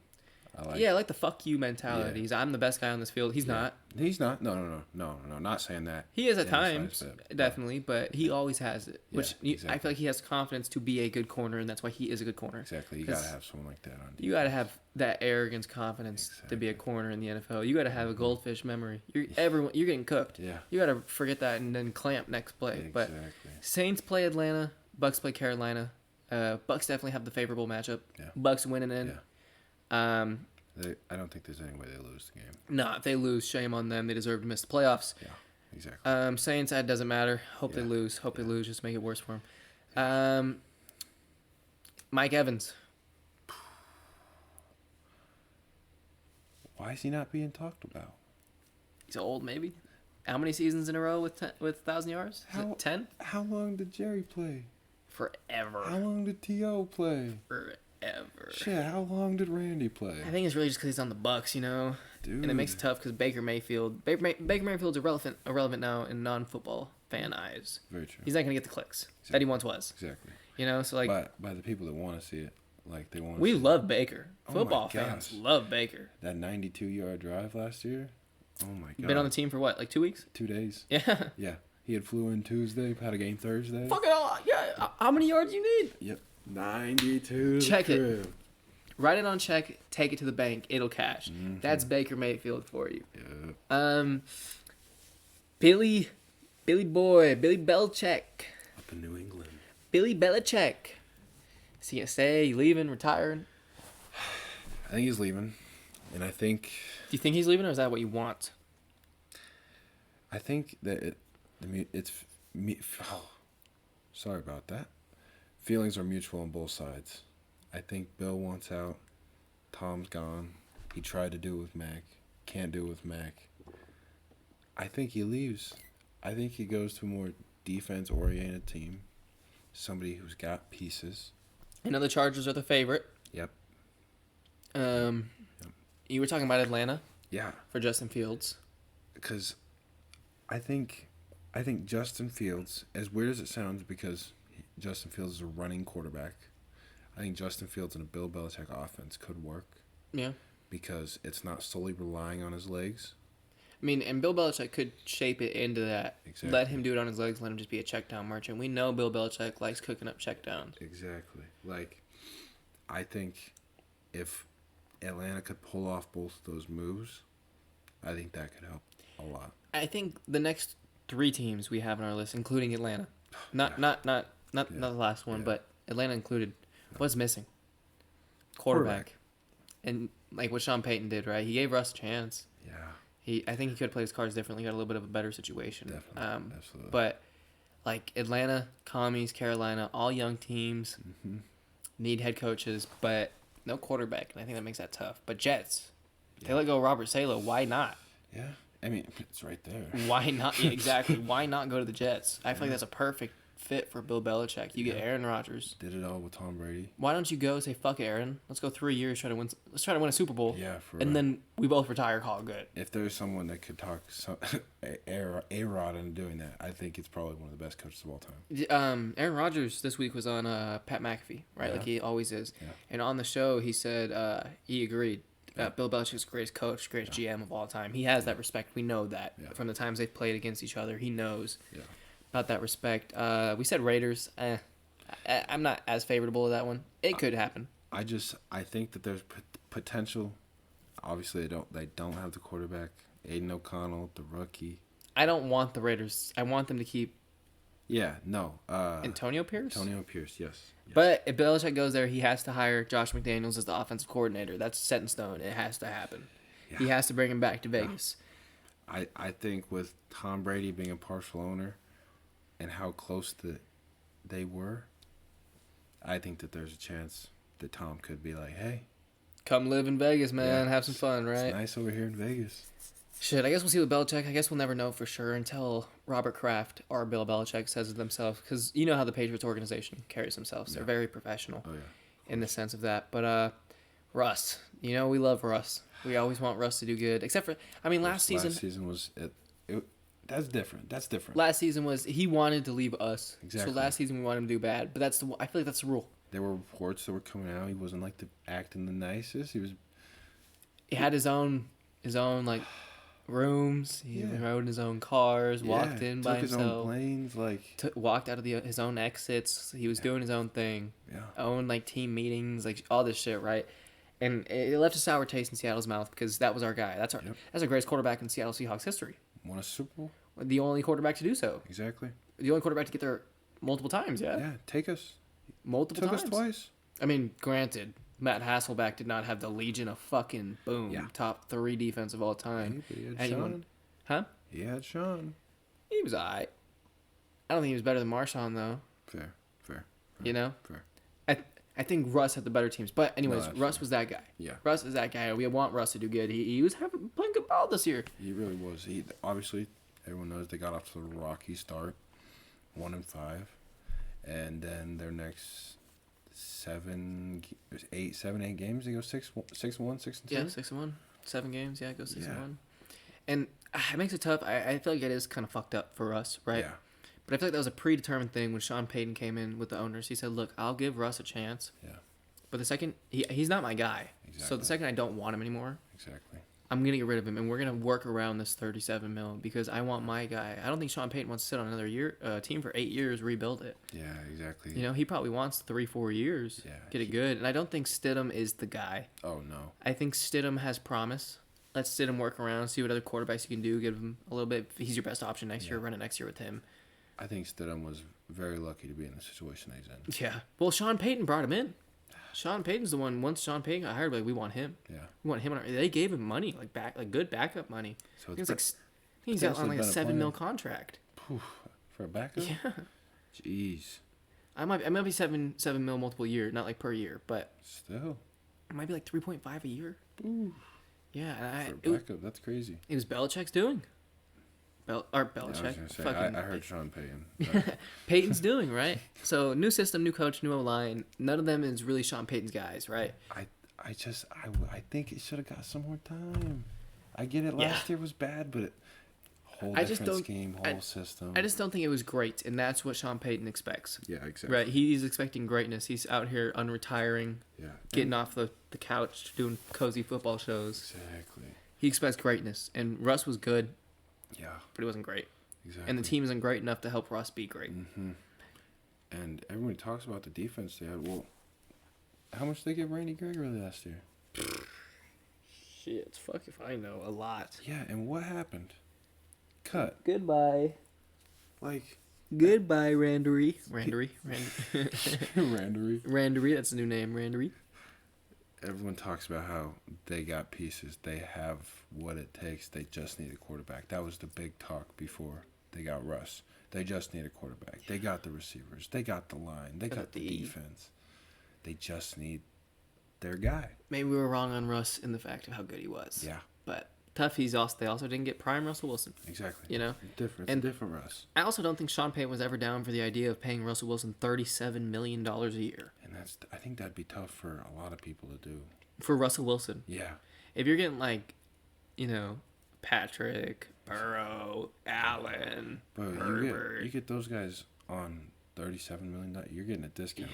I like the fuck you mentality. He's, I'm the best guy on this field. He's not. He's not. No. Not saying that. He is at in the times, slightest bit, definitely, but he always has it. Yeah, Which I exactly. feel like he has confidence to be a good corner, and that's why he is a good corner. Exactly. You gotta have someone like that on defense. You gotta have that arrogance, confidence to be a corner in the NFL. You gotta have a goldfish memory. You're getting cooked. Yeah. You gotta forget that and then clamp next play. Exactly. But Saints play Atlanta. Bucks play Carolina. Bucks definitely have the favorable matchup. Yeah. Bucks winning in. Yeah. I don't think there's any way they lose the game. No, if they lose, shame on them. They deserve to miss the playoffs. Yeah, exactly. Saints, that doesn't matter. Hope they lose. They lose. Just make it worse for them. Mike Evans. Why is he not being talked about? He's old, maybe. How many seasons in a row with 1,000 yards? 10? How long did Jerry play? Forever. How long did T.O. play? Forever. Shit, how long did Randy play? I think it's really just because he's on the Bucks, Dude. And it makes it tough because Baker Mayfield's irrelevant now in non-football fan eyes. Very true. He's not gonna get the clicks that he once was. Exactly. So like, by the people that want to see it, like they want. We love Baker. Oh Football my fans gosh. love Baker. That 92-yard drive last year. Oh my god. Been on the team for what, like 2 weeks? 2 days. Yeah. Yeah. He had flew in Tuesday, had a game Thursday. Fucking hell, yeah. How many yards you need? Yep. 92. Check it. Write it on check. Take it to the bank. It'll cash. Mm-hmm. That's Baker Mayfield for you. Yeah. Billy Belichick. Up in New England. Billy Belichick. Is he gonna stay? Leaving? Retiring? I think he's leaving, and I think. Do you think he's leaving, or is that what you want? I think that sorry about that. Feelings are mutual on both sides. I think Bill wants out. Tom's gone. He tried to do it with Mac. Can't do it with Mac. I think he leaves. I think he goes to a more defense-oriented team. somebody who's got pieces. I know the Chargers are the favorite. Yep. You were talking about Atlanta Yeah. for Justin Fields. Because I think Justin Fields, as weird as it sounds, because Justin Fields is a running quarterback, I think Justin Fields in a Bill Belichick offense could work. Yeah. Because it's not solely relying on his legs. I mean, and Bill Belichick could shape it into that. Exactly. Let him do it on his legs. Let him just be a check down merchant. We know Bill Belichick likes cooking up check downs. Exactly. Like, I think if Atlanta could pull off both of those moves, I think that could help a lot. I think the next 3 teams we have on our list, including Atlanta, not the last one, but Atlanta included, what's missing? Quarterback. And like what Sean Payton did, right? He gave Russ a chance. Yeah. I think he could have played his cards differently. He got a little bit of a better situation. Definitely. Absolutely. But like Atlanta, Commies, Carolina, all young teams need head coaches, but no quarterback, and I think that makes that tough. But Jets, they let go of Robert Saleh. Why not? Yeah. I mean, it's right there. Why not? Yeah, exactly. Why not go to the Jets? I feel like that's a perfect fit for Bill Belichick. You get Aaron Rodgers. Did it all with Tom Brady. Why don't you go say, fuck it, Aaron? Let's go 3 years, let's try to win a Super Bowl. Yeah, for and then we both retire, call it good. If there's someone that could talk A-Rod into doing that, I think it's probably one of the best coaches of all time. Aaron Rodgers this week was on Pat McAfee, right? Yeah. Like he always is. Yeah. And on the show, he said he agreed. Bill Belichick's the greatest coach, greatest GM of all time. He has that respect. We know that from the times they've played against each other. He knows about that respect. We said Raiders. I'm not as favorable of that one. It could happen. I think that there's potential. Obviously, they don't have the quarterback. Aiden O'Connell, the rookie. I don't want the Raiders. I want them to keep. Yeah, no. Antonio Pierce? Antonio Pierce, yes. But if Belichick goes there, he has to hire Josh McDaniels as the offensive coordinator. That's set in stone. It has to happen. Yeah. He has to bring him back to Vegas. I think with Tom Brady being a partial owner and how close they were, I think that there's a chance that Tom could be like, hey. Come live in Vegas, man. Have some fun, right? It's nice over here in Vegas. Shit, I guess we'll see with Belichick. I guess we'll never know for sure until Robert Kraft or Bill Belichick says it themselves. Because you know how the Patriots organization carries themselves. They're very professional in the sense of that. But Russ, we love Russ. We always want Russ to do good. Except for, last season. Last season was, that's different. That's different. Last season was, he wanted to leave us. Exactly. So last season we wanted him to do bad. But I feel like that's the rule. There were reports that were coming out. He wasn't acting the nicest. He had his own like rooms. He rode in his own cars. Walked in by himself. Took his own planes. Walked out of his own exits. He was doing his own thing. Yeah. Owned team meetings, all this shit, right? And it left a sour taste in Seattle's mouth because that was our guy. That's the greatest quarterback in Seattle Seahawks history. Won a Super Bowl. The only quarterback to do so. Exactly. The only quarterback to get there multiple times. Yeah. Yeah. Take us. Multiple times. Took us twice. Granted, Matt Hasselbeck did not have the Legion of fucking top 3 defense of all time. He had Sean. Huh? He had Sean. He was alright. I don't think he was better than Marshawn though. Fair. Fair. I think Russ had the better teams. But anyways, Russ was that guy. Yeah. Russ is that guy. We want Russ to do good. He was playing good ball this year. He really was. Obviously, everyone knows they got off to a rocky start, 1-5, and then their next 7, 8 games, they go 6-1, 6-2. Yeah, 6-1, 7 games. Yeah, it goes 6-1, and it makes it tough. I feel like it is kind of fucked up for us, right? Yeah. But I feel like that was a predetermined thing when Sean Payton came in with the owners. He said, "Look, I'll give Russ a chance." Yeah. But the second he's not my guy, exactly. So the second I don't want him anymore, exactly, I'm gonna get rid of him, and we're gonna work around this $37 million because I want my guy. I don't think Sean Payton wants to sit on another team for 8 years, rebuild it. Yeah, exactly. He probably wants 3-4 years, get it good. And I don't think Stidham is the guy. Oh no. I think Stidham has promise. Let's Stidham work around, see what other quarterbacks you can do, give him a little bit. If he's your best option next year, run it next year with him. I think Stidham was very lucky to be in the situation he's in. Yeah. Well, Sean Payton brought him in. Sean Payton's the one. Once Sean Payton got hired, we want him. Yeah. We want him. They gave him money, good backup money. So he's out on a $7 million contract. For a backup. Yeah. Jeez. I might be $7 million multiple year, not per year, but still. It might be 3.5 a year. Ooh. Yeah. For a backup, that's crazy. It was Belichick's doing. I was Belichick. gonna say Fucking I heard Sean Payton. But Peyton's doing, right? So new system, new coach, new O-line. None of them is really Sean Payton's guys, right? I think it should have got some more time. I get it. Last year was bad, but whole I just different don't- scheme, whole system. I just don't think it was great, and that's what Sean Payton expects. Yeah, exactly. Right? He's expecting greatness. He's out here unretiring, Yeah. getting off the couch, doing cozy football shows. Exactly. He expects greatness, and Russ was good, Yeah. but he wasn't great. Exactly. And the team isn't great enough to help Russ be great. Mm-hmm. And everybody talks about the defense they had. Well, how much did they give Randy Gregory last year? Shit, fuck if I know. A lot. Yeah, and what happened? Cut. Goodbye. Like Goodbye, Randery. Randery. Randery. Randery, that's a new name, Randery. Everyone talks about how they got pieces. They have what it takes. They just need a quarterback. That was the big talk before they got Russ. They just need a quarterback. They got the receivers. They got the line. They got the defense. They just need their guy. Maybe we were wrong on Russ in the fact of how good he was. Yeah. But tough, they also didn't get prime Russell Wilson. Exactly. You know? Different. And It's a different Russ. I also don't think Sean Payton was ever down for the idea of paying Russell Wilson $37 million a year. And I think that'd be tough for a lot of people to do. For Russell Wilson. Yeah. If you're getting Patrick, Burrow, Allen, Bro, Herbert. you get those guys on $37 million, you're getting a discount.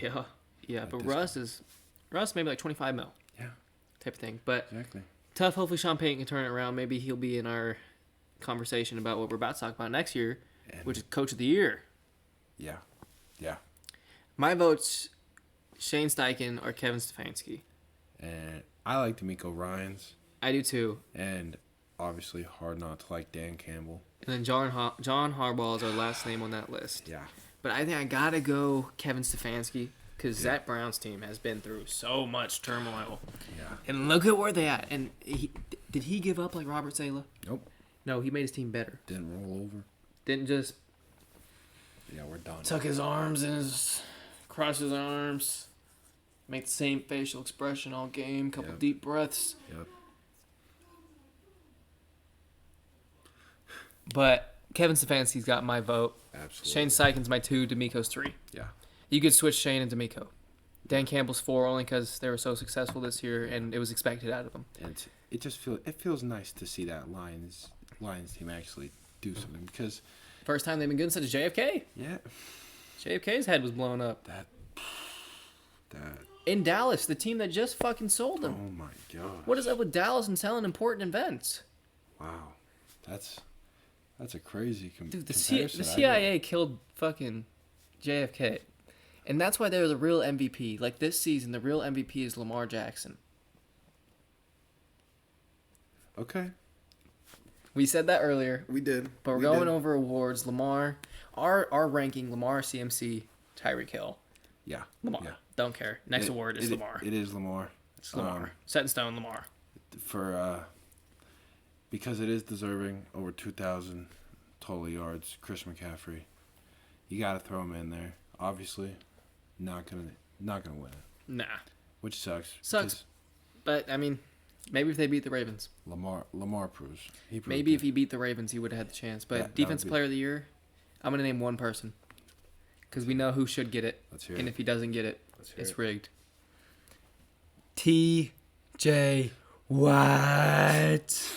Yeah, but Russ maybe like 25 mil. Yeah. Type of thing. But Exactly. tough. Hopefully Sean Payton can turn it around. Maybe he'll be in our conversation about what we're about to talk about next year, which is Coach of the Year. Yeah. Yeah. My vote's Shane Steichen or Kevin Stefanski. And I like D'Amico Ryans. I do too. And obviously hard not to like Dan Campbell. And then John Harbaugh is our last name on that list. Yeah. But I think I gotta go Kevin Stefanski because Zach Brown's team has been through so much turmoil. Yeah. And look at where they at. And did he give up like Robert Saleh? Nope. No, he made his team better. Didn't roll over. Didn't just Yeah, we're done. tuck his arms and cross his arms, make the same facial expression all game, couple Yep. deep breaths. Yep. But Kevin Stefanski's got my vote. Absolutely. Shane Steichen's my 2, D'Amico's 3. Yeah. You could switch Shane and D'Amico. Dan Campbell's 4 only because they were so successful this year and it was expected out of them. And it feels nice to see that Lions team actually do something because First time they've been good since JFK. yeah, JFK's head was blown up. that In Dallas, the team that just fucking sold him. oh my god. What is up with Dallas and selling important events? Wow. That's a crazy Dude, the comparison. CIA killed fucking JFK. And that's why they're the real MVP. Like this season, the real MVP is Lamar Jackson. Okay. We said that earlier, We did. but we're going over awards. Lamar, our ranking, Lamar, CMC, Tyreek Hill. Yeah. Lamar. Yeah. Don't care. Next award is Lamar. It is Lamar. It's Lamar. Set in stone, Lamar. Because it is deserving, over 2,000 total yards. Chris McCaffrey, you got to throw him in there. Obviously, not gonna win it, Nah. which sucks. Sucks. because But, I mean, maybe if they beat the Ravens. Lamar proves. He proved Maybe it. if he beat the Ravens, he would have had the chance. But That would Defensive be- Player of the Year, I'm going to name one person. Because we know who should get it. Let's hear And it. if he doesn't get it, Let's hear it's it. rigged. T.J. Watt.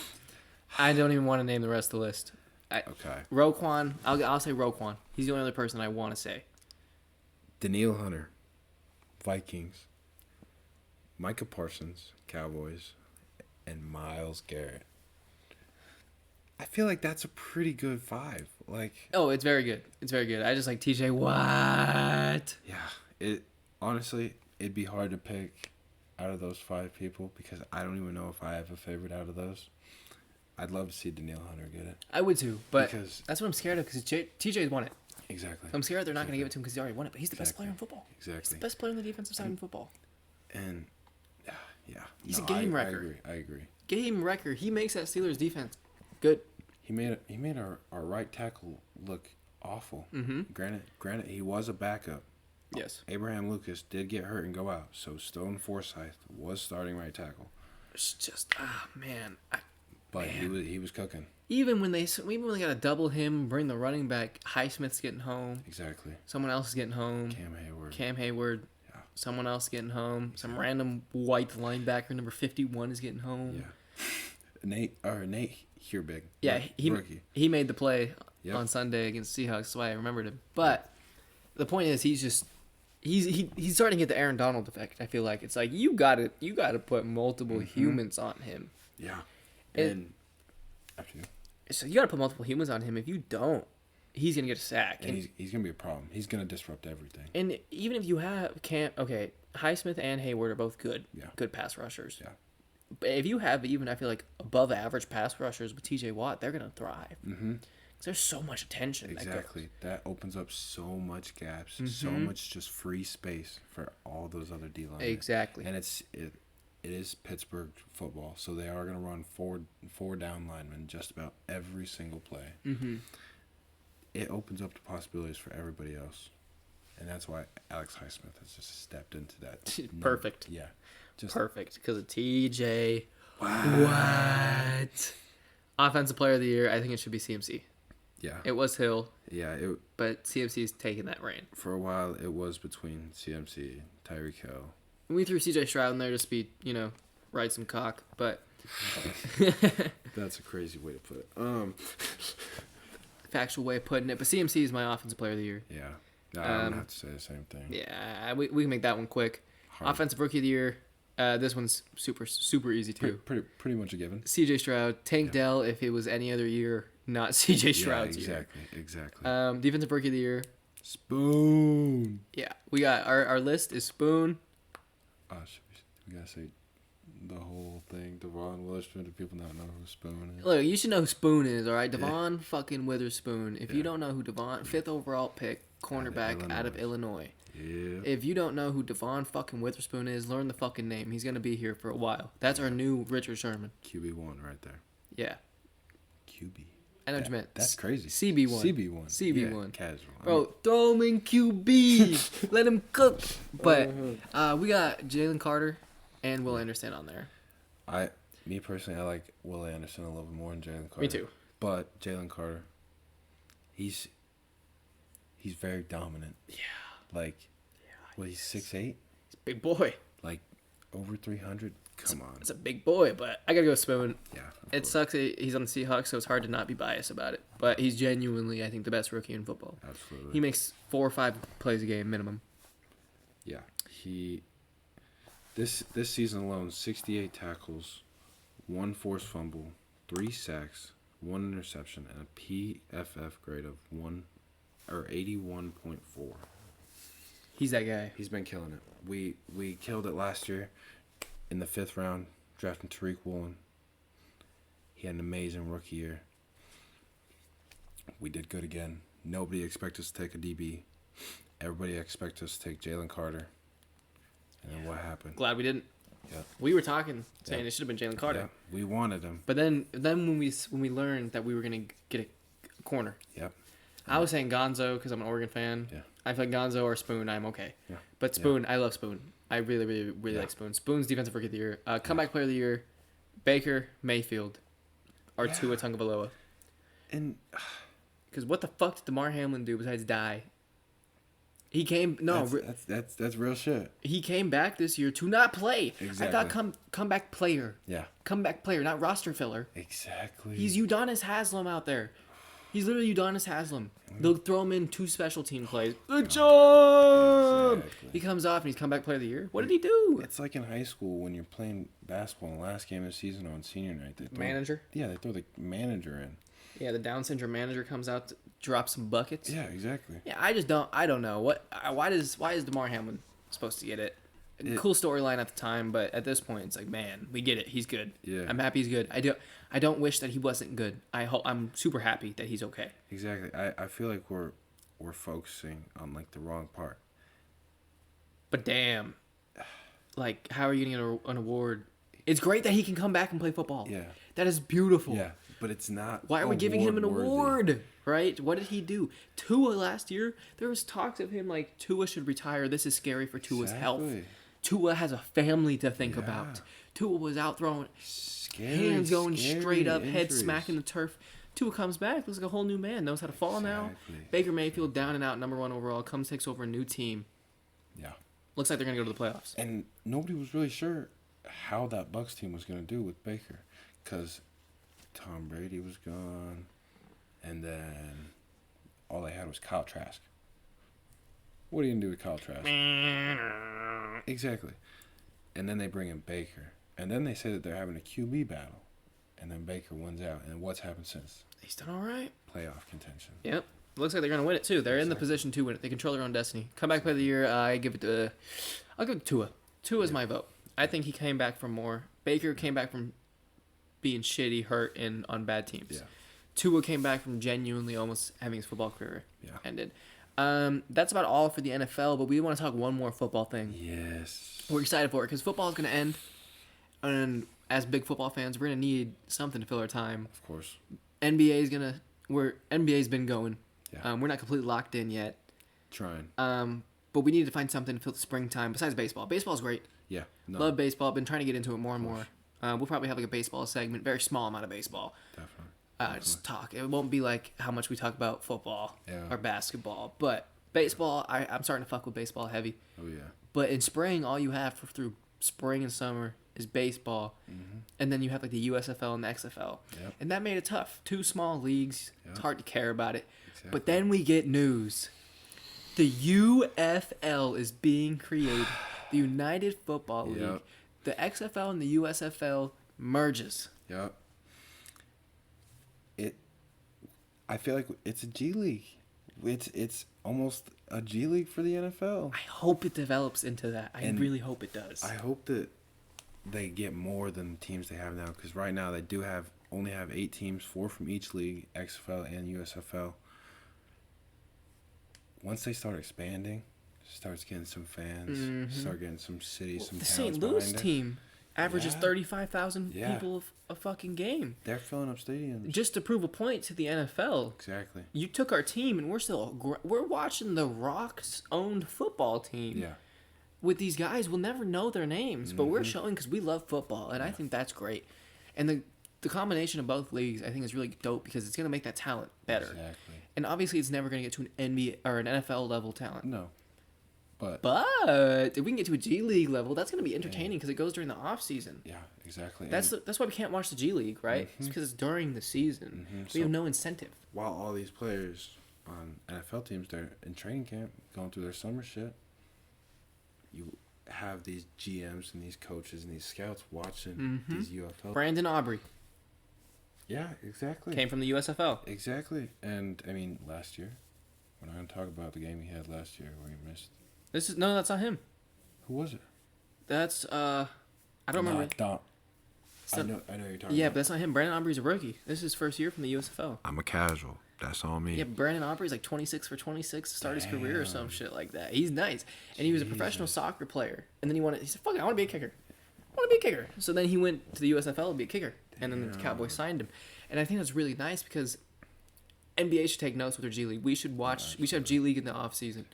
I don't even want to name the rest of the list. Okay. Roquan. I'll say Roquan. He's the only other person I want to say. Daniil Hunter, Vikings. Micah Parsons, Cowboys, and Myles Garrett. I feel like that's a pretty good 5. Like, Oh, it's very good. It's very good. I just like T.J. Watt. yeah, honestly, it'd be hard to pick out of those 5 people because I don't even know if I have a favorite out of those. I'd love to see Daniil Hunter get it. I would too, but Because- that's what I'm scared of because TJ's won it. Exactly. I'm scared they're not going to give it to him because he already won it, but he's the best Exactly. player in football. He's Exactly. the best player on the defensive side in football. And yeah, He's a game I wrecker. agree. Game wrecker. He makes that Steelers defense good. He made our right tackle look awful. Mm-hmm. Granted, he was a backup. Yes. Abraham Lucas did get hurt and go out, so Stone Forsythe was starting right tackle. It's just, man. But he was cooking. Even when they got to double him, bring the running back, Highsmith's getting home. Exactly. Someone else is getting home. Cam Hayward. Yeah. Someone else getting home. Some random white linebacker number 51 is getting home. Yeah. Nate Herbig. Yeah, rookie. He made the play on Sunday against Seahawks. That's why I remembered him. But the point is, he's starting to get the Aaron Donald effect. I feel like it's like you got to put multiple humans on him. Yeah. And after you. So you got to put multiple humans on him. If you don't, he's gonna get a sack. And he's gonna be a problem. He's gonna disrupt everything. And even if you have Highsmith and Hayward are both good pass rushers. Yeah. But if you have even, I feel like, above average pass rushers with T.J. Watt, they're gonna thrive. Mm-hmm. Because there's so much attention. Exactly. That opens up so much gaps, so much just free space for all those other D linemen. Exactly. And it is Pittsburgh football, so they are going to run four down linemen just about every single play. Mm-hmm. It opens up the possibilities for everybody else, and that's why Alex Highsmith has just stepped into that. Perfect. Yeah. Just perfect because of TJ. What? Offensive Player of the Year, I think it should be CMC. Yeah. It was Hill. Yeah. But CMC's taking that reign. For a while, it was between CMC, Tyreek Hill. We threw CJ Stroud in there to be, ride some cock, but that's a crazy way to put it. Factual way of putting it. But CMC is my Offensive Player of the Year. Yeah. No, I'm gonna have to say the same thing. Yeah, we can make that one quick. Hard. Offensive Rookie of the Year. This one's super easy too. Pretty much a given. CJ Stroud, Tank Dell. If it was any other year, not CJ Stroud's year. Exactly. Defensive Rookie of the Year. Spoon. Yeah, we got our list is Spoon. We gotta say the whole thing. Devon Witherspoon. Do people not know who Spoon is? Look, you should know who Spoon is, all right? Devon fucking Witherspoon. If you don't know who Devon, 5th overall pick, cornerback out of Illinois. Yeah. If you don't know who Devon fucking Witherspoon is, learn the fucking name. He's gonna be here for a while. That's our new Richard Sherman. QB1 right there. Yeah. QB. I know what you meant. That's crazy. CB1. CB1. Yeah, casual. Bro, throw him in QB. Let him cook. But we got Jalen Carter and Will Anderson on there. Me personally, I like Will Anderson a little bit more than Jalen Carter. Me too. But Jalen Carter, he's very dominant. Yeah. He's 6'8"? He's a big boy. Over 300? Come on. It's a big boy, but I gotta go Spoon. Yeah. It sucks that he's on the Seahawks, so it's hard to not be biased about it. But he's genuinely, I think, the best rookie in football. Absolutely. He makes 4 or 5 plays a game minimum. Yeah. This season alone, 68 tackles, 1 forced fumble, 3 sacks, 1 interception, and a PFF grade of 81.4. He's that guy. He's been killing it. We killed it last year in the 5th round, drafting Tariq Woolen. He had an amazing rookie year. We did good again. Nobody expected us to take a DB. Everybody expected us to take Jalen Carter. And then what happened? Glad we didn't. Yeah. We were talking, saying it should have been Jalen Carter. Yeah, we wanted him. But then when we learned that we were gonna get a corner. Yep. I was saying Gonzo because I'm an Oregon fan. Yeah. I feel like Gonzo or Spoon, I'm okay. Yeah. But Spoon, I love Spoon. I really like Spoon. Spoon's Defensive Rookie of the Year. Comeback Player of the Year, Baker Mayfield, or Tua Tagovailoa. And because what the fuck did DeMar Hamlin do besides die? He came that's real shit. He came back this year to not play. Exactly. I thought comeback player. Yeah. Comeback player, not roster filler. Exactly. He's Udonis Haslam out there. He's literally Udonis Haslam. They'll throw him in 2 special team plays. Good job! Exactly. He comes off and he's comeback player of the year. What did he do? It's like in high school when you're playing basketball in the last game of the season on senior night. They throw the manager in. Yeah, the Down syndrome manager comes out to drop some buckets. Yeah, exactly. Yeah, I don't know. Why is DeMar Hamlin supposed to get it? Cool storyline at the time, but at this point, it's like, man, we get it. He's good. Yeah. I'm happy he's good. I don't wish that he wasn't good. I'm super happy that he's okay. Exactly. I feel like we're focusing on the wrong part. But damn, how are you gonna get an award? It's great that he can come back and play football. Yeah. That is beautiful. Yeah, but it's not. Why are we giving him an award? Right? What did he do? Tua last year, there was talks of him Tua should retire. This is scary for Tua's health. Tua has a family to think about. Tua was out throwing, Scary, hands going scary straight up, head injuries. smacking the turf. Tua comes back, looks like a whole new man, knows how to fall now. Exactly. Baker Mayfield down and out, number 1 overall, comes takes over a new team. Yeah. Looks like they're gonna go to the playoffs. And nobody was really sure how that Bucks team was going to do with Baker, because Tom Brady was gone, and then all they had was Kyle Trask. What are you going to do with Kyle Trask? Exactly. And then they bring in Baker, and then they say that they're having a QB battle, and then Baker wins out. And what's happened since? He's done all right. Playoff contention. Yep. Looks like they're gonna win it too. They're in the position to win it. They control their own destiny. Comeback play of the year. I'll give it to Tua. Tua's my vote. I think he came back from more. Baker came back from being shitty, hurt, and on bad teams. Yeah. Tua came back from genuinely almost having his football career ended. That's about all for the NFL, but we want to talk one more football thing. Yes. We're excited for it because football is going to end, and as big football fans, we're going to need something to fill our time. Of course. NBA's been going. Yeah. We're not completely locked in yet. Trying. But we need to find something to fill the springtime besides baseball. Baseball's great. Yeah. No. Love baseball. Been trying to get into it more and more. We'll probably have like a baseball segment, very small amount of baseball. Definitely. Just talk. It won't be like how much we talk about football Yeah. or basketball, but baseball. I'm starting to fuck with baseball heavy. Oh yeah. But in spring, all you have through spring and summer is baseball, and then you have like the USFL and the XFL, and that made it tough. 2 small leagues. It's hard to care about it. Exactly. But then we get news. The UFL is being created. The United Football League. Yep. The XFL and the USFL merges. Yep. I feel like it's a G League. It's almost a G League for the NFL. I hope it develops into that. I really hope it does. I hope that they get more than the teams they have now, because right now they do only have 8 teams, 4 from each league, XFL and USFL. Once they start expanding, starts getting some fans, start getting some cities, some the towns St. Louis behind it. team averages Yeah. 35,000 Yeah. people a fucking game. They're filling up stadiums. Just to prove a point to the NFL. Exactly. You took our team, and we're watching the Rock's owned football team. Yeah. With these guys, we'll never know their names, but we're showing because we love football, and I think that's great. And the combination of both leagues, I think, is really dope because it's going to make that talent better. Exactly. And obviously, it's never going to get to an NBA or an NFL level talent. No. But But if we can get to a G League level, that's going to be entertaining because it goes during the off season. yeah, exactly. That's why we can't watch the G League, right? It's because it's during the season. We have no incentive. While all these players on NFL teams, they're in training camp, going through their summer shit, you have these GMs and these coaches and these scouts watching these UFL. Brandon Aubrey Yeah, exactly. came from the USFL. Exactly. And, I mean, last year, we're not going to talk about the game he had last year where he missed. That's not him. Who was it? That's I don't remember. I know you're talking Yeah, about. but that's not him. Brandon Aubrey's a rookie. This is his first year from the USFL. I'm a casual. That's all me. Yeah, Brandon Aubrey's like 26 for 26 to start his career or some shit like that. He's nice. And he was a professional soccer player. And then he said, fuck it, I want to be a kicker. I want to be a kicker. So then he went to the USFL to be a kicker. And then the Cowboys signed him. And I think that's really nice because NBA should take notes with their G League. We should have G League in the off season.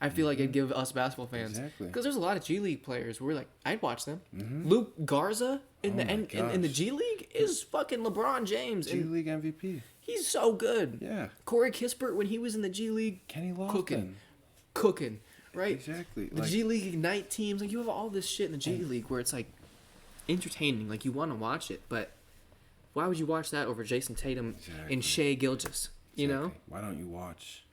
I feel like it'd give us basketball fans. Exactly. Because there's a lot of G League players where we're like, I'd watch them. Luke Garza in the G League is fucking LeBron James. G League MVP. He's so good. Yeah. Corey Kispert, when he was in the G League, Kenny Lofton. cooking, right? Exactly. The G League Ignite teams, like you have all this shit in the G League where it's like entertaining, like you want to watch it, but why would you watch that over Jason Tatum and Shea Gilgeous? You know? Why don't you watch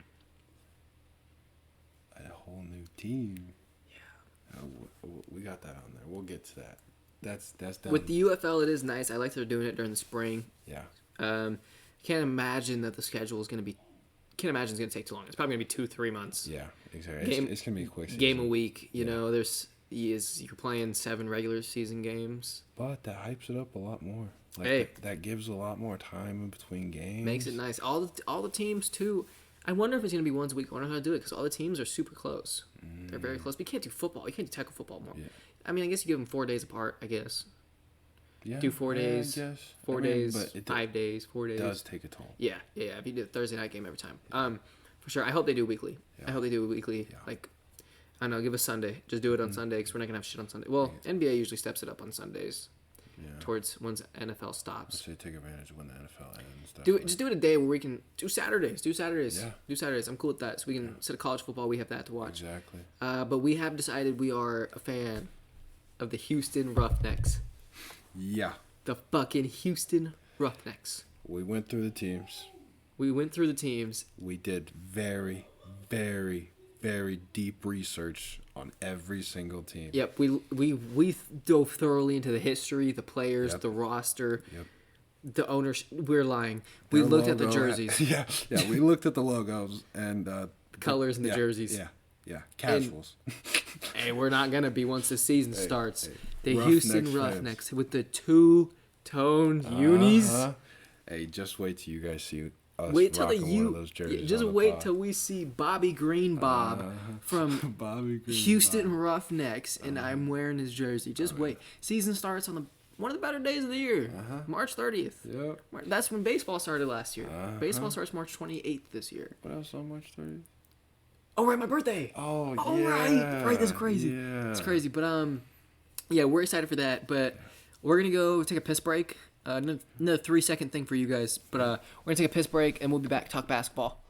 a whole new team? Yeah. We got that on there. We'll get to that. That's done. With the UFL, it is nice. I like that they're doing it during the spring. Yeah. Can't imagine that the schedule is going to be. Can't imagine it's going to take too long. It's probably going to be 2-3 months. Yeah, exactly. It's going to be a quick season. Game a week. You know, you're playing 7 regular season games. But that hypes it up a lot more. Like Hey. that gives a lot more time in between games. Makes it nice. All the teams too. I wonder if it's going to be once a week. I wonder how to do it because all the teams are super close. They're very close. But you can't do football. You can't do tackle football more. Yeah. I mean, I guess you give them 4 days apart. I guess. Yeah, Do 4 days. I guess. 4 days. But it 5 days. 4 days. does take a toll. Yeah. If you do a Thursday night game every time. For sure. I hope they do weekly. Yeah. I hope they do weekly. Yeah. Like, I know. Give us Sunday. Just do it on Sunday because we're not gonna have shit on Sunday. Well, NBA usually steps it up on Sundays towards once NFL stops. I say take advantage of when the NFL ends. Just do it a day where we can do Saturdays. Yeah. Do Saturdays. I'm cool with that. So we can instead of college football, we have that to watch. Exactly. But we have decided we are a fan of the Houston Roughnecks. Yeah. The fucking Houston Roughnecks. We went through the teams. We went through the teams. We did very, very, very deep research on every single team. Yep, we dove thoroughly into the history, the players, the roster, the owners. We're lying. We looked at the jerseys. Yeah, we looked at the logos and the colors and the jerseys. Yeah, casuals. Hey, we're not gonna be once the season starts. The Roughnecks Houston Roughnecks with the two-toned unis. Hey, just wait till you guys see us Wait till rocking one of those jerseys. just on the wait pod. till we see Bobby Green Bob from Bobby Green Houston Roughnecks, and I'm wearing his jersey. Just wait. Season starts on one of the better days of the year, March 30th. Yep. That's when baseball started last year. Baseball starts March 28th this year. What else on March 30th? Oh, right, my birthday. Oh, yeah. Right, that's crazy. Yeah. It's crazy, but yeah, we're excited for that. But we're gonna go take a piss break. Another 3-second thing for you guys, but we're gonna take a piss break and we'll be back to talk basketball.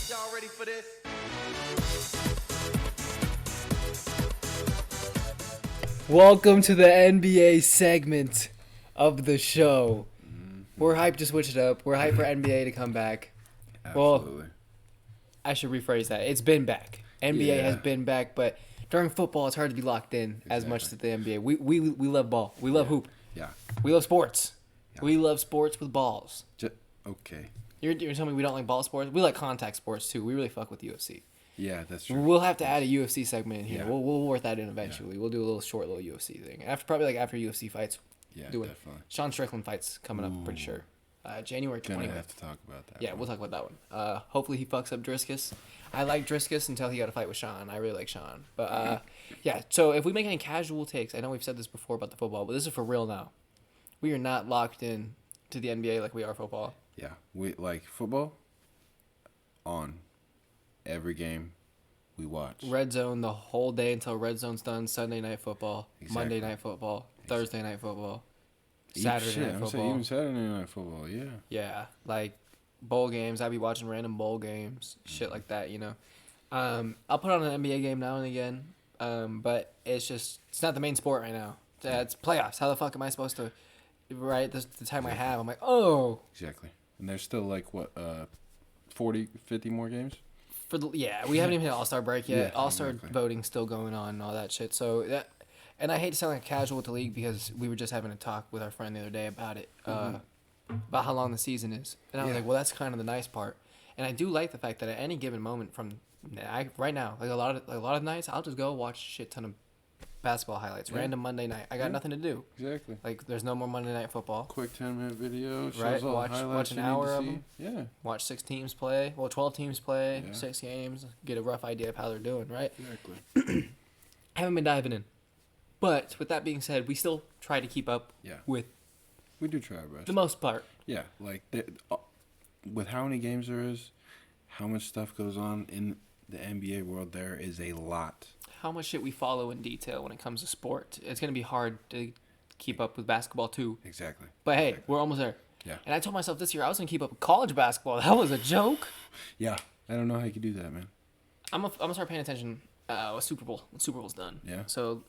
Y'all ready for this? Welcome to the NBA segment of the show. We're hyped to switch it up. We're hyped for NBA to come back. Absolutely. Well, I should rephrase that. It's been back. NBA has been back, but during football, it's hard to be locked in as much as the NBA. We love ball. We love hoop. Yeah. We love sports. Yeah. We love sports with balls. Okay. You're telling me we don't like ball sports? We like contact sports too. We really fuck with UFC. Yeah, that's true. We'll have to add a UFC segment in here. Yeah. We'll work that in eventually. Yeah. We'll do a little short UFC thing after UFC fights. Yeah, do it. Definitely. Sean Strickland fights coming up. I'm pretty sure. January 20th. Gonna have to talk about that. Yeah, we'll talk about that one. Hopefully he fucks up Driscus. I like Driscus until he got a fight with Sean. I really like Sean. But yeah, so if we make any casual takes, I know we've said this before about the football, but this is for real now. We are not locked in to the NBA like we are football. Yeah, we like football. On every game we watch. Red Zone the whole day until Red Zone's done. Sunday night football, Exactly. Monday night football, Thursday night football, Shit, Saturday night I'm football. saying even Saturday night football. Yeah. Yeah, like bowl games. I'll be watching random bowl games, shit like that, you know. I'll put on an NBA game now and again, but it's not the main sport right now. It's playoffs. How the fuck am I supposed to, right? This the time I have. I'm like, oh. Exactly. And there's still like what 40, 50 more games. We haven't even hit All-Star break yet. Yeah, All-Star exactly. voting's still going on and all that shit. So that, and I hate to sound like casual with the league because we were just having a talk with our friend the other day about it, about how long the season is, and I was Yeah. like, well, that's kind of the nice part. And I do like the fact that at any given moment right now, like a lot of nights, I'll just go watch a shit ton of basketball highlights. Yeah. Random Monday night, I got nothing to do. Exactly. Like there's no more Monday night football. Quick 10-minute video. Shows Right, all watch- the watch highlights an you need hour to of see. 'em. Yeah. Watch 6 teams play. Well, 12 teams play. Yeah. 6 games. Get a rough idea of how they're doing. Right. Exactly. Haven't been diving in. But with that being said, we still try to keep up Yeah. with We do try our best. the most part. Yeah, like with how many games there is, how much stuff goes on in the NBA world, there is a lot. How much shit we follow in detail when it comes to sport. It's going to be hard to keep up with basketball too. Exactly. But hey, we're almost there. Yeah. And I told myself this year I was going to keep up with college basketball. That was a joke. Yeah, I don't know how you could do that, man. I'm going to start paying attention with Super Bowl. When Super Bowl's done. Yeah. So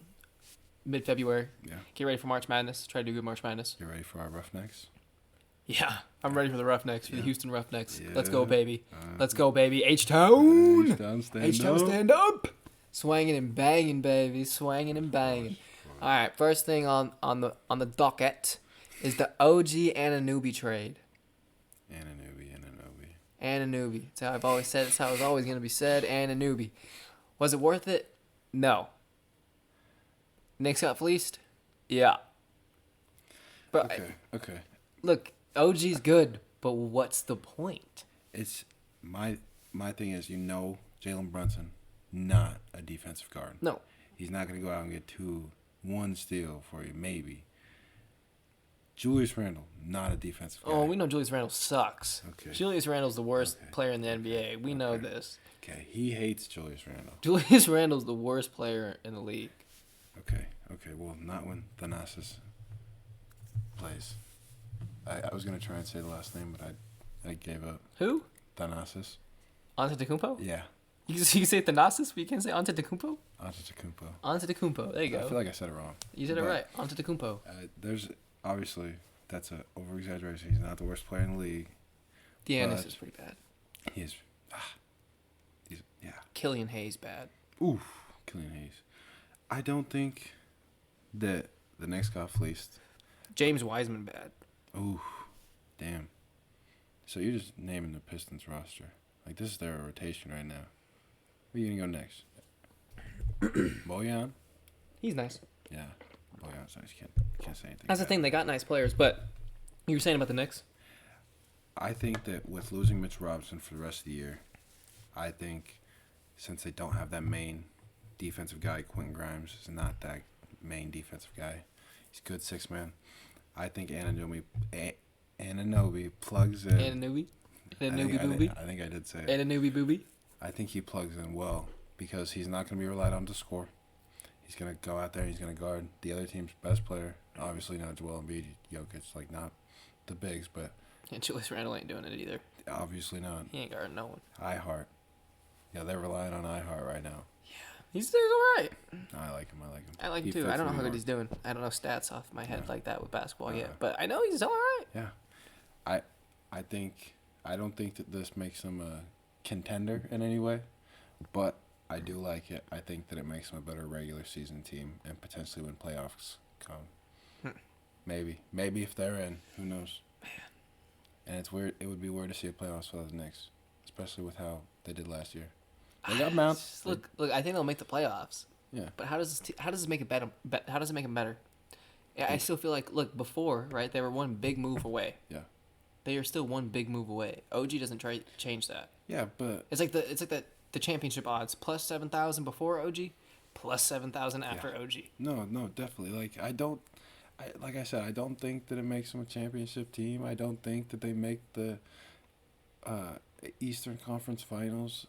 mid-February. Yeah. Get ready for March Madness. Try to do good March Madness. You ready for our Roughnecks? Yeah, I'm ready for the Roughnecks, for the Yeah. Houston Roughnecks. Yeah. Let's go, baby. Let's go, baby. H-Town. H-Town, stand H-Town, up. stand up. Swanging and banging, baby. Swanging and banging. All right, first thing on the docket is the OG Anunoby trade. Anunoby. Anunoby. That's how I've always said. That's how it's always going to be said. Anunoby. Was it worth it? No. Knicks got fleeced? Yeah. But Okay. look, OG's good, but what's the point? It's my thing is, Jalen Brunson, not a defensive guard. No. He's not gonna go out and get 1 steal for you, maybe. Julius Randle, not a defensive guy. Oh, we know Julius Randle sucks. Okay. Julius Randle's the worst Okay. player in the NBA. We know this. Okay, he hates Julius Randle. Julius Randle's the worst player in the league. Okay, well, not when Thanasis plays. I was going to try and say the last name, but I gave up. Who? Thanasis. Antetokounmpo? Yeah, You can say Thanasis, but you can't say Antetokounmpo? Antetokounmpo. Antetokounmpo. There you go. I feel like I said it wrong. You said it But, right. Antetokounmpo. There's obviously that's an over-exaggeration. He's not the worst player in the league. Giannis but- is pretty bad. He's Killian Hayes bad. Oof, Killian Hayes. I don't think that the Knicks got fleeced. James Wiseman bad. Ooh, damn. So you're just naming the Pistons roster. Like, this is their rotation right now. Where you going to go next? Bojan? He's nice. Yeah. Bojan's nice. Can't say anything. That's the bad. thing. They got nice players, but you were saying about the Knicks? I think that with losing Mitch Robinson for the rest of the year, I think since they don't have that main defensive guy, Quentin Grimes is not that main defensive guy. He's a good six-man. I think Anunoby plugs in. Anunoby? Anunoby Booby? I think I did say it. Anunoby Booby? I think he plugs in well because he's not going to be relied on to score. He's going to go out there and he's going to guard the other team's best player. Obviously not Joel Embiid, Jokic, like not the bigs, but And Julius Randle ain't doing it either. obviously not. He ain't guarding no one. iHeart. Yeah, they're relying on iHeart right now. He's all right. I like him. I like He him too. fits I don't know New how good York. he's doing. I don't know stats off my head Yeah. like that with basketball Uh-huh. yet, but I know he's all right. Yeah, I don't think that this makes him a contender in any way, but I do like it. I think that it makes him a better regular season team and potentially when playoffs come. Maybe if they're in, who knows? And it's weird. It would be weird to see a playoffs without the Knicks, especially with how they did last year. They got bounced. Look. I think they'll make the playoffs. Yeah. But how does this make it better? How does it make them better? Yeah, I still feel like before, right? They were one big move away. Yeah. They are still one big move away. OG doesn't try change that. Yeah, but It's like the championship odds plus 7,000 before OG, plus 7,000 after OG. no, definitely. Like I said, I don't think that it makes them a championship team. I don't think that they make the Eastern Conference Finals.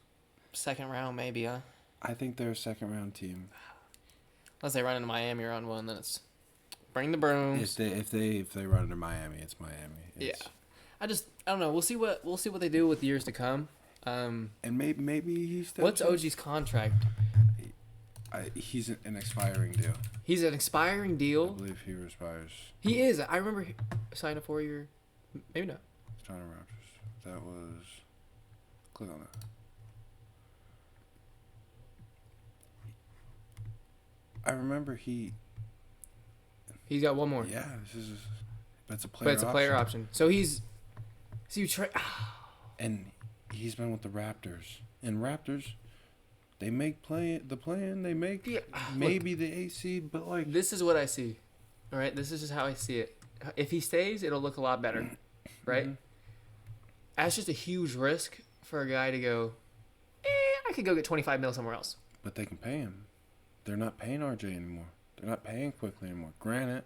Second round maybe, huh? I think they're a second round team. Unless they run into Miami round one, then it's bring the brooms. If they run into Miami, it's Miami. It's, Yeah. I don't know. We'll see what they do with years to come. And maybe he's What's OG's contract? he's an expiring deal. He's an expiring I deal. believe he expires. He is. I remember he signed a 4-year. Maybe not. Toronto Raptors. That was. Click on that. I remember he. He's got one more. Yeah, that's a player. But it's a player option. So he's. So you try. And he's been with the Raptors. And Raptors, they make the plan. They make Yeah, maybe the 8 seed, but like This is what I see. All right, this is just how I see it. If he stays, it'll look a lot better, right? That's just a huge risk for a guy to go. I could go get 25 mil somewhere else. But they can pay him. They're not paying RJ anymore. They're not paying quickly anymore. Granted,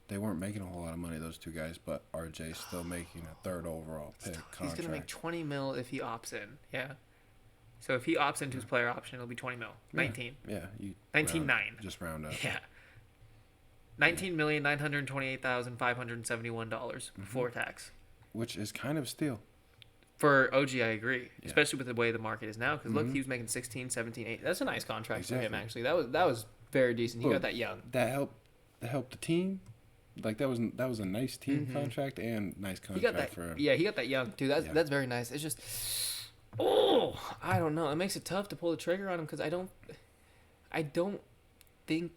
they weren't making a whole lot of money, those two guys, but RJ's still making a third overall pick contract. He's gonna make 20 mil if he opts in. Yeah. So if he opts into his player option, it'll be 20 mil. 19. Yeah, you 19.9. just round up. Yeah. $19,928,571 before tax. Which is kind of a steal. For OG, I agree, Yeah. especially with the way the market is now. Because look, he was making 16, 17, 8. That's a nice contract for him. Exactly. Actually, that was very decent. He Look, got that young. That helped the team. Like that was a nice team contract and nice He got contract that. for him. Yeah, he got that young dude. That's very nice. It's just, I don't know. It makes it tough to pull the trigger on him because I don't think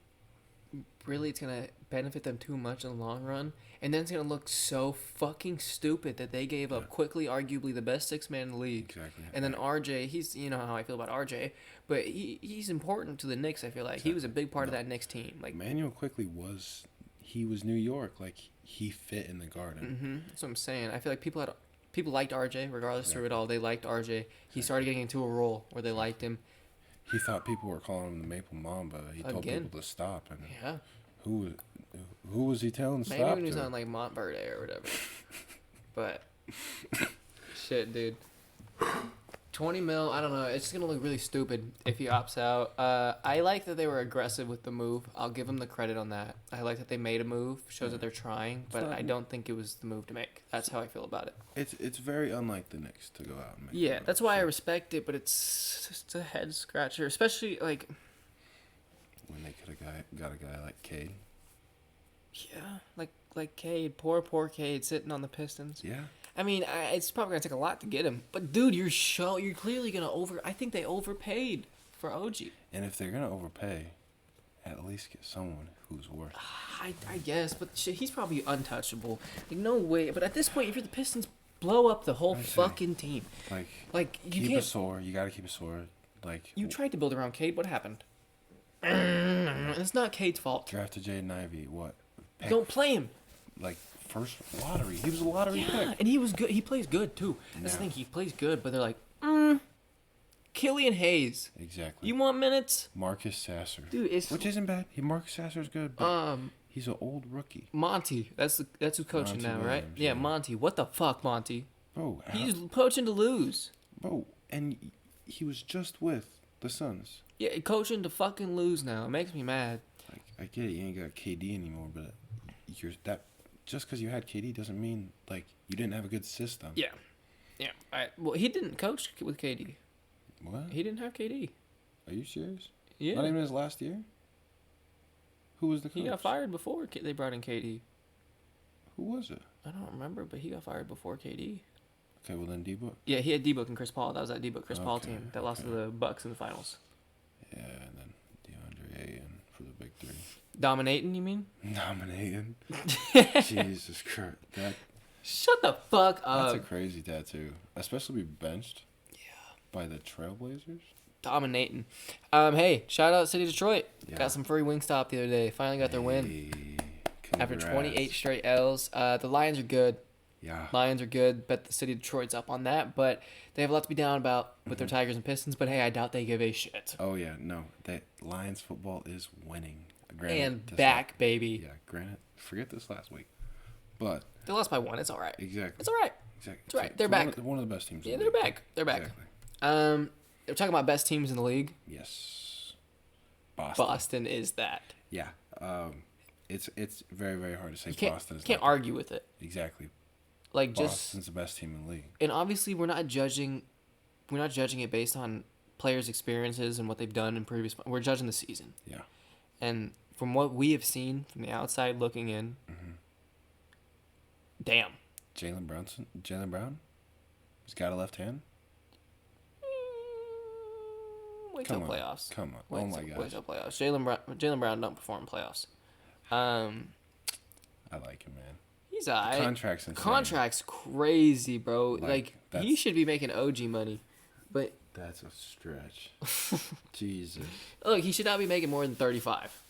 really it's gonna benefit them too much in the long run, and then it's gonna look so fucking stupid that they gave up quickly, arguably the best 6-man in the league. Exactly. And then RJ, he's you know how I feel about RJ, but he's important to the Knicks. I feel like he was a big part of that Knicks team. Like, Emmanuel quickly was New York. Like he fit in the Garden. that's what I'm saying. I feel like people liked RJ regardless through it all. They liked RJ. He started getting into a role where they liked him. He thought people were calling him the Maple Mamba. He told Again. people to stop, and Yeah. Who was he telling to Maybe stop when he was to? on like Montverde or whatever. But shit, dude. 20 mil, I don't know. It's just gonna look really stupid if he opts out. I like that they were aggressive with the move. I'll give them the credit on that. I like that they made a move, shows that they're trying, but I don't think it was the move to make. That's how I feel about it. It's very unlike the Knicks to go out and make. Yeah, that's why I respect it, but it's just a head scratcher, especially like. When they could have got a guy like Cade. Yeah, like Cade, poor Cade sitting on the Pistons. Yeah. I mean, it's probably gonna take a lot to get him, but dude, you're clearly gonna I think they overpaid for OG. And if they're gonna overpay, at least get someone who's worth it. I guess, but shit, he's probably untouchable. Like no way. But at this point, if you're the Pistons, blow up the whole fucking team. Like you keep can't. it sore. You gotta keep it sore. Like You tried to build around Cade. What happened? It's not Cade's fault. drafted Jaden Ivey. What? Don't play him. Like first lottery. He was a lottery Yeah, pick. and he was good. He plays good too. That's the Yeah. thing. He plays good, but they're like, Killian Hayes. Exactly. You want minutes, Marcus Sasser. dude? It's Which isn't bad. Marcus Sasser's good, but he's an old rookie. Monty. That's who's coaching Monty now, right? Williams, Yeah, yeah. Monty. What the fuck, Monty? Bro, He's coaching to lose. bro, and he was just with the Suns. Yeah, coaching to fucking lose now. It makes me mad. Like I get it, you ain't got KD anymore, but you're that just because you had KD doesn't mean like you didn't have a good system. Yeah. Yeah. Well, he didn't coach with KD. What? He didn't have KD. Are you serious? Yeah. Not even his last year. Who was the coach? He got fired before they brought in KD. Who was it? I don't remember, but he got fired before KD. Okay, well then D-Book. Yeah, he had D-Book and Chris Paul. That was that D-Book Chris Paul Okay, team that lost to okay. the Bucks in the finals. Yeah, and then DeAndre Ayton for the big three. Dominating, you mean? Nominating. Jesus Christ, Shut the fuck that's up. a crazy tattoo, especially be benched. Yeah. By the Trailblazers. Dominating. Hey, shout out City Detroit. Yeah. Got some free Wingstop the other day. Finally got their win Hey, after congrats. 28 straight L's. The Lions are good. Yeah. Lions are good. Bet the City of Detroit's up on that, but they have a lot to be down about with their Tigers and Pistons. But hey, I doubt they give a shit. Oh yeah, no, that Lions football is winning. Granted, And just back, baby. Yeah, granted, forget this last week, but They lost by 1. It's all right. exactly. It's all right. Exactly. It's all right. They're back. One of the best teams. Yeah, in the they're league. back. They're back. Exactly. They're talking about best teams in the league. Yes. Boston. Boston is that. Yeah. It's very very hard to say You can't, Boston is can't not- argue with it. Exactly. Like Boston's the best team in the league. and obviously we're not judging it based on players' experiences and what they've done in previous. We're judging the season. Yeah. And from what we have seen from the outside looking in, damn. Jalen Brown. He's got a left hand. Wait Come till on. playoffs. Come on. Wait Oh my till, gosh. Wait till playoffs. Jalen Brown don't perform in playoffs. I like him, man. He's alright. Contract's insane. Contract's crazy, bro. Like he that's- should be making OG money, but That's a stretch. Jesus. look, he should not be making more than 35.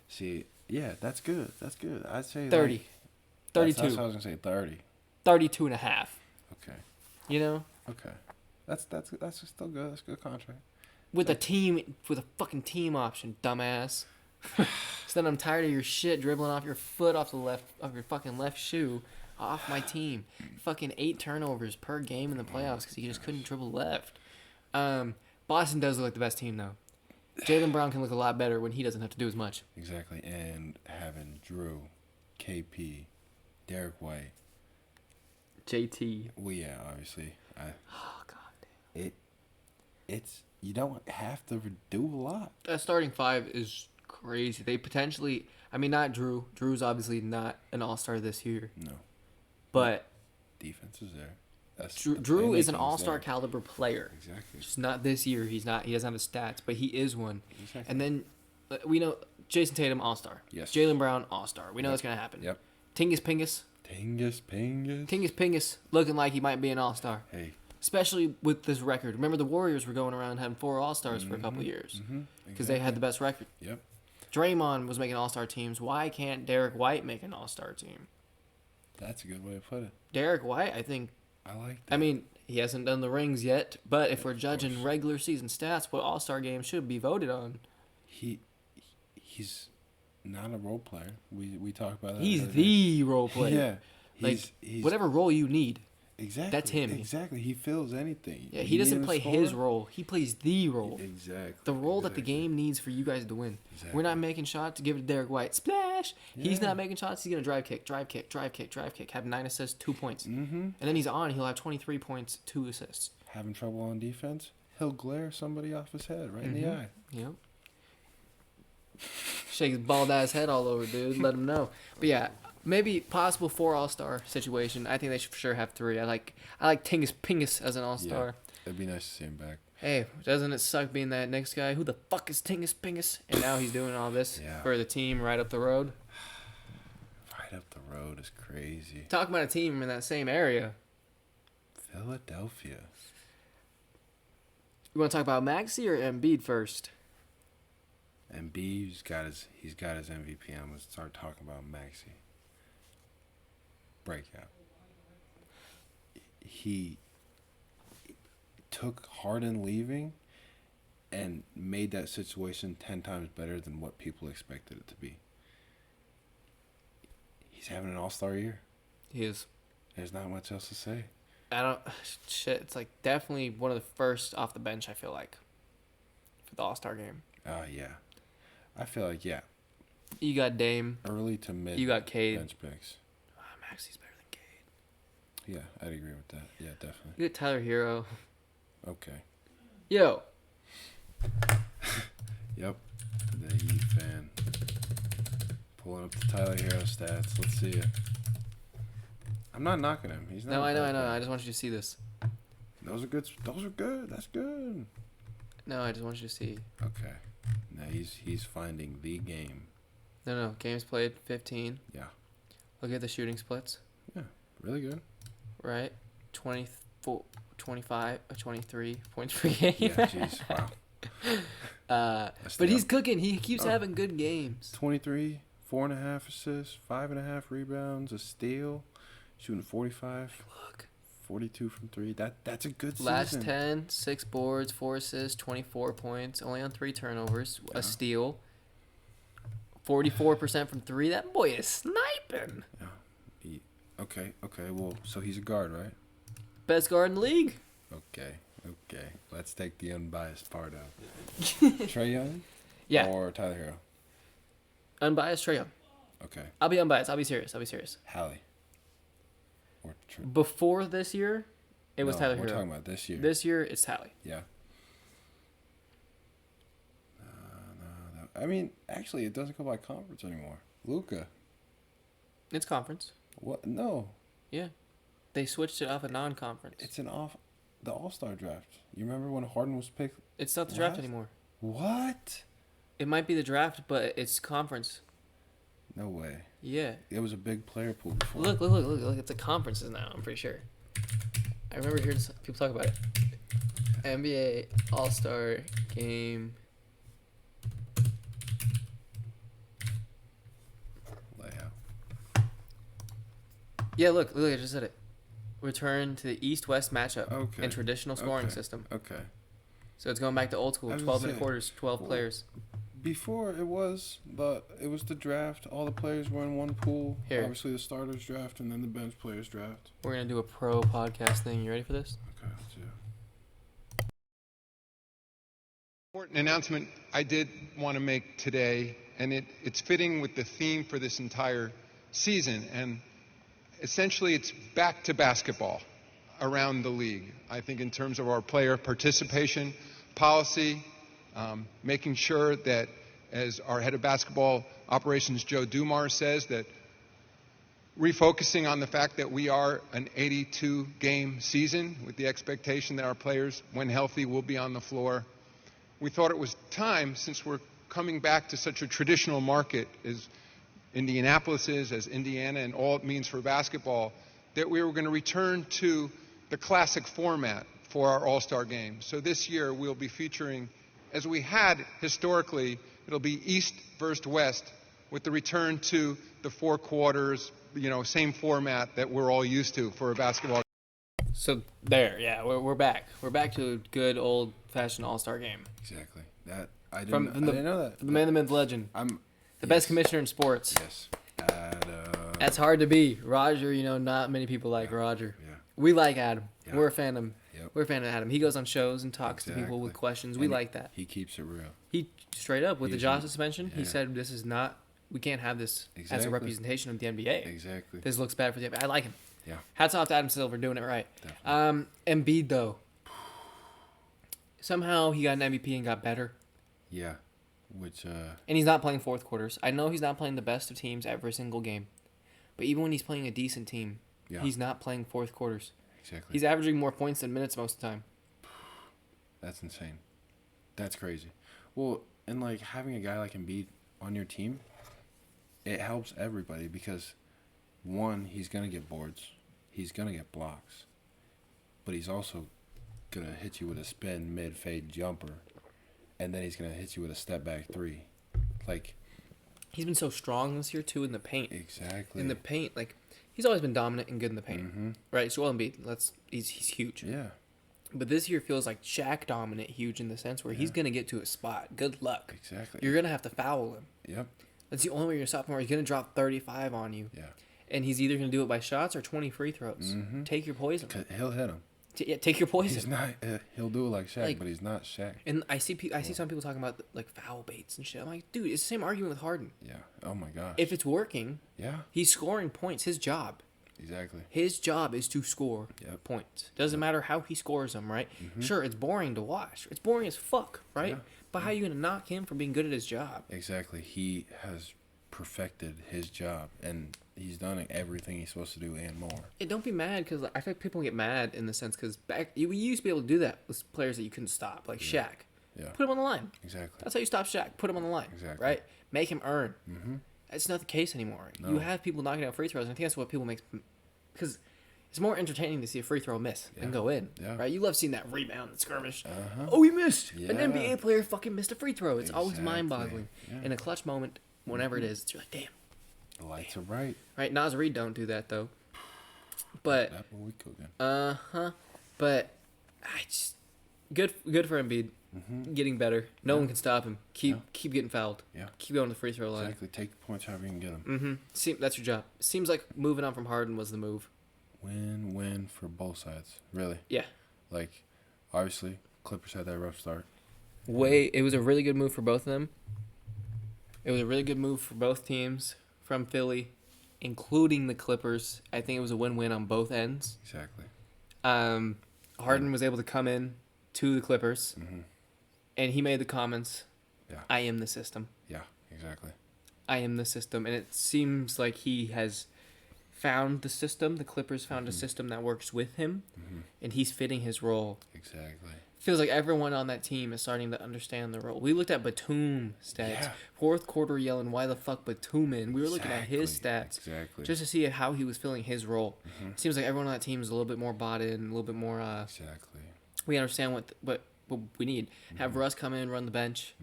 See, yeah, that's good. That's good. I'd say 30. Like, 32. That's what I was gonna say. 30. 32 and a half. Okay. You know? Okay. That's still good. That's a good contract. With a fucking team option, dumbass. So then I'm tired of your shit dribbling off your foot off your fucking left shoe off my team. Fucking 8 turnovers per game in the playoffs because he just couldn't dribble left. Boston does look like the best team though. Jaylen Brown can look a lot better when he doesn't have to do as much. Exactly. And having Drew, KP, Derek White. JT. Well, yeah, obviously. Oh god damn. It's you don't have to do a lot. That starting 5 is crazy. They potentially, I mean, not Drew. Drew's obviously not an all-star this year. No. But Defense is there. That's Drew is an playmaking's all-star there. caliber player. Exactly. Just not this year. He doesn't have the stats, but he is one. Exactly. And then we know Jason Tatum all-star. Yes. Jaylen Brown all-star. We know that's gonna happen. Yep. Tingus Pingus. Tingus. Pingus looking like he might be an all-star. Hey. Especially with this record. Remember the Warriors were going around having 4 all-stars for a couple of years because they had the best record. Yep. Draymond was making all-star teams. Why can't Derek White make an all-star team? That's a good way to put it. Derek White, I think. I like that. I mean, he hasn't done the rings yet, but if we're judging regular season stats, what all-star games should be voted on? he's not a role player. We talked about that. He's other day. the role player. Yeah. He's whatever role you need. Exactly. That's him. Exactly. He fills anything. Yeah, You he need doesn't him to play score? his role. He plays the role. Exactly. The role that the exactly. game needs for you guys to win. Exactly. We're not making shots. Give it to Derek White. Splash. He's Yeah. not making shots. He's gonna drive kick, drive kick, drive kick, drive kick. Have 9 assists, 2 points, Mm-hmm. and then he's on. He'll have 23 points, 2 assists. Having trouble on defense, he'll glare somebody off his head right in the eye. Yep. Shake his bald ass head all over, dude. Let him know. But yeah, maybe possible 4 All-Star situation. I think they should for sure have 3. I like Tingus Pingus as an All-Star. Yeah, it'd be nice to see him back. Hey, doesn't it suck being that next guy? Who the fuck is Tingus Pingus? And now he's doing all this Yeah. for the team right up the road. Right up the road is crazy. Talking about a team in that same area. Philadelphia. You want to talk about Maxey or Embiid first? Embiid, he's got his MVP. I'm gonna start talking about Maxey. Breakout. He took Harden leaving and made that situation 10 times better than what people expected it to be. He's having an all-star year. He is. There's not much else to say. Shit, it's like definitely one of the first off the bench, I feel like, for the All-Star game. Yeah. I feel like, yeah, You got Dame. early to mid You got Cade. bench picks. Maxey's better than Cade. Yeah, I'd agree with that. Yeah, definitely. You got Tyler Hero. Okay. Yo. Yep. The Heat fan. Pulling up the Tyler Hero stats. Let's see it. I'm not knocking him. He's not. No, a I know. bad player. I just want you to see this. Those are good. Those are good. That's good. No, I just want you to see. Okay. Now he's finding the game. No. Games played, 15. Yeah. Look at the shooting splits. Really good. Right? 24, 25, 23 points per game. Yeah. Jeez. Wow. But he's cooking. He keeps having good games. 23, 4.5 assists, 5.5 rebounds, a steal, shooting 45. Look. 42 from 3. That's a good season. Last 10, 6 boards, 4 assists, 24 points, only on 3 turnovers, Yeah. a steal. 44% from 3. That boy is sniping. Yeah. Okay. Well, so he's a guard, right? Best guard in the league. Okay. Let's take the unbiased part out. Trae Young? Yeah. Or Tyler Hero? Unbiased, Trae Young. Okay. I'll be unbiased. I'll be serious. Hallie. Or Before this year, it was Tyler we're Hero. talking about this year. This year, it's Tally. Yeah. No. I mean, actually, it doesn't go by conference anymore. Luka. It's conference. What? No. Yeah. They switched it off a non-conference. It's the All-Star draft. You remember when Harden was picked? It's not the draft What? anymore. What? It might be the draft, but it's conference. No way. Yeah. It was a big player pool before. Look. It's a conferences now, I'm pretty sure. I remember hearing people talk about it. NBA All-Star Game. Layout. Yeah, look, I just said it. Return to the East-West matchup Okay. and traditional scoring Okay. system. Okay. So it's going back to old school, I was 12 gonna minute say, quarters, 12 well, players. Before it was the draft. All the players were in one pool. Here. Obviously the starters draft and then the bench players draft. We're going to do a pro podcast thing. You ready for this? Okay, let's do it. Important announcement I did want to make today, and it's fitting with the theme for this entire season. And essentially, it's back to basketball around the league. I think in terms of our player participation policy, making sure that, as our head of basketball operations, Joe Dumars, says, that refocusing on the fact that we are an 82-game season with the expectation that our players, when healthy, will be on the floor. We thought it was time, since we're coming back to such a traditional market as Indianapolis is, as Indiana, and all it means for basketball, that we were going to return to the classic format for our All-Star game. So this year we'll be featuring, as we had historically, it'll be East versus West, with the return to the 4 quarters, same format that we're all used to for a basketball. So there, yeah, we're back. We're back to a good old-fashioned All-Star game. Exactly. That I From didn't know that. The man, the myth, legend. I'm The best commissioner in sports. Yes. Adam. That's hard to be. Roger, not many people like Roger. Yeah. We like Adam. Yeah. We're a fan of him. Yep. We're a fan of Adam. He goes on shows and talks to people with Exactly. questions. We And like that. He keeps it real. He straight up with the He's- Josh suspension, he yeah. said this is not. We can't have this as a Exactly. representation of the NBA. Exactly. This looks bad for the NBA. I like him. Yeah. Hats off to Adam Silver doing it right. Definitely. Embiid though. Somehow he got an MVP and got better. Yeah. Which And he's not playing fourth quarters. I know he's not playing the best of teams every single game. But even when he's playing a decent team, yeah. he's not playing fourth quarters. Exactly. He's averaging more points than minutes most of the time. That's insane. That's crazy. Well, and like having a guy like Embiid on your team, it helps everybody because one, he's gonna get boards, he's gonna get blocks, but he's also gonna hit you with a spin mid fade jumper, and then he's gonna hit you with a step back three, like He's been so strong this year too in the paint. exactly In the paint, like he's always been dominant and good in the paint, Mm-hmm. right? Joel Embiid, he's huge. Yeah. But this year feels like Shaq dominant, huge in the sense where he's gonna get to a spot. Good luck. Exactly. You're gonna have to foul him. Yep. That's the only way you're a sophomore. He's gonna drop 35 on you, Yeah. and he's either gonna do it by shots or 20 free throws. Mm-hmm. Take your poison. 'Cause he'll hit him. Yeah, take your poison. He's not. He'll do it like Shaq, Like- but he's not Shaq. And I see some people talking about like foul baits and shit. I'm like, dude, it's the same argument with Harden. Yeah. Oh my gosh. If it's working, yeah. he's scoring points. His job is to score Yep. points. Doesn't matter how he scores them, right? Sure, it's boring to watch. It's boring as fuck, right? Yeah. But how you gonna knock him for being good at his job? Exactly. He has perfected his job, and he's done everything he's supposed to do and more. And don't be mad because I feel like people get mad in the sense because we used to be able to do that with players that you couldn't stop, like Shaq. Yeah. Put him on the line. Exactly. That's how you stop Shaq. Put him on the line. Exactly. Right? Make him earn. Mm-hmm. That's not the case anymore. No. You have people knocking out free throws, and I think that's what people make. Because it's more entertaining to see a free throw miss than Yeah. go in. Yeah. Right? You love seeing that rebound and skirmish. Uh-huh. Oh, he missed. An Yeah. NBA player fucking missed a free throw. It's always Exactly. mind-boggling. Yeah. In a clutch moment, whenever it is, you're like, damn. The lights are bright. Right? Nas Reed don't do that though. But That what we cooking. But I just good for Embiid. Getting better. No one can stop him. Keep getting fouled. Yeah. Keep going to the free throw line. Exactly. Take the points however you can get them. That's your job. Seems like moving on from Harden was the move. Win-win for both sides. Really. Yeah. Like, obviously, Clippers had that rough start. It was a really good move for both of them. It was a really good move for both teams from Philly, including the Clippers. I think it was a win-win on both ends. Exactly. Harden was able to come in to the Clippers, and he made the comments, Yeah. I am the system. Yeah. Exactly. I am the system. And it seems like he has found the system. The Clippers found a system that works with him, and he's fitting his role. Exactly. Feels like everyone on that team is starting to understand the role. We looked at Batum stats. Yeah. Fourth quarter yelling, why the fuck Batum in? We were looking at his stats Exactly. just to see how he was filling his role. It seems like everyone on that team is a little bit more bought in, a little bit more, Exactly. we understand what we need. Have Russ come in, run the bench.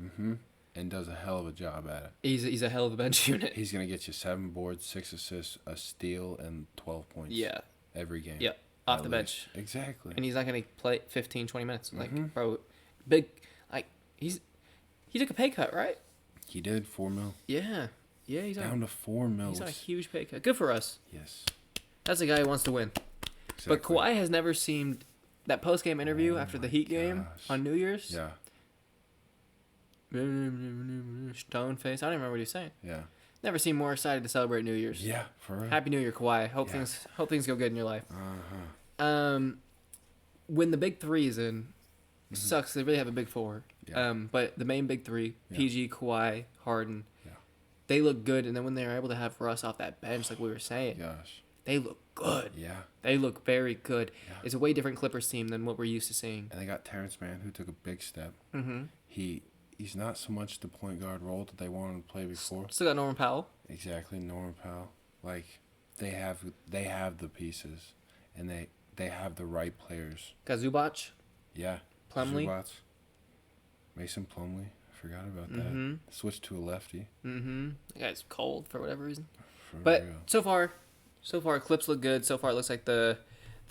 And does a hell of a job at it. He's a hell of a bench unit. He's gonna get you 7 boards, 6 assists, a steal, and 12 points. Yeah. Every game. Yep. Off At the least. bench. Exactly. And he's not going to play 15, 20 minutes. Like, bro, big, like, he took a pay cut, right? He did 4 mil. Yeah. Yeah, he's Down on, to 4 mils. he's on a huge pay cut. Good for us. Yes. That's a guy who wants to win. Exactly. But Kawhi has never seemed, that post-game interview after the Heat game gosh. on New Year's. Yeah. Stone face. I don't even remember what he was saying. Yeah. Never seemed more excited to celebrate New Year's. Yeah. For real. Happy New Year, Kawhi. Hope Yeah. things go good in your life. Uh-huh. When the big three is in, sucks. They really have a big four. Yeah. But the main big three, Yeah. PG, Kawhi, Harden, Yeah. they look good. And then when they're able to have Russ off that bench, like we were saying, Gosh. they look good. Yeah. They look very good. Yeah. It's a way different Clippers team than what we're used to seeing. And they got Terrence Mann, who took a big step. Mm-hmm. He's not so much the point guard role that they wanted him to play before. Still got Norman Powell. Exactly, Norman Powell. Like they have the pieces, and they have the right players. Got Zubac. Yeah. Plumlee. Zubac. Mason Plumlee. I forgot about Mhm. that. Switched to a lefty. Mm-hmm. The guy's cold for whatever reason. For But real. so far, Clips look good. So far, it looks like the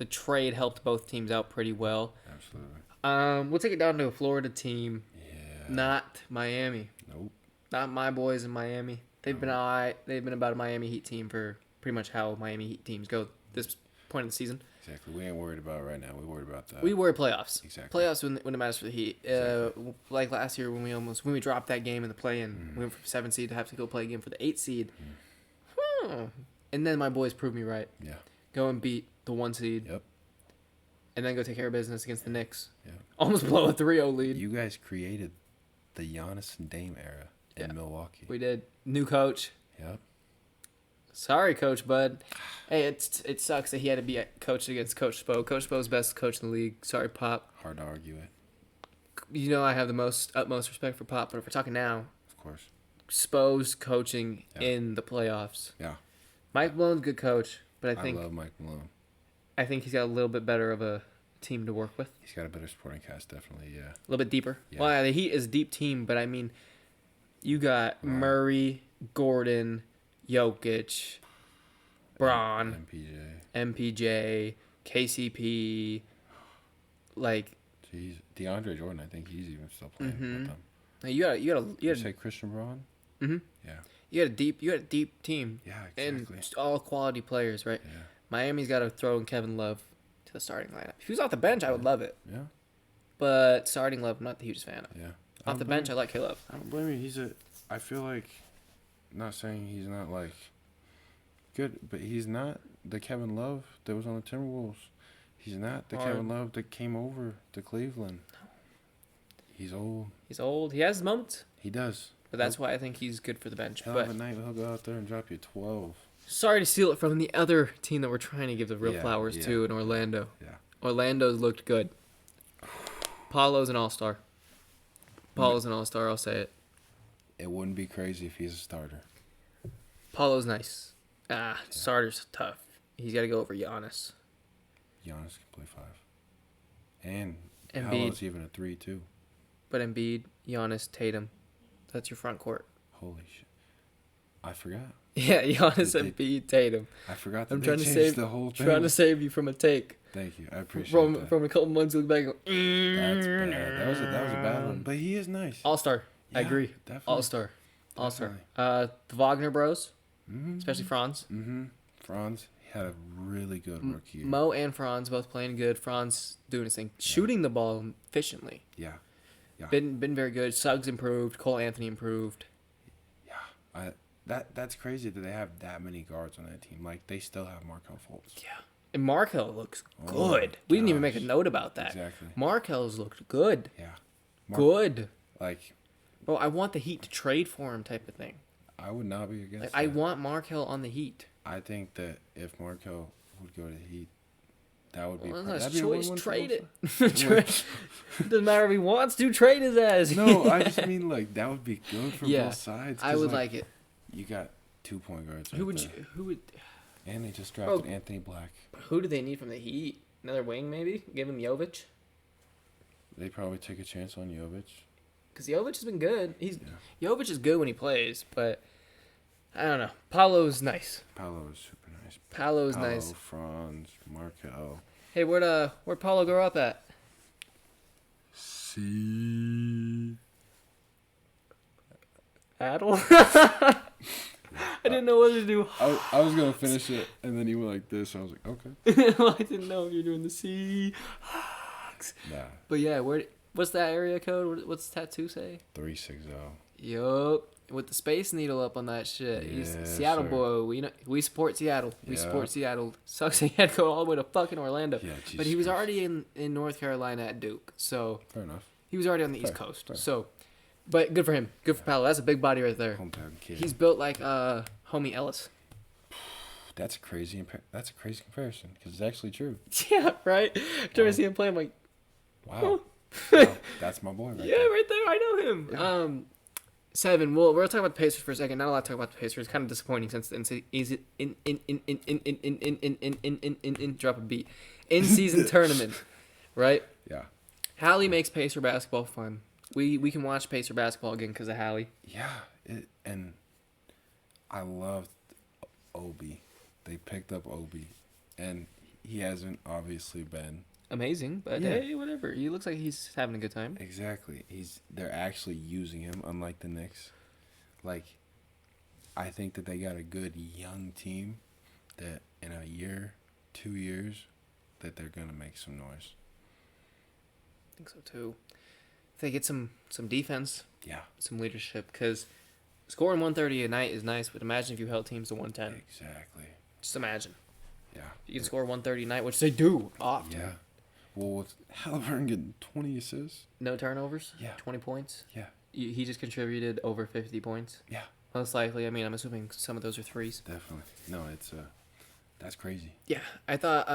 trade helped both teams out pretty well. Absolutely. We'll take it down to a Florida team, Yeah. not Miami. Nope. Not my boys in Miami. They've been all right. They've been about a Miami Heat team for pretty much how Miami Heat teams go this point of the season. Exactly. We ain't worried about it right now. We worried about that. We were playoffs. Exactly. Playoffs when it matters for the Heat. Exactly. Like last year when we dropped that game in the play-in, we went from 7 seed to have to go play again for the 8 seed. And then my boys proved me right. Yeah. Go and beat the 1 seed. Yep. And then go take care of business against the Knicks. Yeah. Almost blow a 3-0 lead. You guys created the Giannis and Dame era in Yeah. Milwaukee. We did. New coach. Yep. Sorry, Coach Bud. Hey, it sucks that he had to be coached against Coach Spo. Coach Spo's best coach in the league. Sorry, Pop. Hard to argue it. You know I have the utmost respect for Pop, but if we're talking now, Of course. Spo's coaching Yeah. in the playoffs. Yeah. Mike Malone's a good coach, but I love Mike Malone. think he's got a little bit better of a team to work with. He's got a better supporting cast, definitely. Yeah. A little bit deeper. Yeah. Well, yeah, the Heat is a deep team, but I mean, you got Murray, Gordon, Jokic, Braun, MPJ, KCP, like. Jeez, DeAndre Jordan. I think he's even still playing with them. You You had say Christian Braun? hmm Yeah. you had a deep team. Yeah. And Exactly. just all quality players, right? Yeah. Miami's got to throw in Kevin Love to the starting lineup. If he was off the bench, I would love it. Yeah. But starting Love, I'm not the hugest fan of. Yeah. Off the bench, I like K-Love. I don't blame you. I feel like, not saying he's not like good, but he's not the Kevin Love that was on the Timberwolves. He's not the Kevin Love that came over to Cleveland. He's old. He's old. He has his moments, He does. but that's why I think he's good for the bench. Hell But of a night, he'll go out there and drop you 12. sorry to steal it from the other team that we're trying to give the real Yeah, flowers yeah. to in Orlando. Yeah. Orlando's looked good. Paulo's an all-star. Paulo's an all-star, I'll say it. It wouldn't be crazy if he's a starter. Paulo's nice. Starter's tough. He's got to go over Giannis. Giannis can play 5. And Embiid. Paolo's even a 3, too. But Embiid, Giannis, Tatum. That's your front court. Holy shit. I forgot. Yeah, Giannis, They- Embiid, Tatum. I forgot that I'm they trying to changed save the whole thing. Trying to save you from a take. Thank you. I appreciate From that. from a couple months ago back. That's bad. That was a bad one. But he is nice. All-star. I Yeah, agree. definitely. All-star. All-star. Definitely. The Wagner bros, Mm-hmm. especially Franz. Mm-hmm. Franz had a really good rookie year. Mo and Franz both playing good. Franz doing his thing. Shooting the ball efficiently. Yeah. Yeah. Been very good. Suggs improved. Cole Anthony improved. Yeah. That's crazy that they have that many guards on that team. Like, they still have Markel Fultz. Yeah. And Markel looks Oh good. my We didn't even make a gosh. note about that. Exactly. Markel's looked good. Yeah. Good. Like, Bro, I want the Heat to trade for him type of thing. I would not be against Like, that. I want Markel on the Heat. I think that if Markel would go to the Heat, that would be Well, that'd that's be his a choice. win-win for Trade both it. sides. Doesn't matter if he wants to. Trade his ass. No, I just mean, like, that would be good for Yeah, both sides. I 'cause, would like it. You got 2 point guards right Who would there. Who would? And they just drafted Oh. Anthony Black. Who do they need from the Heat? Another wing, maybe? Give him Jovic? They probably take a chance on Jovic. Because Jovic has been good. Yeah. Jovic is good when he plays, but I don't know. Paolo's nice. Paolo is super nice. Paolo's Paolo, nice. Franz, Markel. Hey, where'd Paolo grow up at? See. Adel? I didn't know what to do. I was gonna finish it, and then you went like this. I was like, okay. I didn't know if you're doing the Seahawks. Nah, But yeah, what's that area code? What's the tattoo say? 360. Yup. With the Space Needle up on that shit. He's a Yes, Seattle sir. boy. We support Seattle. We Yeah. support Seattle. Sucks he had to go all the way to fucking Orlando. Yeah, but Jesus he was Christ. already in North Carolina at Duke. So Fair enough. he was already on the East Fair, Coast. fair. So, but good for him. Good for Paolo. That's a big body right there. Hometown kid. He's built like homie Ellis. That's a crazy comparison because it's actually true. Yeah, right? Trying to see him play, I'm like, Wow. Wow, that's my boy right yeah, there. right there. I know him. Yeah. 7. Well, we're talking about the Pacers for a second. Not a lot to talk about the Pacers. Kind of disappointing since the drop a beat in season tournament, right? Yeah. Hallie makes Pacer basketball fun. We can watch Pacer basketball again because of Hallie. Yeah. And I loved Obi. They picked up Obi, and he hasn't obviously been. Amazing, but Yeah. hey, whatever. He looks like he's having a good time. Exactly. They're actually using him, unlike the Knicks. Like, I think that they got a good young team that in a year, 2 years, that they're going to make some noise. I think so too. If they get some defense, Yeah. some leadership, because scoring 130 a night is nice, but imagine if you held teams to 110. Exactly. Just imagine. Yeah. You can score 130 a night, which they do often. Yeah. Well, with Halliburton getting 20 assists. No turnovers. Yeah. 20 points. Yeah. He just contributed over 50 points. Yeah. Most likely. I mean, I'm assuming some of those are threes. Definitely. No, it's that's crazy. Yeah. I thought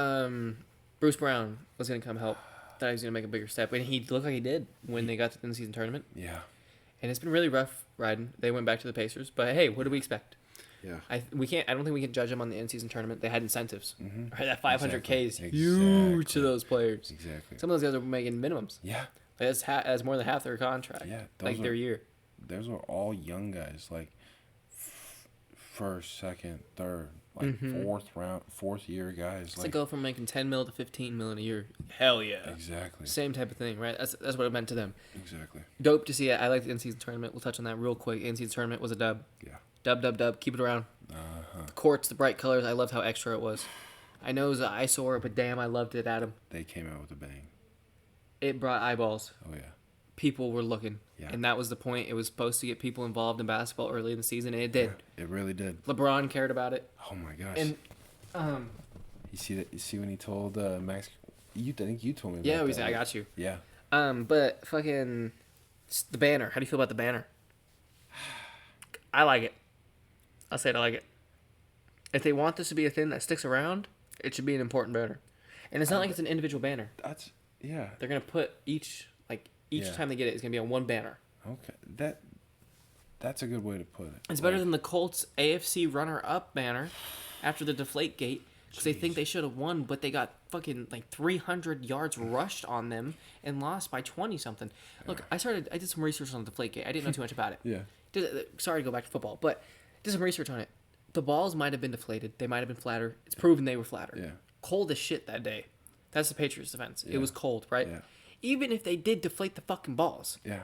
Bruce Brown was going to come help. Thought he was going to make a bigger step. And he looked like he did when they got to the in-season tournament. Yeah. And it's been really rough riding. They went back to the Pacers. But, hey, what do we expect? Yeah. I don't think we can judge them on the in-season tournament. They had incentives. Mm-hmm. Right, that 500K is Exactly. huge to those players. Exactly. Some of those guys are making minimums. Yeah. That's more than half their contract. Yeah. Like their year. Those are all young guys, like first, second, third, like fourth year guys. It's like to go from making 10 mil to 15 mil in a year. Hell yeah. Exactly. Same type of thing, right? That's what it meant to them. Exactly. Dope to see it. I like the in-season tournament. We'll touch on that real quick. In-season tournament was a dub. Yeah. Dub. Keep it around. The courts, the bright colors. I loved how extra it was. I know it was an eyesore, but damn, I loved it, Adam. They came out with a bang. It brought eyeballs. Oh yeah. People were looking. Yeah. And that was the point. It was supposed to get people involved in basketball early in the season, and it did. Yeah, it really did. LeBron cared about it. Oh my gosh. And you see that? You see when he told Max? I think you told me. yeah, about we that. said I got you. Yeah. But fucking the banner. How do you feel about the banner? I like it. I'll say it. I like it. If they want this to be a thing that sticks around, it should be an important banner. And it's not like it's an individual banner. That's yeah. They're gonna put each Yeah. time they get it is gonna be on one banner. Okay. That's a good way to put it. It's better than the Colts AFC runner-up banner after the Deflategate because they think they should have won, but they got fucking 300 yards rushed on them and lost by 20 something. Look, I did some research on the Deflategate. I didn't know too much about it. Yeah. Sorry to go back to football, but did some research on it. The balls might have been deflated. They might have been flatter. It's proven they were flatter. Yeah. Cold as shit that day. That's the Patriots' defense. Yeah. It was cold, right? Yeah. Even if they did deflate the fucking balls, Yeah.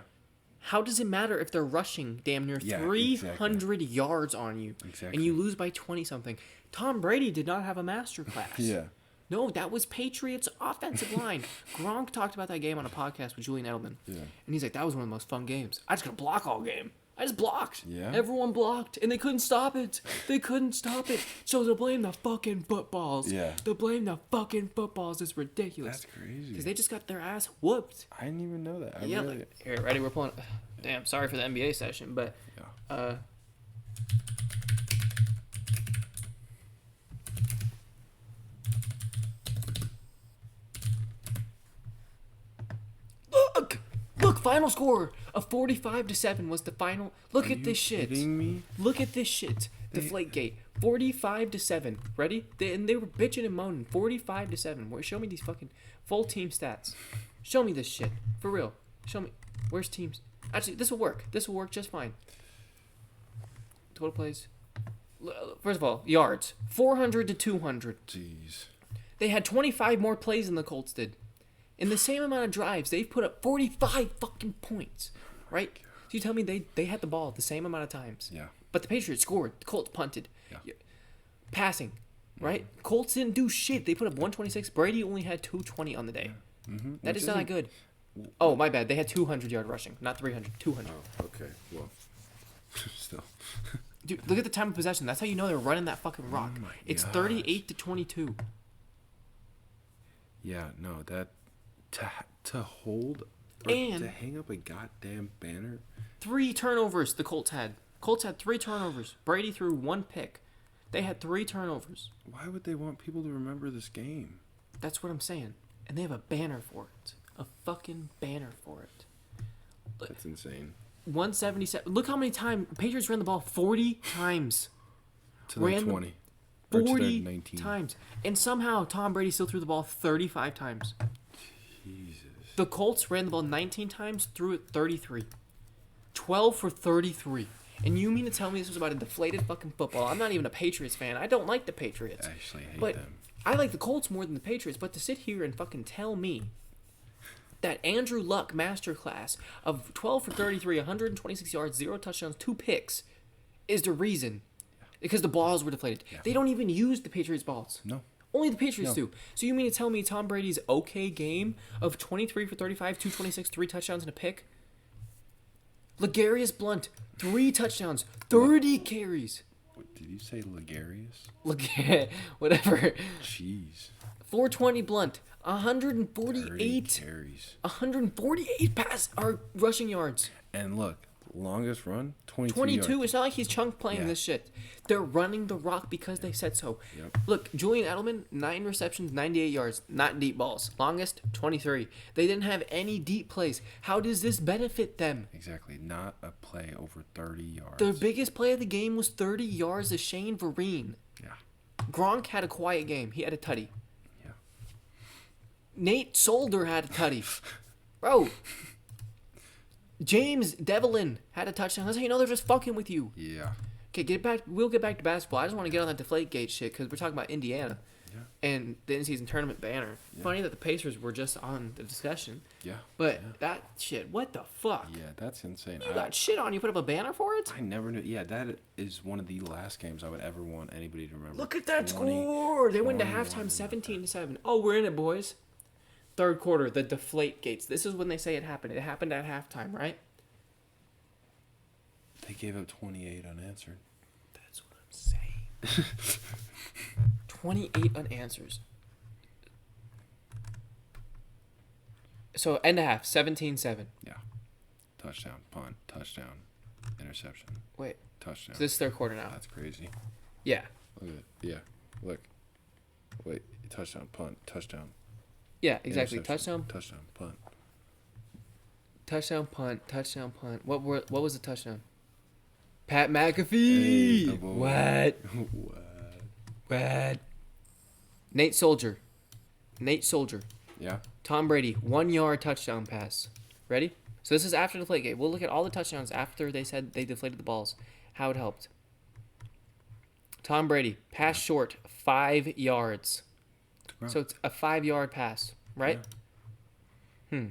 how does it matter if they're rushing damn near Yeah, 300 yards on you Exactly. and you lose by 20 something? Tom Brady did not have a master class. Yeah. No, that was Patriots' offensive line. Gronk talked about that game on a podcast with Julian Edelman. Yeah. And he's like, that was one of the most fun games. I just got to block all game. I just blocked. Yeah. Everyone blocked, and they couldn't stop it. They couldn't stop it. So to blame the fucking footballs. Yeah. To blame the fucking footballs is ridiculous. That's crazy. Because they just got their ass whooped. I didn't even know that. Yeah, here, ready? We're pulling. Damn, sorry for the NBA session, but Yeah. look, final score of 45-7 was the final. Look at this shit. Kidding me? Look at this shit. Deflategate. 45-7. Ready? They were bitching and moaning. 45-7. Show me these fucking full team stats. Show me this shit for real. Show me. Where's teams? Actually, this will work. This will work just fine. Total plays. First of all, yards. 400 to 200. Jeez. They had 25 more plays than the Colts did. In the same amount of drives, they've put up 45 fucking points. Right? So you tell me they had the ball the same amount of times. Yeah. But the Patriots scored. The Colts punted. Yeah. Passing. Right? Colts didn't do shit. They put up 126. Brady only had 220 on the day. Mm-hmm. That is not good. Oh, my bad. They had 200 yard rushing. Not 300. 200. Oh, okay. Well, still. Dude, look at the time of possession. That's how you know they're running that fucking rock. Oh my It's gosh. 38-22. Yeah, no, that to hold or And- to hang up a goddamn banner. 3 turnovers the Colts had. Colts had 3 turnovers. Brady threw 1 pick. They had 3 turnovers. Why would they want people to remember this game? That's what I'm saying. And they have a banner for it. A fucking banner for it. That's insane. 177. Look how many times Patriots ran the ball 40 times. To their Ran the- 20. Or to their 40 19. times. And somehow Tom Brady still threw the ball 35 times. Jesus. The Colts ran the ball 19 times, threw it 33. 12 for 33. And you mean to tell me this was about a deflated fucking football? I'm not even a Patriots fan. I don't like the Patriots. I actually hate But them. I like the Colts more than the Patriots. But to sit here and fucking tell me that Andrew Luck masterclass of 12 for 33, 126 yards, 0 touchdowns, 2 picks is the reason. Because the balls were deflated. Yeah. They don't even use the Patriots balls. No. Only the Patriots do. So you mean to tell me Tom Brady's okay game of 23 for 35, 226, 3 touchdowns and a pick? Legarius Blunt, 3 touchdowns, 30 carries. What, did you say Legarius? Whatever. Jeez. 420 Blunt, 148 carries. 148 rushing yards. And look, longest run, 22 22. yards. It's not like he's chunk playing this shit. They're running the rock because they said so. Yep. Look, Julian Edelman, 9 receptions, 98 yards, not deep balls. Longest, 23. They didn't have any deep plays. How does this benefit them? Exactly. Not a play over 30 yards. The biggest play of the game was 30 yards to Shane Vereen. Yeah. Gronk had a quiet game. He had a tutty. Yeah. Nate Solder had a tutty. Bro. James Devlin had a touchdown. That's how you know they're just fucking with you. Yeah. Okay, get back. We'll get back to basketball. I just want to get on that Deflategate shit because we're talking about Indiana and the in-season tournament banner. Yeah. Funny that the Pacers were just on the discussion. Yeah. But that shit, what the fuck? Yeah, that's insane. You got shit on. You put up a banner for it? I never knew. Yeah, that is one of the last games I would ever want anybody to remember. Look at that score. They went to halftime 17-7. Oh, we're in it, boys. Third quarter, the Deflategates. This is when they say it happened. It happened at halftime, right? They gave up 28 unanswered. That's what I'm saying. 28 unanswered. So, end of half, 17-7. Yeah. Touchdown, punt, touchdown, interception. Wait. Touchdown. So this is third quarter now. That's crazy. Yeah. Look at it. Yeah. Look. Wait. Touchdown, punt, touchdown. Yeah, exactly. Touchdown. Touchdown, punt. Touchdown, punt, touchdown, punt. What was the touchdown? Pat McAfee. Hey, what? What? Nate Solder. Yeah. Tom Brady, 1 yard touchdown pass. Ready? So this is after the Deflategate. We'll look at all the touchdowns after they said they deflated the balls. How it helped. Tom Brady, pass short, 5 yards. So it's a 5-yard pass, right? Yeah.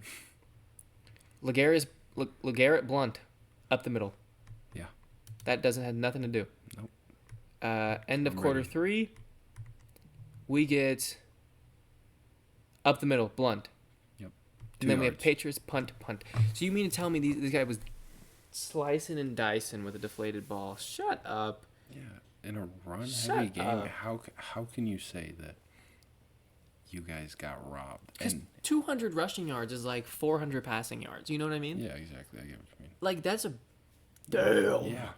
LeGarrette Blunt, up the middle. Yeah. That doesn't have nothing to do. Nope. End of quarter 3, we get up the middle, Blunt. Yep. And then we have Patriots, punt. So you mean to tell me this guy was slicing and dicing with a deflated ball? Shut up. Yeah. In a run-heavy game, how can you say that you guys got robbed? Because 200 rushing yards is like 400 passing yards. You know what I mean? Yeah, exactly. I get what you mean. Like, that's a... Damn. Yeah.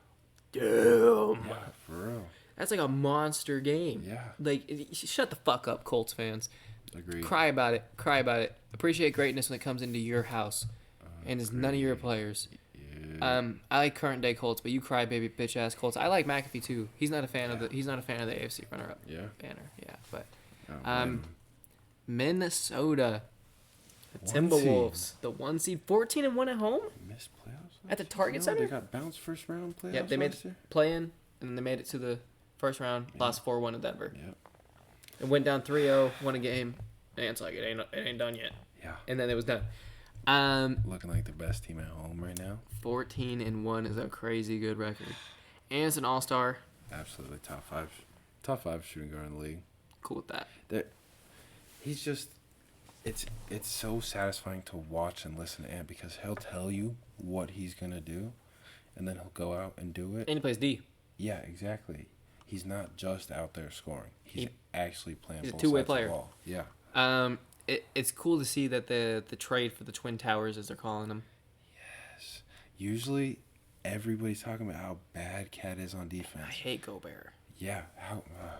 Damn. Yeah, for real. That's like a monster game. Yeah. Like, shut the fuck up, Colts fans. Agreed. Cry about it. Appreciate greatness when it comes into your house. And it's none of your players. Yeah. I like current day Colts, but you cry baby bitch ass Colts. I like McAfee too. He's not a fan of the AFC runner up banner. Yeah, but Minnesota, the Timberwolves, the 1 seed, 14-1 at home Missed playoffs at the Target No, Center. They got bounced first round playoffs. Yep, they made last year? play-in, and then they made it to the first round. Lost 4-1 to Denver. Yep. It went down 3-0, won a game, and it's like it ain't done yet. Yeah. And then it was done. Looking like the best team at home right now. 14-1 is a crazy good record, and it's an all-star. Absolutely top five shooting guard in the league. Cool with that. He's just, it's so satisfying to watch and listen to Ant because he'll tell you what he's gonna do, and then he'll go out and do it. And he plays D. Yeah, exactly. He's not just out there scoring. He's actually playing. He's a both two-way sides player. Of the ball. Yeah. It's cool to see that the trade for the Twin Towers, as they're calling them. Yes. Usually, everybody's talking about how bad Cat is on defense. I hate Gobert. Yeah.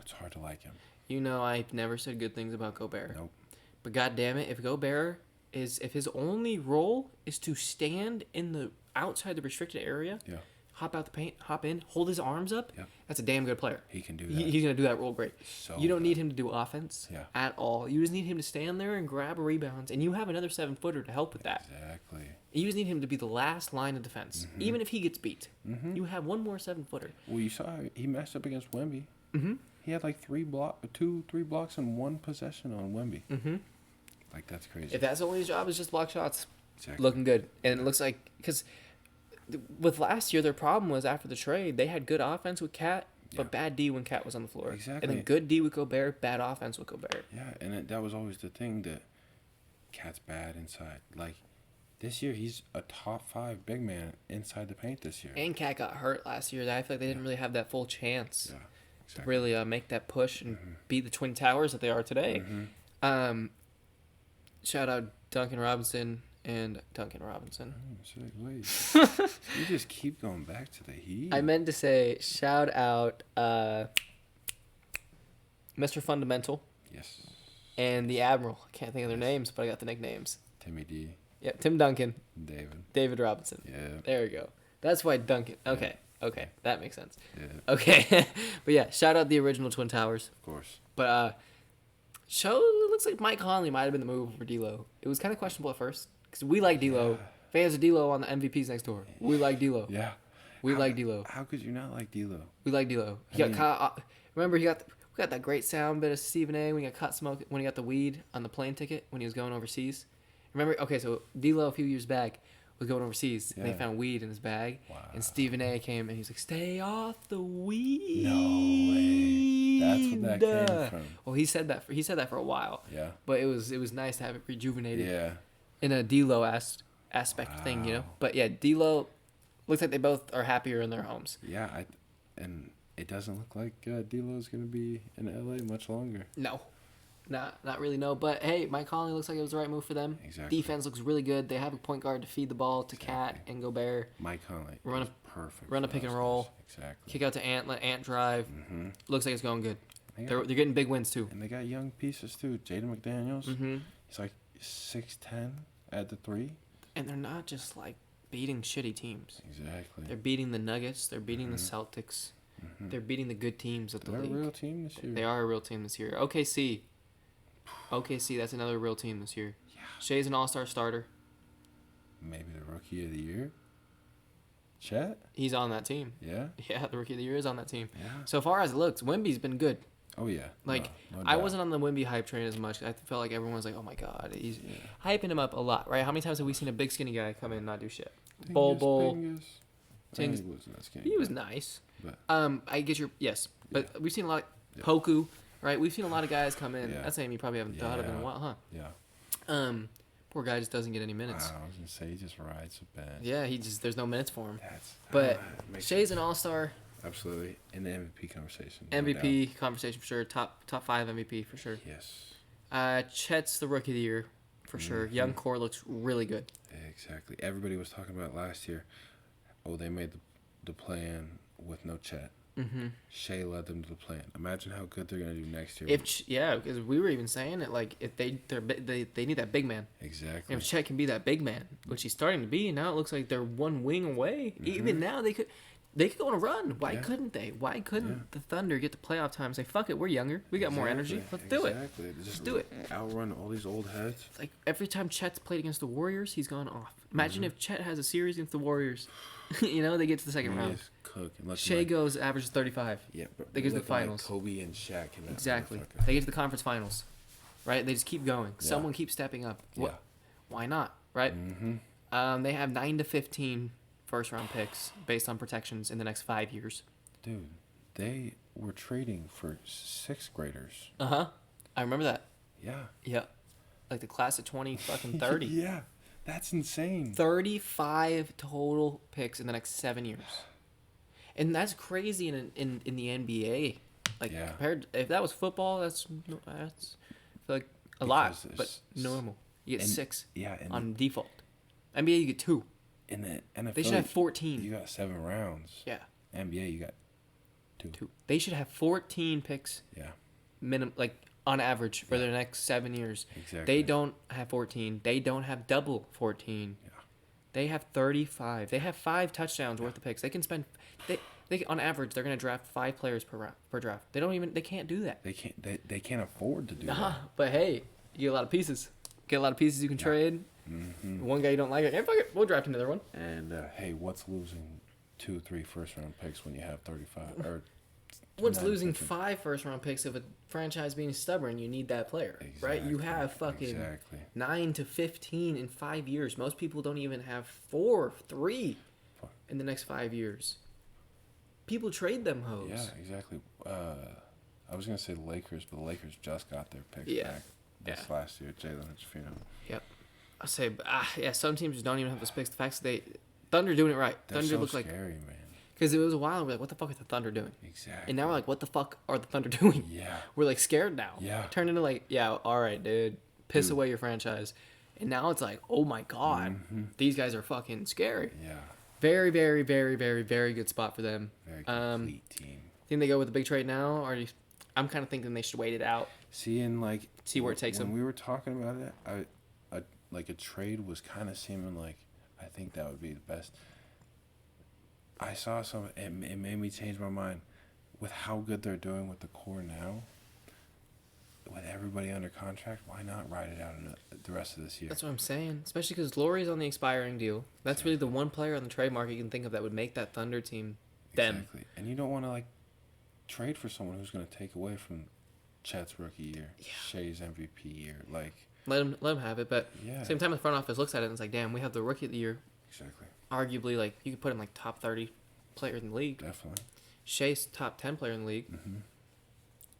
It's hard to like him. You know, I've never said good things about Gobert. Nope. But goddamn it, if his only role is to stand in the outside the restricted area, hop out the paint, hop in, hold his arms up, that's a damn good player. He can do that. He's gonna do that role great. So you don't need him to do offense Yeah. at all. You just need him to stand there and grab rebounds, and you have another 7-footer to help with that. Exactly. You just need him to be the last line of defense, even if he gets beat. You have one more 7-footer. Well, you saw he matched up against Wemby. He had like 3 blocks in one possession on Wemby. Like, that's crazy. If that's only his job is just block shots, Exactly. looking good. And it looks like, because with last year, their problem was after the trade, they had good offense with Cat, but bad D when Cat was on the floor. Exactly. And then good D with Gobert, bad offense with Gobert. Yeah, and that was always the thing, that Cat's bad inside. Like, this year, he's a top 5 big man inside the paint this year. And Cat got hurt last year. I feel like they didn't really have that full chance Yeah, to exactly. really make that push and beat the Twin Towers that they are today. Shout out Duncan Robinson and Duncan Robinson. Oh, shit, wait. You just keep going back to the Heat. I meant to say shout out Mr. Fundamental Yes. and the Admiral. I can't think of their names, but I got the nicknames. Timmy D. Yep, Tim Duncan, David. David Robinson. Yeah. There we go. That's why Duncan. Okay, that makes sense. Yeah. Okay, but yeah, shout out the original Twin Towers. Of course. But it looks like Mike Conley might have been the move for D'Lo. It was kind of questionable at first because we like D'Lo. Fans of D'Lo on the MVPs next door. We like D'Lo. Yeah. We like D'Lo. How could you not like D'Lo? We like D'Lo. He got caught. Remember, we got that great sound bit of Stephen A. when he got caught smoking when he got the weed on the plane ticket when he was going overseas. Remember? Okay, so D'Lo a few years back was going overseas and they Yeah. found weed in his bag. Wow. And Stephen A. came and he's like, "Stay off the weed." No way. That's what that came from. Well, he said that. He said that for a while. Yeah. But it was nice to have it rejuvenated Yeah. in a D'Lo aspect thing, you know. Wow. But yeah, D'Lo looks like they both are happier in their homes. Yeah. And it doesn't look like D'Lo's going to be in LA much longer. No, not really. No, but hey, Mike Conley looks like it was the right move for them. Exactly. Defense looks really good. They have a point guard to feed the ball to Cat and Gobert. Mike Conley. Run is a- perfect. run a for pick and those roll. guys. Exactly. Kick out to Ant, let Ant drive. Mm-hmm. Looks like it's going good. They They're got, getting big wins too. and they got young pieces too. Jaden McDaniels. Mm-hmm. He's like 6'10" at the 3. And they're not just like beating shitty teams. Exactly. They're beating the Nuggets. They're beating the Celtics. They're beating the good teams of the They're a league. real team this year. They are a real team this year. OKC, that's another real team this year. Yeah. Shea's an all-star starter. Maybe the rookie of the year. Chet? He's on that team. Yeah. Yeah, the rookie of the year is on that team. Yeah. So far as it looks, Wemby's been good. Oh yeah. Like, No I doubt. wasn't on the Wemby hype train as much. I felt like everyone was like, oh my God. He's hyping him up a lot, right? How many times have we seen a big skinny guy come in and not do shit? Bol. Tingus. Tingus. He wasn't that skinny, He was but- nice. But I get your, yes. But Yeah. we've seen a lot, Yeah. Poku, right? We've seen a lot of guys come in. Yeah. That's a name you probably haven't thought of in a Yeah. while, huh? yeah. Poor guy just doesn't get any minutes. Wow, I was gonna say he just rides the bench. Yeah, there's no minutes for him. That's. But it makes Shea's an all-star. absolutely in the MVP conversation. no MVP conversation for sure. Top 5 MVP for sure. doubt. Yes. Chet's the rookie of the year for sure. Mm-hmm. Young core looks really good. Exactly. Everybody was talking about last year. Oh, they made the plan with no Chet. Mm-hmm. Shea led them to the plan. Imagine how good they're gonna do next year. Yeah, because we were even saying it like if they need that big man. Exactly. And if Chet can be that big man, which he's starting to be, and now it looks like they're one wing away. Even now they could go on a run. Why Mm-hmm. Yeah. couldn't they? Why couldn't Yeah. the Thunder get to playoff time and say fuck it, we're younger, we got more energy, let's do it. Exactly. Just do it. Outrun all these old heads. Like every time Chet's played against the Warriors, he's gone off. Imagine Mm-hmm. if Chet has a series against the Warriors. They get to the second He round. is cook. Unless Shea goes averages 35. Yeah, but they get to the looking like finals. Kobe and Shaq. In that Exactly. motherfucker. They get to the conference finals, right? They just keep going. Yeah. Someone keeps stepping up. Yeah. Why not, right? Mm-hmm. They have 9 to 15 first-round picks based on protections in the next 5 years. Dude, they were trading for 6th graders. Uh-huh. I remember that. Yeah. Yeah. Like the class of 20-30. Yeah. That's insane. 35 total picks in the next 7 years. And that's crazy in the NBA. Like Yeah. compared if that was football, that's I feel like a lot, Because but it's- normal. You get and- 6 Yeah, and on default. NBA you get 2. in the NFL, They should have 14. You got 7 rounds. Yeah. NBA, you got 2. 2. They should have 14 picks Yeah. minimum, like on average for the next 7 years. Exactly. They don't have 14. They don't have double 14. Yeah. They have 35. They have 5 touchdowns worth of picks. They can spend they on average they're going to draft 5 players per draft. They can't do that. They can't afford to do Nah, that. but hey, you get a lot of pieces. Get a lot of pieces you can trade. Mm-hmm. One guy you don't like, hey, fuck it, we'll draft another one. And hey, what's losing 2, 3 first round picks when you have 35 or What's not losing thinking- 5 first-round picks of a franchise being stubborn? You need that player, right? You Exactly, have fucking exactly. 9 to 15 in 5 years. Most people don't even have 4, 3 in the next 5 years. People trade them hoes. Yeah, exactly. I was gonna say the Lakers, but the Lakers just got their picks Yeah. back this last year. Jalen Hurts-Fino. Yep. I say, yeah, some teams just don't even have the picks. The fact that Thunder doing it right. They're Thunder so look like, scary, man. because it was a while, we're like, what the fuck is the Thunder doing? Exactly. And now we're like, what the fuck are the Thunder doing? Yeah. We're like scared now. Yeah. Turned into like, yeah, all right, dude. Piss away your franchise. And now it's like, oh my God, these guys are fucking scary. Yeah. Very, very, very, very, very good spot for them. Very complete team. Think they go with the big trade now, or I'm kind of thinking they should wait it out. See, and like See where it takes when them. we were talking about it, like a trade was kind of seeming like I think that would be the best. I saw some. It made me change my mind with how good they're doing with the core now. With everybody under contract, why not ride it out in the rest of this year? That's what I'm saying. Especially because Laurie's on the expiring deal. That's really the one player on the trade market you can think of that would make that Thunder team them. Exactly. And you don't want to like trade for someone who's going to take away from Chet's rookie year, Shea's MVP year. Like, Let him have it. But yeah, same time, the front office looks at it and it's like, damn, we have the rookie of the year. exactly, Arguably, like you could put him like top 30 player in the league. definitely. Shea's top 10 player in the league. Mm-hmm.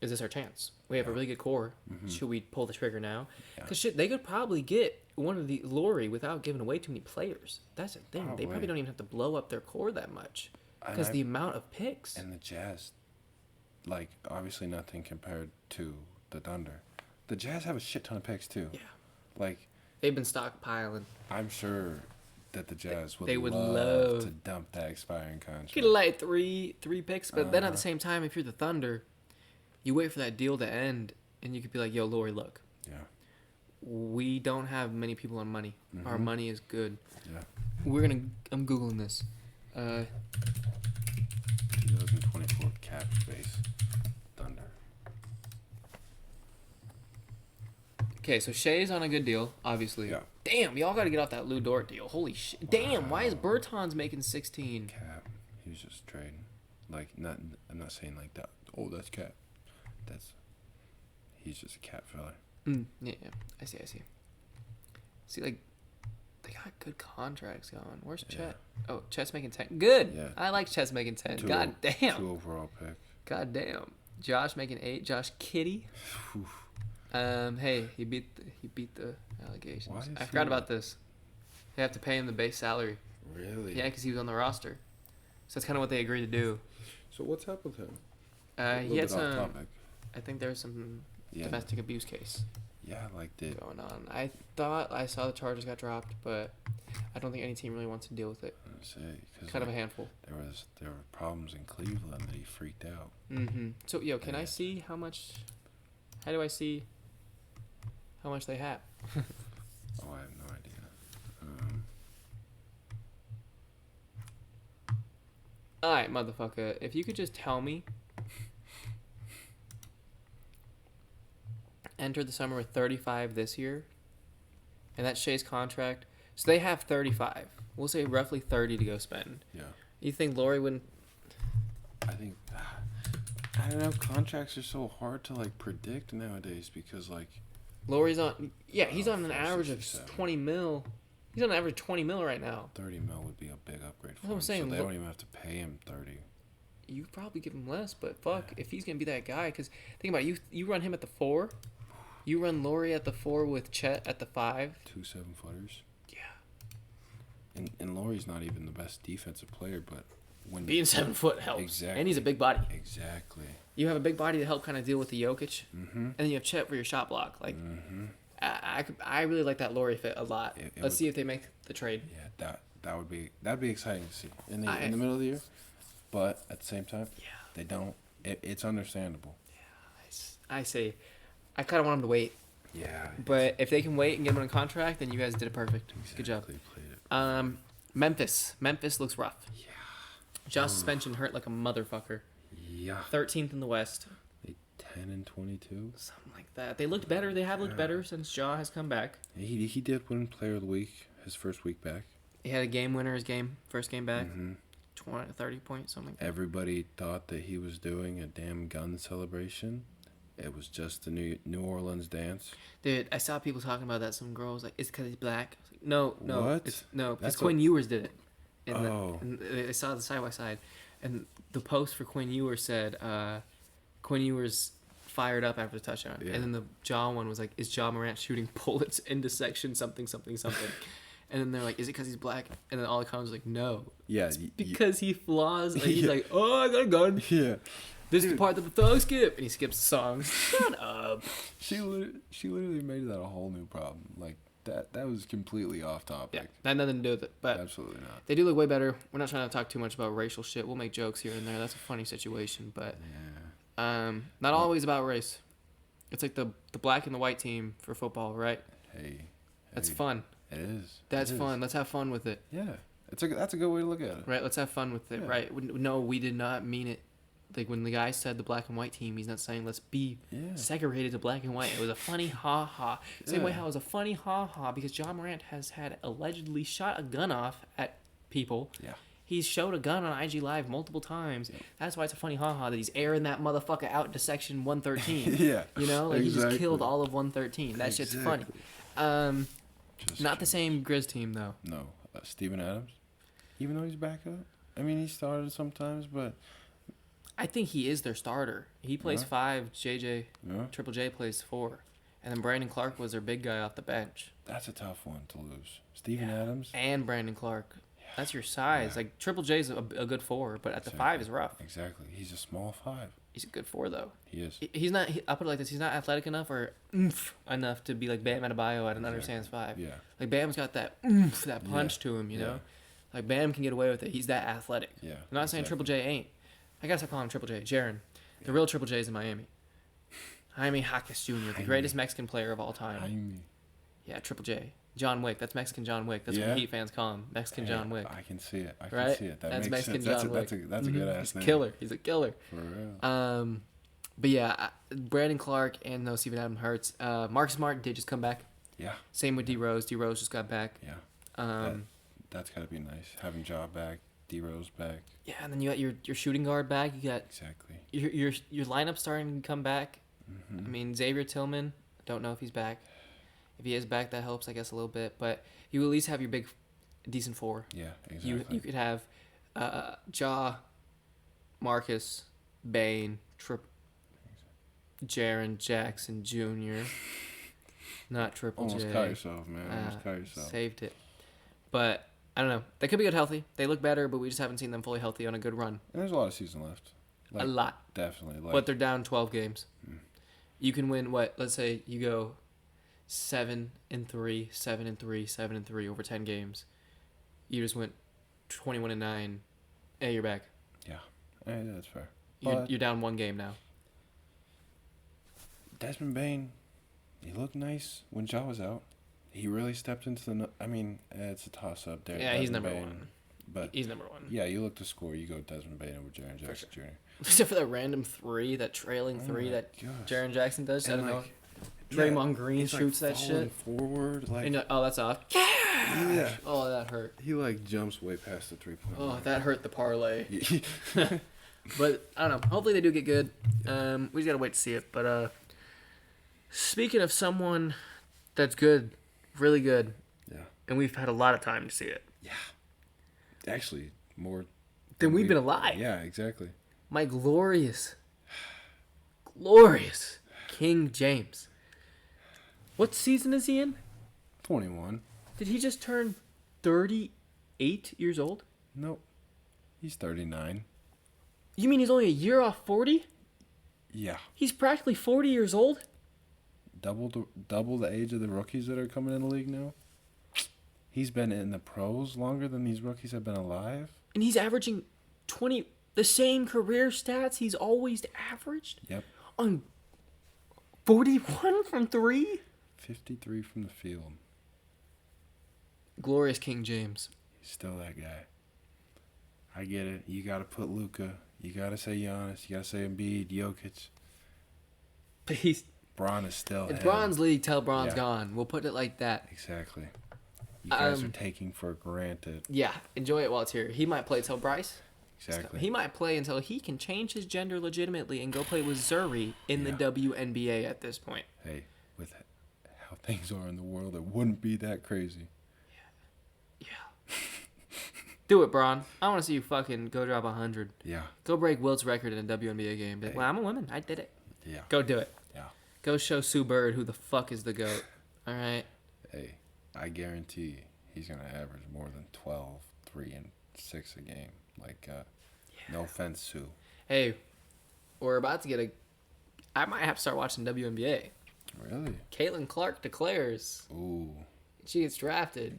Is this our chance? We have a really good core. Should we pull the trigger now? Yeah. Because shit, they could probably get one of the Laurie without giving away too many players. That's the thing. They probably Probably. don't even have to blow up their core that much And because I- the amount of picks. And the Jazz, like, obviously nothing compared to the Thunder. The Jazz have a shit ton of picks, too. Yeah, Like, they've been stockpiling. I'm sure that the Jazz would, They would love love- to dump that expiring contract. Get like three picks, but then at Uh-huh. the same time, if you're the Thunder, you wait for that deal to end, and you could be like, "Yo, Laurie, look, Yeah, we don't have many people on money. Our money is good. yeah. I'm googling this. 2024 cap space, Thunder. Okay, so Shea's on a good deal, obviously. Yeah. Damn, y'all got to get off that Lou Dort deal. Holy shit. Damn, why is Bertans making 16? Cap. He was just trading. Like, I'm not saying like that. Oh, that's cap. He's just a cap filler. Yeah, I see. See, like, they got good contracts going. Where's Yeah. Chet? Oh, Chet's making 10. Good. Yeah. I like Chet's making 10. Two- God damn. 2 overall pick. God damn. Josh making 8. Josh Kitty. Hey, he beat the allegations. Why is I he forgot not- about this. They have to pay him the base salary. Really? Yeah, because he was on the roster. So that's kind of what they agreed to do. So what's up with him? He had Little bit off some. topic. I think there's some Yeah. domestic abuse case Yeah, like the going on. I thought I saw the charges got dropped, but I don't think any team really wants to deal with it. Kind of a handful. There were problems in Cleveland that he freaked out. Mm-hmm. So, yo, can I Yeah. see how much? How do I see how much they have? Oh, I have no idea. All right, motherfucker. If you could just tell me. Entered the summer with 35 this year, and that's Shea's contract. So they have 35. We'll say roughly 30 to go spend. Yeah. You think Laurie wouldn't? I think I don't know. Contracts are so hard to like predict nowadays because like Laurie's on. Yeah, he's on an 4, average of 67. 20 mil. He's on an average 20 mil right now. 30 mil would be a big upgrade for what I'm him. saying, So they look- don't even have to pay him 30. You probably give him less, but fuck, if he's gonna be that guy, because think about it, you run him at the 4, you run Laurie at the 4 with Chet at the 5. 2 7-footers. Yeah, And Laurie's not even the best defensive player, but when being 7 foot helps, Exactly. and he's a big body. Exactly. You have a big body to help kind of deal with the Jokic, Mm-hmm. and then you have Chet for your shot block. Like, Mm-hmm. I really like that Laurie fit a lot. It Let's would- see if they make the trade. Yeah, that'd be exciting to see in the I- middle of the year, but at the same time, Yeah. they don't. It's understandable. I say, I kind of want them to wait, Yeah. but if they can wait and get him on a contract, then you guys did it perfect. Good job. Exactly, played it. Memphis looks rough. Yeah. Josh suspension hurt like a motherfucker. Yeah. 13th in the West. They 10-22. Something like that. They looked better. They have looked better since Ja has come back. He did win Player of the Week his first week back. He had a game winner his first game back. Mm-hmm. 20, 30 points, something. Everybody thought that he was doing a damn gun celebration. It was just the New Orleans dance. Dude, I saw people talking about that. Some girls like, it's because he's black. I was like, no, What? it's because That's Quinn Ewers did it. Oh. And they saw the side by side, and the post for Quinn Ewers said, Quinn Ewers fired up after the touchdown, Yeah. and then the Ja one was like, is Ja Morant shooting bullets into section something something something, and then they're like, is it because he's black? And then all the comments were like, no, Yeah. it's because he flaws. Like, he's like, oh, I got a gun. Yeah. This is the part that the thugs skip, and he skips the song. Shut up. She literally made that a whole new problem. Like that was completely off topic. Yeah, that had nothing to do with it, but Absolutely not. they do look way better. We're not trying to talk too much about racial shit. We'll make jokes here and there. That's a funny situation, but not always about race. It's like the black and the white team for football, right? Hey. That's fun. It is. That's It is. fun. Let's have fun with it, Yeah. That's a good way to look at it. right? Let's have fun with it, Yeah. right? No, we did not mean it. Like when the guy said the black and white team, he's not saying let's be segregated to black and white. It was a funny ha ha. Same way how it was a funny ha ha because John Morant has had allegedly shot a gun off at people. Yeah. He's showed a gun on IG Live multiple times. That's why it's a funny ha ha that he's airing that motherfucker out to section 113. Yeah. You know, like he just Exactly. killed all of 113. That shit's funny. Just Not the same Grizz team though. No. Steven Adams, even though he's back up. I mean, he started sometimes, but I think he is their starter. He plays Yeah. 5. JJ, yeah, Triple J plays 4, and then Brandon Clark was their big guy off the bench. that's a tough one to lose. Steven Adams. And Brandon Clark. That's your size. Yeah. Like Triple J's a good 4, but at the 5 is rough. Exactly. He's a small 5. He's a good 4 though. He is. He's not. I'll put it like this: he's not athletic enough or oomph enough to be like Bam Adebayo at an understands 5. Yeah. Like Bam's got that oomph, that punch Yeah. to him. You Yeah. know, like Bam can get away with it. He's that athletic. Yeah. I'm not saying Triple J ain't. I gotta stop calling him Triple J. Jaron. The real Triple J is in Miami. Jaime Jaquez Jr., the Jaime. greatest Mexican player of all time. Jaime. Yeah, Triple J. John Wick. That's Mexican John Wick. That's Yeah. what Heat fans call him. Mexican John Wick. I can see it. I can Right? see it. That That's makes Mexican sense. John Wick. That's a good ass He's a name. killer. He's a killer. For real. But yeah, Brandon Clark and no Steven Adams hurts. Marcus Smart did just come back. Yeah. Same with D Rose. D Rose just got back. Yeah. Um, That's gotta be nice. Having Ja back, D Rose back. yeah, and then you got your shooting guard back. You got Exactly. your lineup starting to come back. Mm-hmm. I mean Xavier Tillman. Don't know if he's back. If he is back, that helps I guess a little bit. But you at least have your big, decent 4. Yeah. Exactly. You could have Ja, Marcus, Bane, Jaron Jackson Jr. Not Triple Almost J. caught yourself, man. Almost caught yourself. Saved it. But I don't know. They could be good healthy. They look better, but we just haven't seen them fully healthy on a good run. And there's a lot of season left. A lot. Definitely. Like, But they're down 12 games. You can win what? Let's say you go 7-3, 7-3, 7-3 over 10 games. You just went 21-9. Hey, you're back. yeah, that's fair. You're down 1 game now. Desmond Bain, he looked nice when Ja was out. He really stepped into the. I mean, it's a toss up there. Yeah, he's Desmond number Bane, 1. But He's number 1. yeah, you look to score, you go Desmond Bain over Jaren Jackson Jr. Except for that random 3, that trailing 3 my that gosh. Jaron Jackson does. I And, don't know. like, Draymond Green he's, like, shoots that falling shit. forward, like And, oh, that's off. yeah, Oh, that hurt. he like jumps way past the 3-point Oh, line. that hurt the parlay. Yeah. But I don't know. Hopefully they do get good. We just gotta wait to see it. But speaking of someone that's good, really good, Yeah. and we've had a lot of time to see it, Actually, more then we've been alive. Yeah, exactly. My glorious King James. What season is he in? 21. Did he just turn 38 years old? Nope. He's 39. You mean he's only a year off 40? Yeah. He's practically 40 years old? Double the age of the rookies that are coming in the league now. He's been in the pros longer than these rookies have been alive. And he's averaging 20, the same career stats he's always averaged? Yep. On 41 from 3? 53 from the field. Glorious King James. He's still that guy. I get it. You got to put Luka. You got to say Giannis. You got to say Embiid, Jokic. But he's Bron is still it's him. Bron's league till Bron's Yeah. gone. We'll put it like that. Exactly. You guys are Um, taking for granted. Yeah, enjoy it while it's here. He might play till Bryce. Exactly. He might play until he can change his gender legitimately and go play with Zuri in the WNBA at this point. Hey, with how things are in the world, it wouldn't be that crazy. Yeah. Do it, Braun. I want to see you fucking go drop 100. Yeah. Go break Wilt's record in a WNBA game. Be like, well, I'm a woman. I did it. Yeah. Go do it. Yeah. Go show Sue Bird who the fuck is the GOAT. All right? Hey, I guarantee he's going to average more than 12, 3, and 6 a game. Like, no offense, Sue. Hey, we're about to get I might have to start watching WNBA. Really? Caitlin Clark declares Ooh. she gets drafted.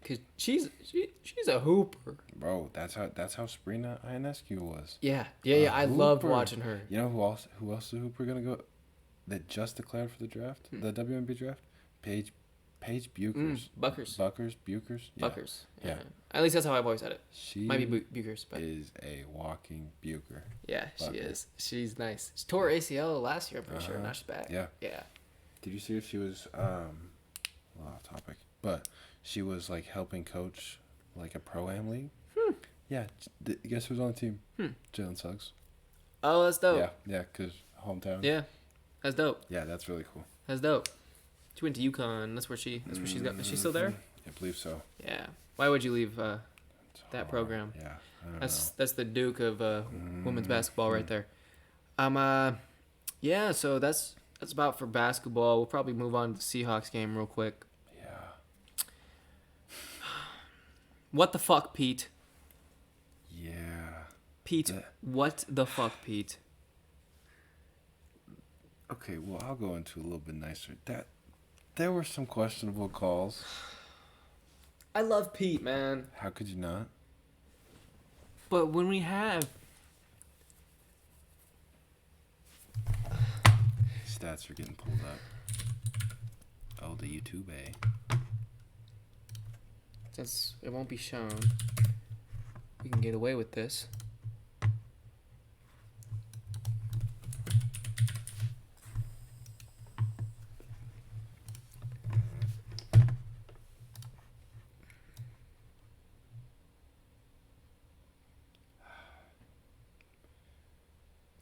Cause she's a hooper. Bro, that's how Sabrina Ionescu was. Yeah. I Hooper. loved watching her. You know who else is a hooper going to go? That just declared for the draft? The WNBA draft? Paige Buchers. Buchers. Yeah. Buckers. Yeah. At least that's how I've always said it. She Might be Buchers, but is a walking Bucher. yeah, Bucker. she is. She's nice. She tore her ACL last year, I'm pretty sure. Now she's back. Yeah. Yeah. Did you see if she was off topic, but she was like helping coach like a pro-am league? Yeah. Guess who's on the team? Jalen Suggs. Oh, that's dope. Yeah, cause hometown. Yeah. That's dope. Yeah, that's really cool. That's dope. She went to UConn. That's where she's got. Is she still there? I believe so. Yeah. Why would you leave It's that hard. program? Yeah, I don't That's the Duke of women's basketball right there. Yeah. So that's about for basketball. We'll probably move on to the Seahawks game real quick. Yeah. What the fuck, Pete? Yeah. Pete, what the fuck, Pete? Okay, well, I'll go into a little bit nicer. There were some questionable calls. I love Pete, man. How could you not? But when we have Stats are getting pulled up. Oh, the YouTube, since it won't be shown, we can get away with this.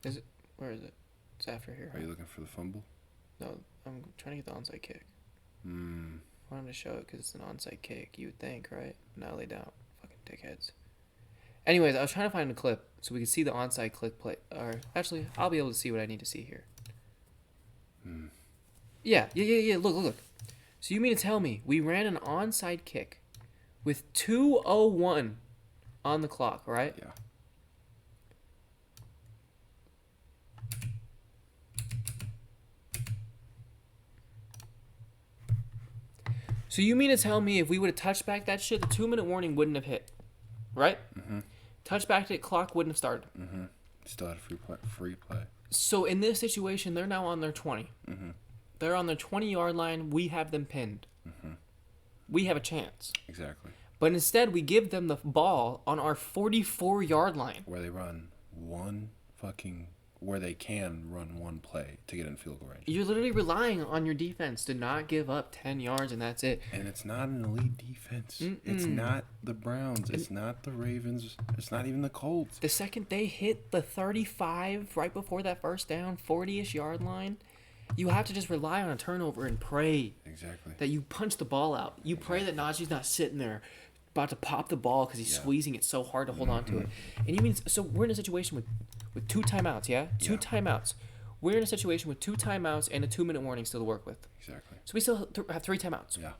Is it? Where is it? It's after here. Are you looking for the fumble? No, I'm trying to get the onside kick. I wanted to show it because it's an onside kick. You would think, right? Now they don't. Fucking dickheads. Anyways, I was trying to find a clip so we could see the onside click play. Or actually, I'll be able to see what I need to see here. Yeah. Look. So you mean to tell me we ran an onside kick with 2:01 on the clock, right? Yeah. So you mean to tell me if we would have touched back that shit, the 2-minute warning wouldn't have hit, right? Touch back it, clock wouldn't have started. Still had free play. So in this situation, they're now on their 20. They're on their 20-yard line. We have them pinned. We have a chance. Exactly. But instead, we give them the ball on our 44-yard line. Where they run where they can run one play to get in field goal range. You're literally relying on your defense to not give up 10 yards, and that's it. And it's not an elite defense. It's not the Browns. It's not the Ravens. It's not even the Colts. The second they hit the 35 right before that first down, 40-ish yard line, you have to just rely on a turnover and pray Exactly. that you punch the ball out. You pray that Najee's not sitting there about to pop the ball because he's squeezing it so hard to hold on to it. And you mean, so we're in a situation with 2 timeouts, yeah? Two timeouts. We're in a situation with 2 timeouts and a 2-minute warning still to work with. Exactly. So we still have 3 timeouts. Yeah.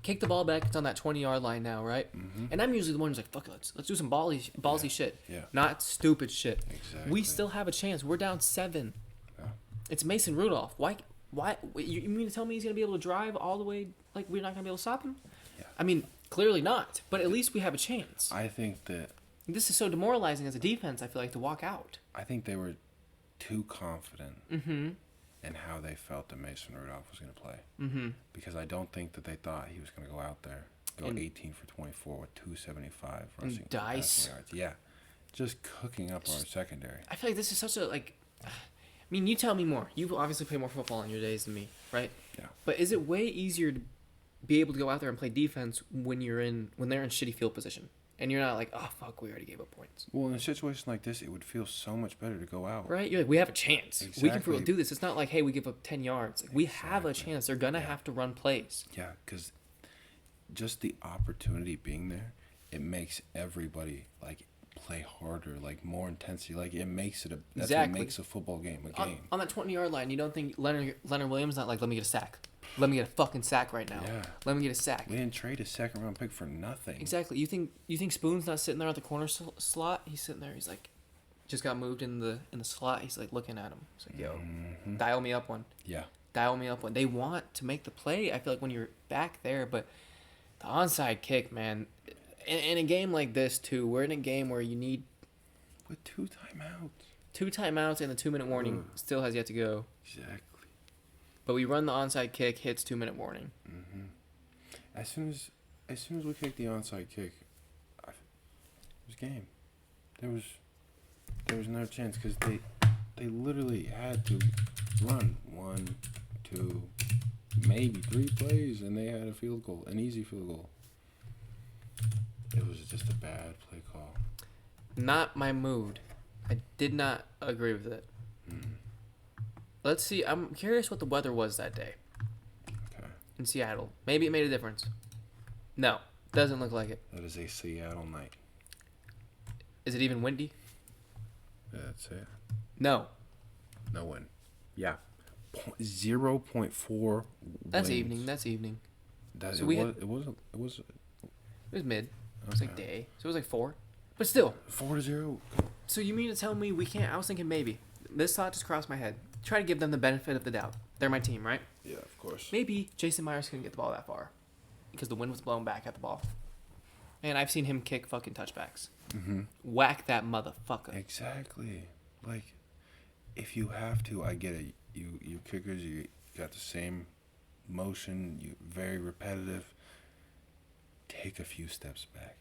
Kick the ball back. It's on that 20-yard line now, right? And I'm usually the one who's like, fuck it, let's do some ballsy shit. Yeah. Not stupid shit. Exactly. We still have a chance. We're down 7. Yeah. It's Mason Rudolph. Why? You mean to tell me he's going to be able to drive all the way, like we're not going to be able to stop him? Yeah. I mean, clearly not. But at least we have a chance. I think that This is so demoralizing as a defense, I feel like, to walk out. I think they were too confident in how they felt that Mason Rudolph was going to play. Because I don't think that they thought he was going to go out there, go 18 for 24 with 275 rushing dice. passing yards. Yeah, just cooking up our secondary. I feel like this is such a, like... I mean, you tell me more. You obviously play more football in your days than me, right? Yeah. But is it way easier to be able to go out there and play defense when they're in shitty field position? and you're not like, oh fuck, we already gave up points. Well, in a situation like this, it would feel so much better to go out. Right? You're like, we have a chance. We can Exactly. do this. It's not like, hey, we give up 10 yards. Like, we have a chance. They're gonna have to run plays. Yeah, because just the opportunity being there, it makes everybody like play harder, like more intensity. Like it makes it a that's Exactly. what makes a football game a game. On that 20-yard line, you don't think Leonard Williams not like, let me get a sack. Let me get a fucking sack right now. Yeah. Let me get a sack. We didn't trade a second round pick for nothing. Exactly. You think Spoon's not sitting there at the corner slot? He's sitting there. He's like, just got moved in the slot. He's like looking at him. He's like, yo, dial me up one. Yeah. Dial me up one. They want to make the play. I feel like when you're back there, but the onside kick, man. In a game like this too, we're in a game where you need With 2 timeouts. 2 timeouts and a 2-minute warning. Still has yet to go. Exactly. But we run the onside kick, hits 2-minute warning. As soon as we kicked the onside kick, it was game. There was no chance because they literally had to run 1, 2, maybe 3 plays, and they had a field goal, an easy field goal. It was just a bad play call. Not my mood. I did not agree with it. Let's see. I'm curious what the weather was that day Okay. in Seattle. Maybe it made a difference. No, doesn't look like it. That is a Seattle night. Is it even windy? Yeah, that's it. No. No win. Yeah. 0.4 That's wins. evening. That's evening. That, So it, we was, had- it was It was mid. It was like Okay. day. So it was like 4. But still. 4-0. So you mean to tell me we can't? I was thinking maybe. This thought just crossed my head. Try to give them the benefit of the doubt. They're my team, right? Yeah, of course. Maybe Jason Myers couldn't get the ball that far because the wind was blowing back at the ball. And I've seen him kick fucking touchbacks. Whack that motherfucker. Exactly. Like, if you have to, I get it. You kickers, you got the same motion. You very repetitive. Take a few steps back.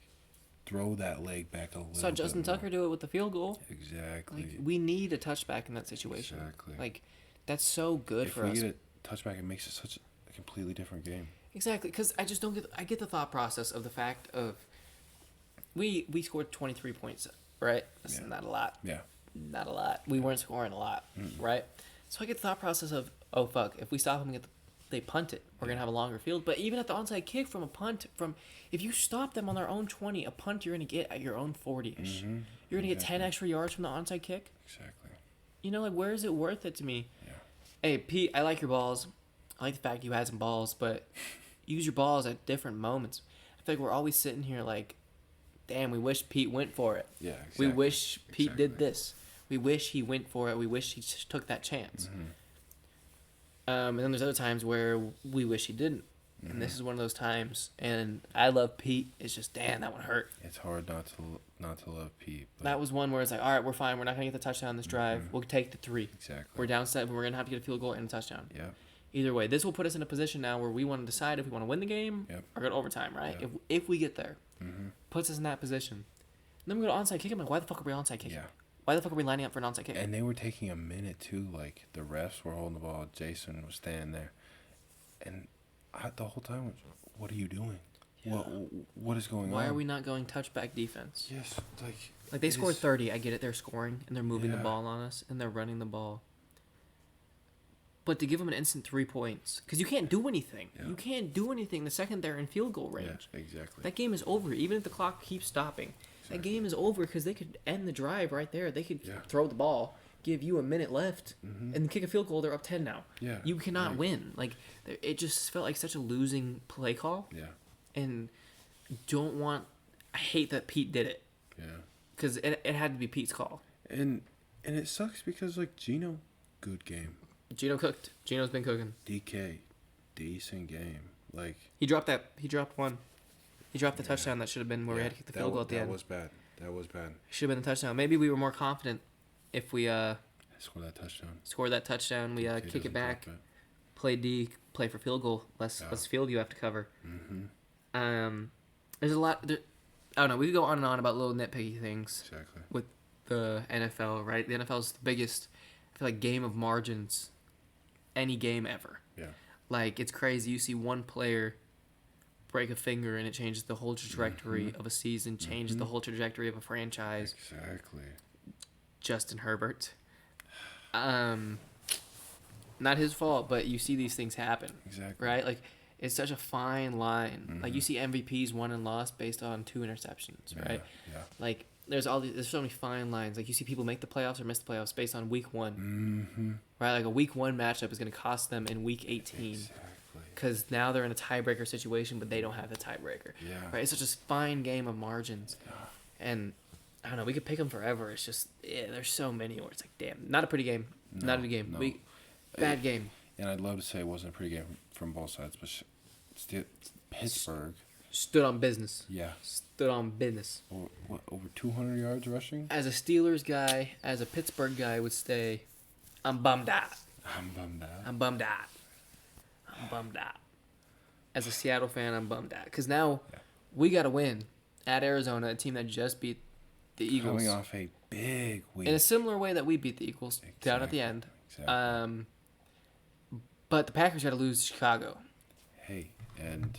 Throw that leg back a little. Saw Justin bit more. Tucker do it with the field goal. Exactly. Like we need a touchback in that situation. Exactly. Like that's so good if for we us. get a touchback, it makes it such a completely different game. Exactly, because I just don't get. I get the thought process of the fact of we scored 23 points, right? That's Yeah. not a lot. Yeah. Not a lot. We weren't scoring a lot, right? So I get the thought process of, oh fuck, if we stop them and they punt it, we're gonna have a longer field. But even at the onside kick from a punt, if you stop them on their own 20, a punt you're gonna get at your own 40ish. You're gonna get 10 extra yards from the onside kick. Exactly. You know, like where is it worth it to me? Yeah. Hey Pete, I like your balls. I like the fact you had some balls, but use your balls at different moments. I feel like we're always sitting here like, damn, we wish Pete went for it. Yeah. Exactly. We wish Pete did Exactly. this. We wish he went for it. We wish he took that chance. And then there's other times where we wish he didn't. And this is one of those times. And I love Pete. It's just, damn, that one hurt. It's hard not to love Pete. But That was one where it's like, all right, we're fine. We're not going to get the touchdown this drive. We'll take the 3. exactly. We're down 7. We're going to have to get a field goal and a touchdown. Yeah. Either way, this will put us in a position now where we want to decide if we want to win the game Yep. or go to overtime, right? Yep. If we get there. Puts us in that position. And then we go to onside kick. I'm like, why the fuck are we onside kicking? Yeah. Why the fuck are we lining up for an onside kick? And they were taking a minute too. Like the refs were holding the ball. Jason was standing there, and the whole time, was, what are you doing? What is going on? Why are we not going touchback defense? Yes, Like they it scored is- 30. I get it. They're scoring and they're moving the Yeah. ball on us and they're running the ball. But to give them an instant 3 points, because you can't do anything. Yeah. You can't do anything the second they're in field goal range. Yeah, exactly. That game is over. Even if the clock keeps stopping, that Exactly. game is over because they could end the drive right there. They could Yeah. throw the ball, give you a minute left, and kick a field goal. They're up 10 now. Yeah, You cannot right. win. Like it just felt like such a losing play call. Yeah, And don't want. I hate that Pete did it yeah. because it had to be Pete's call. And it sucks because like Gino, good game. Gino cooked. Gino's been cooking. DK, decent game. Like He dropped that. He dropped one. He dropped the touchdown that should have been where we had to kick the field goal at the end. That was bad. That was bad. Should have been the touchdown. Maybe we were more confident if we Score that touchdown. score that touchdown. We DK kick doesn't it back. drop it. Play D. Play for field goal. Less field you have to cover. There's a lot. I don't know. We could go on and on about little nitpicky things Exactly. with the NFL. Right. The NFL is the biggest. I feel like game of margins. Any game ever. Yeah. Like, it's crazy. You see one player break a finger and it changes the whole trajectory of a season, changes the whole trajectory of a franchise. Exactly. Justin Herbert. Not his fault, but you see these things happen. Exactly. Right? Like, it's such a fine line. Like, you see MVPs won and lost based on 2 interceptions, right? Yeah. Like, there's so many fine lines. Like, you see people make the playoffs or miss the playoffs based on week 1. Mm-hmm. Right? Like, a week 1 matchup is going to cost them in week 18. Exactly. Because now they're in a tiebreaker situation, but they don't have the tiebreaker. Yeah. Right? It's such a fine game of margins. And I don't know, we could pick them forever. It's just, there's so many where it's like, damn, not a pretty game. Not a good game. No. Bad game. And I'd love to say it wasn't a pretty game from both sides, but still, Pittsburgh. Stood on business. Yeah. Stood on business. Over 200 yards rushing? As a Steelers guy, as a Pittsburgh guy would say, I'm bummed out. I'm bummed out. I'm bummed out. I'm bummed out. As a Seattle fan, I'm bummed out. Because now we got to win at Arizona, a team that just beat the Eagles. Coming off a big week. In a similar way that we beat the Eagles down at the end. Exactly. But the Packers got to lose to Chicago. Hey, and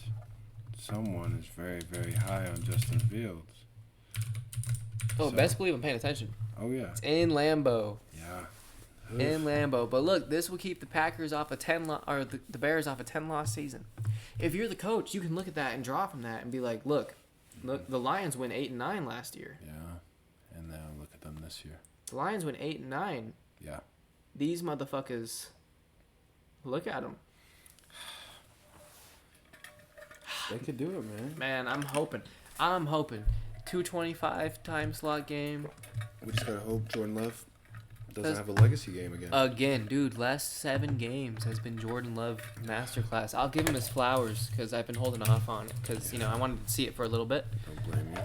someone is very, very high on Justin Fields. Oh, best believe I'm paying attention. Oh, yeah. It's in Lambeau. Yeah. In Lambeau. But look, this will keep the Packers off a 10 or the Bears off a 10-loss season. If you're the coach, you can look at that and draw from that and be like, look, the Lions went 8-9 last year. Yeah. And now look at them this year. The Lions went 8-9. Yeah. These motherfuckers, look at them. They could do it, man. Man, I'm hoping. 225 time slot game. We just gotta hope Jordan Love doesn't That's- have a legacy game again. Again, dude, last 7 games has been Jordan Love masterclass. I'll give him his flowers because I've been holding off on it because, I wanted to see it for a little bit. Don't blame you.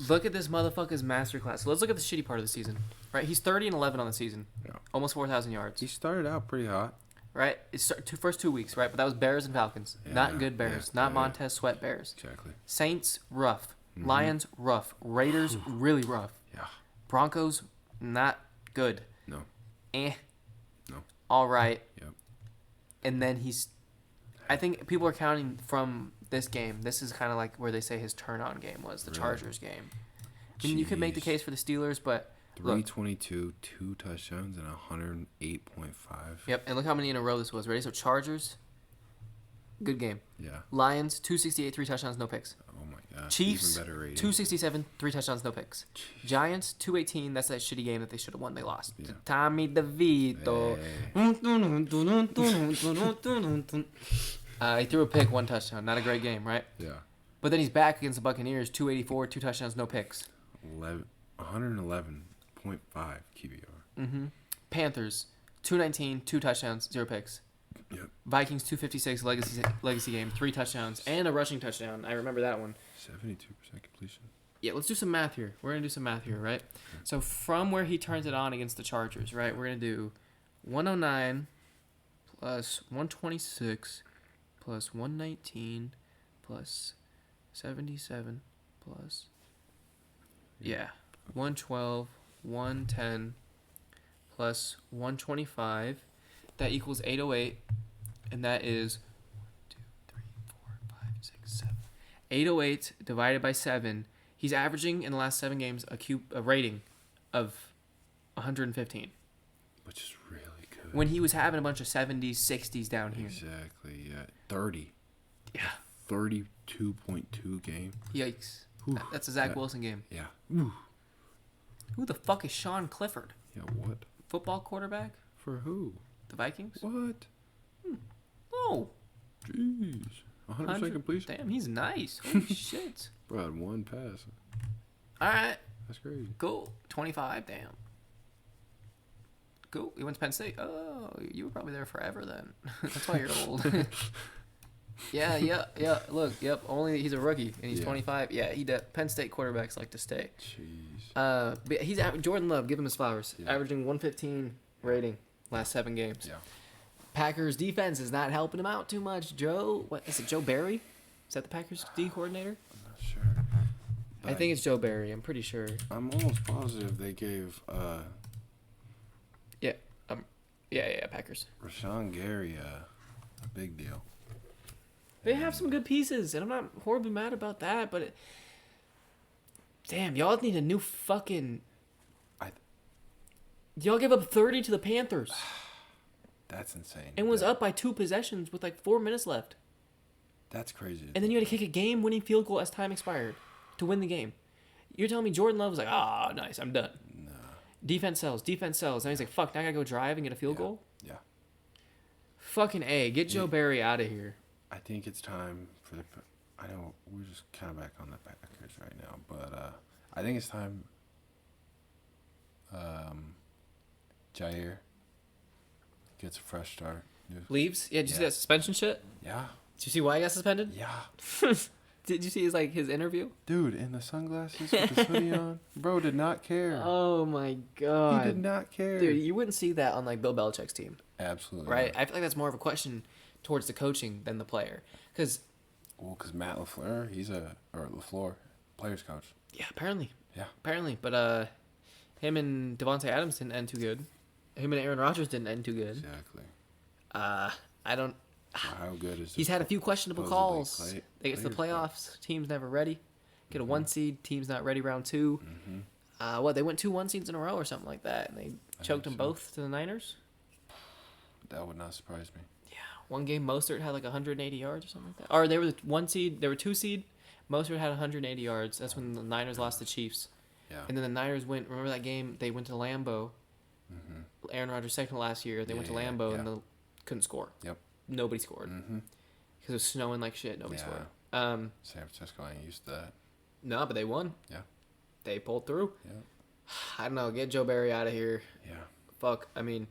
Look at this motherfucker's masterclass. So let's look at the shitty part of the season. Right? He's 30-11 on the season. Yeah. Almost 4,000 yards. He started out pretty hot. Right? It's first 2 weeks, right? But that was Bears and Falcons. Yeah, Not good Bears. yeah, Not yeah. Montez Sweat Bears. Exactly. Saints, rough. Lions, rough. Raiders, really rough. Yeah. Broncos, not good. No. No. No. All right. Yep. And then I think people are counting from this game. This is kind of like where they say his turn-on game was, the Really? Chargers game. I mean, you could make the Jeez. case for the Steelers, but look. 322, 2 touchdowns, and 108.5. Yep, and look how many in a row this was. Ready? So Chargers, good game. Yeah. Lions, 268, 3 touchdowns, no picks. Oh my God. Chiefs, Even better rating. 267, 3 touchdowns, no picks. Giants, 218. That's that shitty game that they should have won. They lost. Yeah. To Tommy DeVito. He threw a pick, 1 touchdown. Not a great game, right? Yeah. But then he's back against the Buccaneers, 284, 2 touchdowns, no picks. 111.5 QBR. Panthers, 219, 2 touchdowns, 0 picks. Yep. Vikings, 256, legacy game, 3 touchdowns, and a rushing touchdown. I remember that one. 72% completion. Yeah, let's do some math here. We're going to do some math here, right? So from where he turns it on against the Chargers, right, we're going to do 109 plus 126 plus 119 plus 77 plus, 112, 110 plus 125. That equals 808, and that is 1, 2, 3, 4, 5, 6, 7. 808 divided by 7. He's averaging in the last 7 games a rating of 115. Which is really good. When he was having a bunch of 70s, 60s down here. Exactly, yeah. 30. Yeah. 32.2 game. Yikes. Whew. That's a Zach That- Wilson game. Yeah. Ooh. Who the fuck is Sean Clifford? Yeah, what? Football quarterback? For who? The Vikings? What? Oh. Jeez. 100% completion? Damn, he's nice. Holy shit. Bro, had 1 pass. All right. That's crazy. Cool. 25. Damn. Cool. You went to Penn State. Oh, you were probably there forever then. That's why you're old. Yeah. Look, yep. Only he's a rookie and he's Yeah. 25. Yeah, Penn State quarterbacks like to stay. Jeez. But he's Jordan Love. Give him his flowers. Yeah. Averaging 115 rating last 7 games. Yeah. Packers defense is not helping him out too much. What is it? Joe Barry? Is that the Packers D coordinator? I'm not sure. I think it's Joe Barry. I'm pretty sure. I'm almost positive they gave Yeah, Packers. Rashawn Gary a big deal. They have some good pieces, and I'm not horribly mad about that. But damn, y'all need a new fucking. Y'all gave up 30 to the Panthers That's insane. and was up by 2 possessions with like 4 minutes left. That's crazy. And then you had to kick a game-winning field goal as time expired to win the game. You're telling me Jordan Love was like, nice, I'm done. No. Defense sells. Now he's like, fuck, now I gotta go drive and get a field goal? Yeah. Fucking A, get Joe Barry out of here. I think it's time for the. I know we're just kind of back on the Packers right now, but I think it's time. Jair gets a fresh start. Leaves? Yeah, did you see Yeah. that suspension shit? Yeah. Did you see why he got suspended? Yeah. Did you see his interview? Dude, in the sunglasses with his hoodie on, bro did not care. Oh my god. He did not care. Dude, you wouldn't see that on like Bill Belichick's team, Absolutely. right? Not. I feel like that's more of a question towards the coaching than the player. Because, Well, because Matt LaFleur, LaFleur, players coach. yeah, apparently. Yeah. But him and Devontae Adams didn't end too good. Him and Aaron Rodgers didn't end too good. Exactly. I don't. So how good is He's had a few questionable supposedly calls. They get to the players coach? playoffs. Team's never ready. Get a 1 seed. Team's not ready round 2. They went 2 1 seeds in a row or something like that, and they choked them so. both to the Niners. That would not surprise me. Yeah, one game Mostert had like 180 yards or something like that. Or they were the 1 seed. They were 2 seed. Mostert had 180 yards. That's when the Niners lost to the Chiefs. Yeah. And then the Niners went. Remember that game? They went to Lambeau. Aaron Rodgers second to last year. They went to Yeah, Lambeau yeah. and couldn't score. Yep. Nobody scored because it was snowing like shit. Nobody Yeah. scored. San Francisco ain't used to that. No, but they won. Yeah. They pulled through. Yeah. I don't know. Get Joe Barry out of here. Yeah. Fuck. I mean,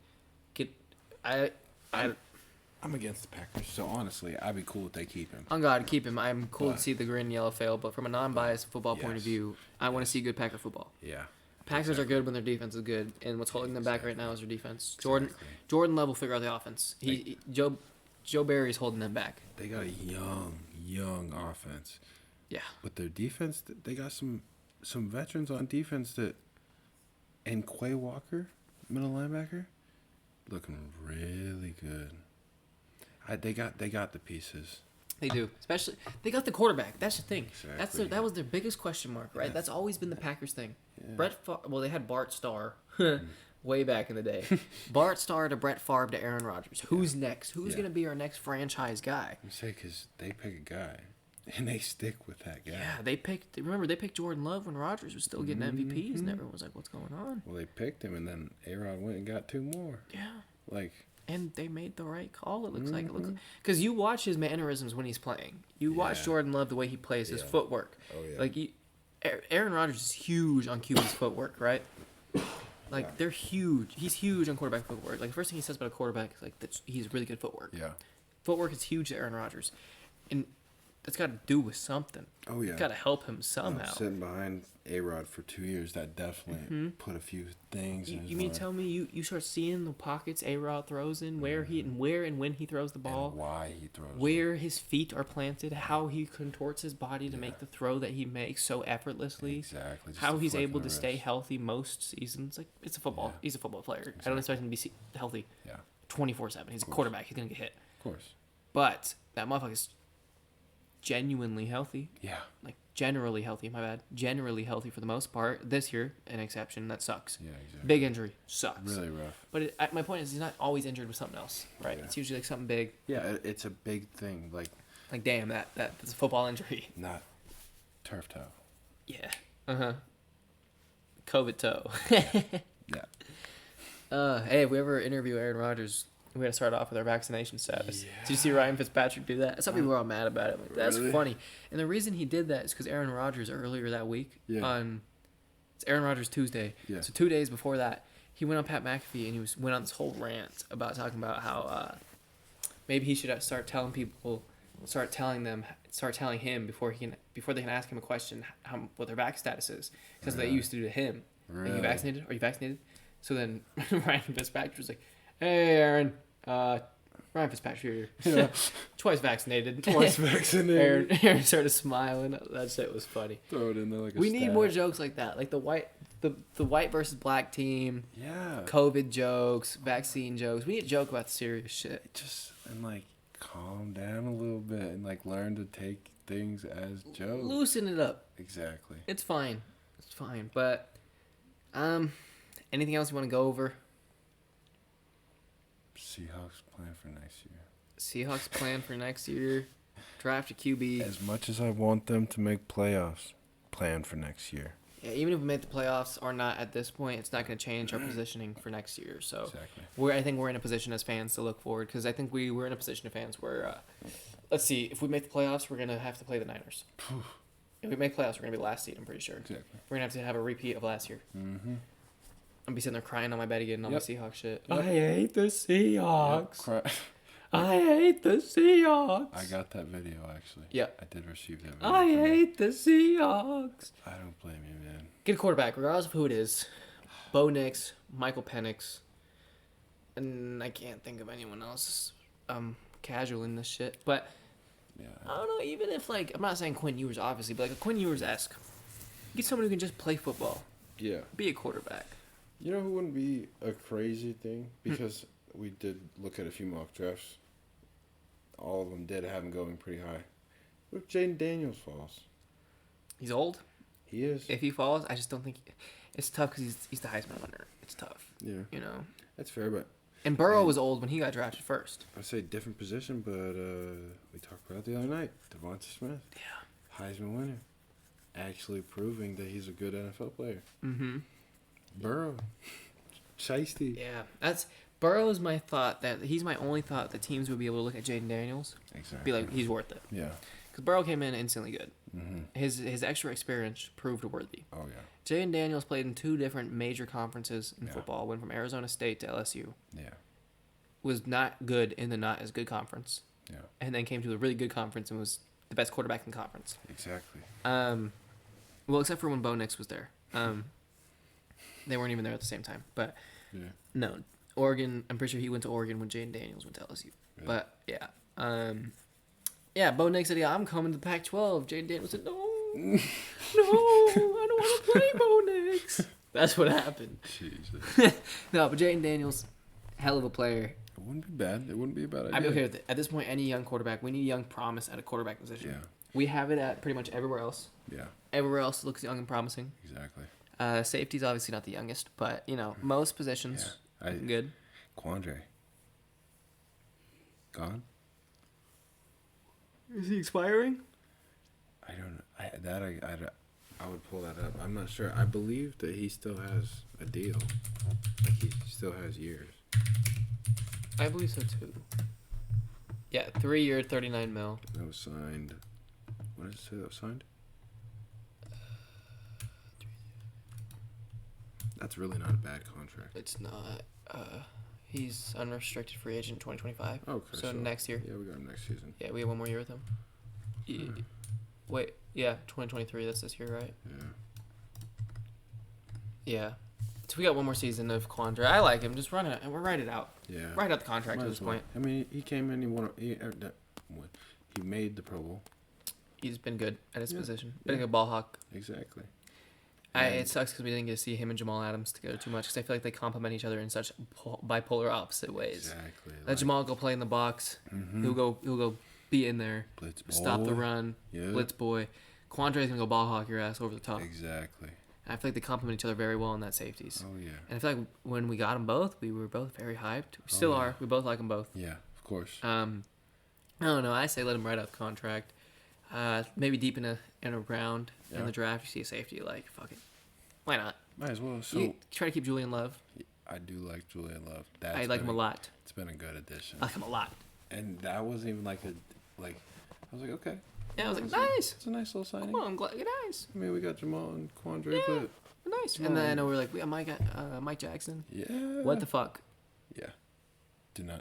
I'm against the Packers, so honestly, I'd be cool if they keep him. on God, keep him. I'm cool to But- see the green and yellow fail, but from a non-biased football point of Yes. view, I want to see good Packer football. Yeah. Packers are good when their defense is good, and what's holding them back right now is their defense. Exactly. Jordan Love will figure out the offense. Joe Barry's holding them back. They got a young offense, Yeah. but their defense, they got some veterans on defense and Quay Walker, middle linebacker, looking really good. They got the pieces. They do, especially they got the quarterback. That's the thing. Exactly. That was their biggest question mark, right? Yeah. That's always been the Packers thing. Yeah. Well, they had Bart Starr way back in the day. Bart Starr to Brett Favre to Aaron Rodgers. Who's next? Who's Yeah. gonna be our next franchise guy? You say because they pick a guy, and they stick with that guy. Yeah, they picked Jordan Love when Rodgers was still getting MVPs, and everyone was like, "What's going on?" Well, they picked him, and then A-Rod went and got 2 more. Yeah. Like, And they made the right call. It looks like because you watch his mannerisms when he's playing. You watch Yeah. Jordan Love the way he plays, his Yeah. footwork. Oh, yeah. Like Aaron Rodgers is huge on QB's footwork, right? Like they're huge. He's huge on quarterback footwork. Like the first thing he says about a quarterback is like that he's really good footwork. yeah. Footwork is huge to Aaron Rodgers, and that's got to do with something. Oh, yeah. It's got to help him somehow. Sitting behind A-Rod for 2 years, that definitely put a few things in You his mean mind. tell me you start seeing the pockets A-Rod throws in, where and when he throws the ball, And why he throws it. where his feet are planted, how he contorts his body to make the throw that he makes so effortlessly. Exactly. just How the he's flick able of to the stay wrist. healthy most seasons. Like it's a football. Yeah. He's a football player. I don't expect him to be healthy Yeah, 24/7. He's a quarterback. He's gonna get hit. of course. But that motherfucker's genuinely healthy. Yeah. Like generally healthy. My bad. Generally healthy for the most part. This year, an exception. That sucks. Yeah, exactly. Big injury sucks. Really rough. But my point is, he's not always injured with something else, right? Yeah. It's usually like something big. Yeah, it's a big thing. Like, Like damn, that's a football injury. not turf toe. Yeah. COVID toe. Yeah. Hey, if we ever interview Aaron Rodgers, we gotta start off with our vaccination status. Did you see Ryan Fitzpatrick do that? Some people were all mad about it. Like, that's Really? funny. And the reason he did that is because Aaron Rodgers earlier that week Yeah. it's Aaron Rodgers Tuesday. Yeah. So 2 days before that, he went on Pat McAfee and went on this whole rant about talking about how maybe he should start telling him before they can ask him a question what their vac status is, because they used to do to him. Are you Really? vaccinated? Are you vaccinated? So then Ryan Fitzpatrick was like, "Hey, Aaron, Ryan Fitzpatrick here, twice vaccinated." Twice vaccinated. Aaron started smiling. That shit was funny. Throw it in there like a We need stat. more jokes like that, like the white versus black team, Yeah. COVID jokes, vaccine jokes. We need to joke about the serious shit. Just, and like, calm down a little bit and like learn to take things as jokes. Loosen it up. Exactly. It's fine. It's fine. But anything else you want to go over? Seahawks plan for next year. Seahawks plan for next year. Draft a QB. As much as I want them to make playoffs, plan for next year. Yeah, even if we make the playoffs or not at this point, it's not going to change our positioning for next year. So Exactly. I think we're in a position as fans to look forward because I think we're in a position of fans where, let's see, if we make the playoffs, we're going to have to play the Niners. If we make playoffs, we're going to be last seed, I'm pretty sure. Exactly. We're going to have a repeat of last year. Mm-hmm. I'm be sitting there crying on my bed again on the Seahawks shit. Yep. I hate the Seahawks. Yep. I hate the Seahawks. I got that video actually. Yeah. I did receive that video. I from you. hate the Seahawks. I don't blame you, man. Get a quarterback, regardless of who it is. Bo Nix, Michael Penix, and I can't think of anyone else casual in this shit. But Yeah. I don't know, even if, like, I'm not saying Quinn Ewers, obviously, but like a Quinn Ewers-esque. Get someone who can just play football. Yeah. Be a quarterback. You know who wouldn't be a crazy thing? Because we did look at a few mock drafts. All of them did have him going pretty high. What if Jaden Daniels falls? He's old. He is. If he falls, I just don't think... It's tough because he's the Heisman winner. It's tough, Yeah. you know? That's fair, but And Burrow was old when he got drafted first. I'd say different position, but we talked about it the other night. Devonta Smith. Yeah. Heisman winner. Actually proving that he's a good NFL player. Mm-hmm. Burrow. Shiesty. Yeah, that's Burrow is my thought that he's my only thought that teams would be able to look at Jaden Daniels, Exactly. be like he's worth it Yeah. because Burrow came in instantly good. Mm-hmm. His extra experience proved worthy. Oh yeah. Jaden Daniels played in 2 different major conferences in Yeah. football. Went from Arizona State to LSU. Yeah. Was not good in the not as good conference, Yeah. and then came to a really good conference and was the best quarterback in the conference. Exactly. Well, except for when Bo Nix was there. They weren't even there at the same time, but. Yeah. No, Oregon. I'm pretty sure he went to Oregon when Jaden Daniels went to LSU. Yeah. But yeah, Bo Nix said, "Yeah, I'm coming to the Pac-12." Jaden Daniels said, "No, no, I don't want to play Bo Nix." That's what happened. Jesus. No, but Jaden Daniels, hell of a player. It wouldn't be bad. It wouldn't be a bad idea. I'd be okay with it. At this point, any young quarterback, we need young promise at a quarterback position. Yeah. We have it at pretty much everywhere else. Yeah. Everywhere else looks young and promising. Exactly. Safety's obviously not the youngest, but you know most positions Yeah. good. Quandre. Gone? Is he expiring? I don't know. I would pull that up. I'm not sure. I believe that he still has a deal. Like he still has years. I believe so too. Yeah, 3-year, $39 million. That was signed. What does it say that was signed? That's really not a bad contract. It's not. He's unrestricted free agent 2025. Okay. So next year. Yeah, we got him next season. Yeah, we have 1 more year with him. Wait, yeah, 2023. That's this year, right? Yeah. Yeah. So we got 1 more season of Quandre. I like him. Just run it and we'll write it out. Yeah. Write out the contract Might at as this well. point. I mean, he came in. He made the Pro Bowl. He's been good at his Yeah. position. Been a Yeah. good ball hawk. Exactly. It sucks because we didn't get to see him and Jamal Adams together too much because I feel like they complement each other in such bipolar opposite ways. Exactly. Let Jamal go play in the box. Mhm. He'll go be in there. Blitz Stop the boy. run. Yeah. Blitz boy. Quandre's gonna go ball hawk your ass over the top. Exactly. And I feel like they complement each other very well in that safeties. Oh yeah. And I feel like when we got them both, we were both very hyped. We still yeah. are. We both like them both. Yeah. Of course. I don't know. I say let him write out the contract. Maybe deep in a round in Yeah. the draft, you see a safety, you're like, fuck it. Why not? Might as well. So You try to keep Julian Love. I do like Julian Love. I like him a lot. It's been a good addition. I like him a lot. And that wasn't even like I was like, okay. Yeah, I was like, It's a- nice. It's a nice little signing. Come on, nice. I mean, we got Jamal and Quandre, Yeah. but Nice. Come And then I on. know we're like, we got Mike Jackson. yeah. What the fuck? Yeah.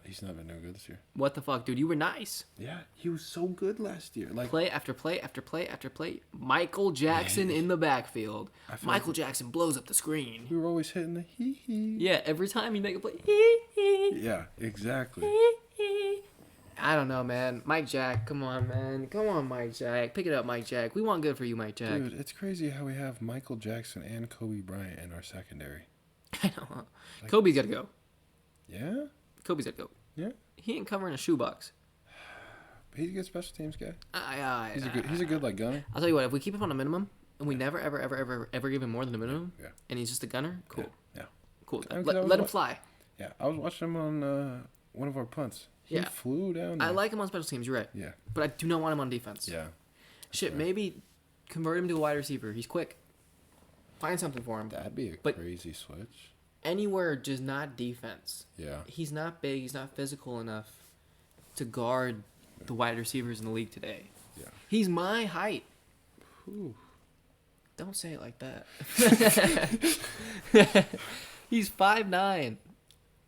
He's not been no good this year. What the fuck, dude? You were nice. Yeah, he was so good last year. Like Play after play after play after play. Michael Jackson in the backfield. I feel Michael Jackson blows up the screen. we were always hitting the hee hee. Yeah, every time you make a play. Yeah, exactly. I don't know, man. Mike Jack, come on, man. Come on, Mike Jack. Pick it up, Mike Jack. We want good for you, Mike Jack. Dude, it's crazy how we have Michael Jackson and Kobe Bryant in our secondary. I know. Huh? Kobe's got to go. Yeah? Kobe's got to go. Yeah? He ain't covering a shoebox. He's a good special teams guy. He's a good like gunner. I'll tell you what. If we keep him on a minimum and we never ever give him more than a minimum, Yeah. and he's just a gunner, cool. Yeah. Cool. I mean, Let him fly. Yeah, I was watching him on one of our punts. He Yeah. flew down there. I like him on special teams. You're right. Yeah. But I do not want him on defense. Yeah. Shit, fair. maybe convert him to a wide receiver. He's quick. Find something for him. That'd be a But- crazy switch. Anywhere, just not defense. Yeah. He's not big. He's not physical enough to guard the wide receivers in the league today. Yeah. He's my height. Whew. Don't say it like that. He's 5'9",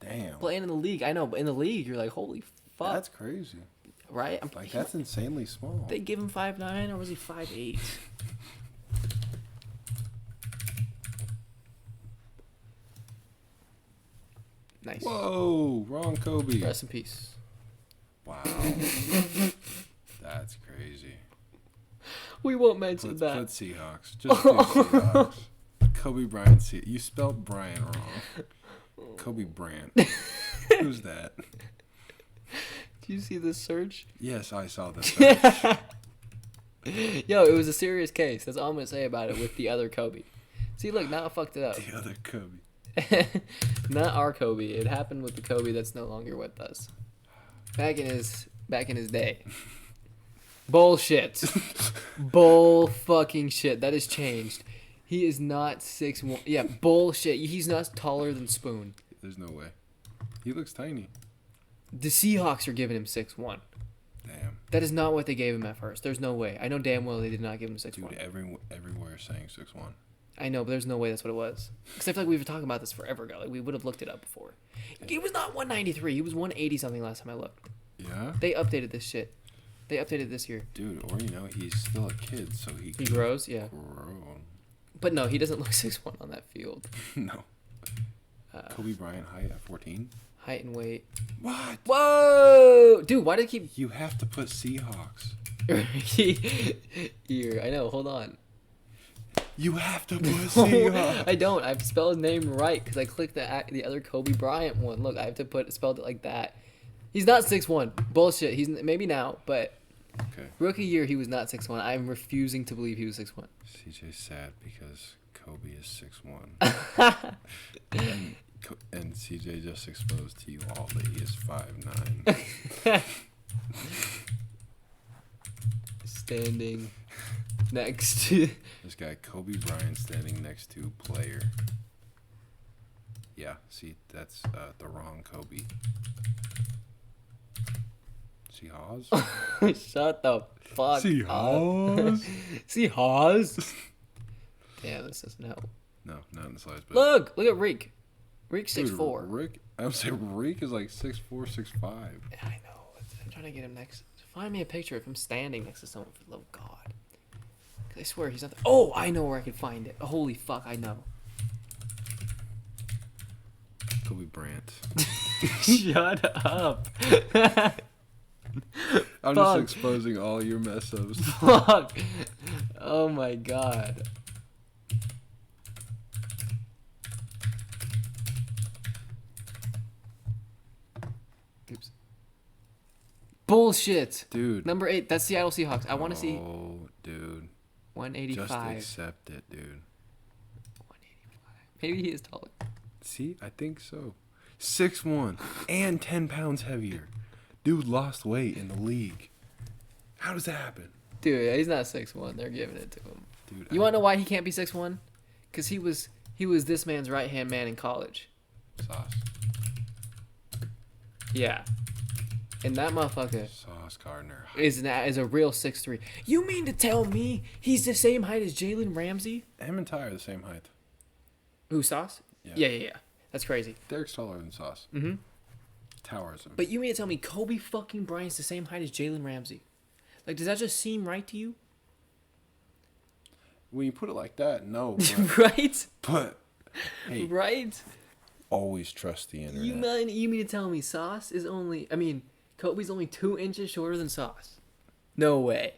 Damn. playing in the league. I know, but in the league, you're like, holy fuck, That's crazy. right? Like that's insanely small. They give him 5'9", or was he 5'8"? Nice. Whoa, wrong Kobe. Rest in peace. Wow. That's crazy. We won't mention Put that. Seahawks. Just do Seahawks. Kobe Bryant. You spelled Bryant wrong. Kobe Bryant. Who's that? Do you see this search? Yes, I saw this. Yo, it was a serious case. That's all I'm gonna say about it. With the other Kobe. See, look, now I fucked it up. The other Kobe. Not our Kobe. It happened with the Kobe that's no longer with us. Back in his day. Bullshit. Bull fucking shit. That has changed. He is not 6'1". Yeah, bullshit. He's not taller than Spoon. There's no way. He looks tiny. The Seahawks are giving him 6'1". Damn. That is not what they gave him at first. There's no way. I know damn well they did not give him 6'1". Dude, everywhere is saying 6'1". I know, but there's no way that's what it was. Because I feel like we've been talking about this forever ago. Like, we would have looked it up before. He was not 193. He was 180 something last time I looked. Yeah? They updated this shit. They updated this year. Dude, or he's still a kid, so he He can grows, yeah. grow. But no, he doesn't look 6'1" on that field. No. Kobe Bryant height at 14? Height and weight. What? Whoa! Dude, why did it keep... You have to put Seahawks. Here, I know, hold on. You have to put Seahawks. I don't. I've spelled his name right because I clicked the other Kobe Bryant one. Look, I have to spelled it like that. He's not 6'1". Bullshit. He's maybe now, but Okay. rookie year he was not 6'1". I'm refusing to believe he was 6'1". CJ's sad because Kobe is 6'1". and CJ just exposed to you all that he is 5'9". Standing next to... This guy, Kobe Bryant, standing next to player. Yeah, see, that's the wrong Kobe. Seahawks? Shut the fuck up. Seahawks? Seahawks? Damn, this doesn't help. No, not in the slightest. But Look at Reek. Reek's dude, 6'4". Rick, I would say Rick is like 6'4", 6'5". I know. I'm trying to get him next. Find me a picture of him standing next to someone, for the love of God. 'Cause I swear he's not. Oh, I know where I can find it. Holy fuck, I know. Kobe Bryant. Shut up. I'm Fuck. just exposing all your mess ups. Fuck. Oh my God. Oops. Bullshit. Dude. Number 8. That's Seattle Seahawks. I want to see Oh, dude. 185. Just accept it, dude. 185. Maybe he is taller. See, I think so. 6'1" and 10 pounds heavier. Dude lost weight in the league. How does that happen? Dude, he's not 6'1". They're giving it to him. Dude, You want to know why he can't be 6'1"? Because he was this man's right-hand man in college. Sauce. Yeah. And that motherfucker Sauce Gardner. is a real 6'3". You mean to tell me he's the same height as Jalen Ramsey? Him and Ty are the same height. Who, Sauce? Yeah. That's crazy. Derek's taller than Sauce. Mm-hmm. Towers him. But you mean to tell me Kobe fucking Bryant's the same height as Jalen Ramsey? Like, does that just seem right to you? When you put it like that, no. But, Right? but hey, Right? always trust the internet. You mean to tell me Kobe's only 2 inches shorter than Sauce? No way.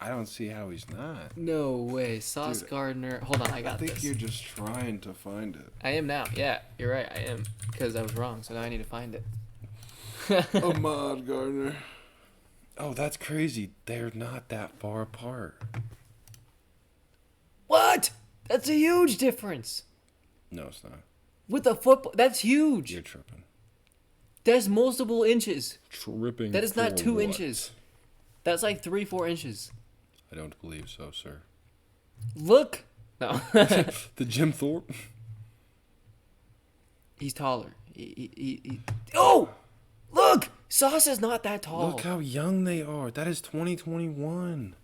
I don't see how he's not. No way. Sauce Dude, Gardner. Hold on, I I got think this. you're just trying to find it. I am now. Yeah, you're right. I am. Because I was wrong, so now I need to find it. Ahmad Gardner. Oh, that's crazy. They're not that far apart. What? That's a huge difference. No, it's not. With a football, that's huge. You're tripping. That's multiple inches. Tripping. That is not for 2 what? inches. That's like 3-4 inches. I don't believe so, sir. Look. No. The Jim Thorpe. He's taller. Oh! Look! Sauce is not that tall. Look how young they are. That is 2021.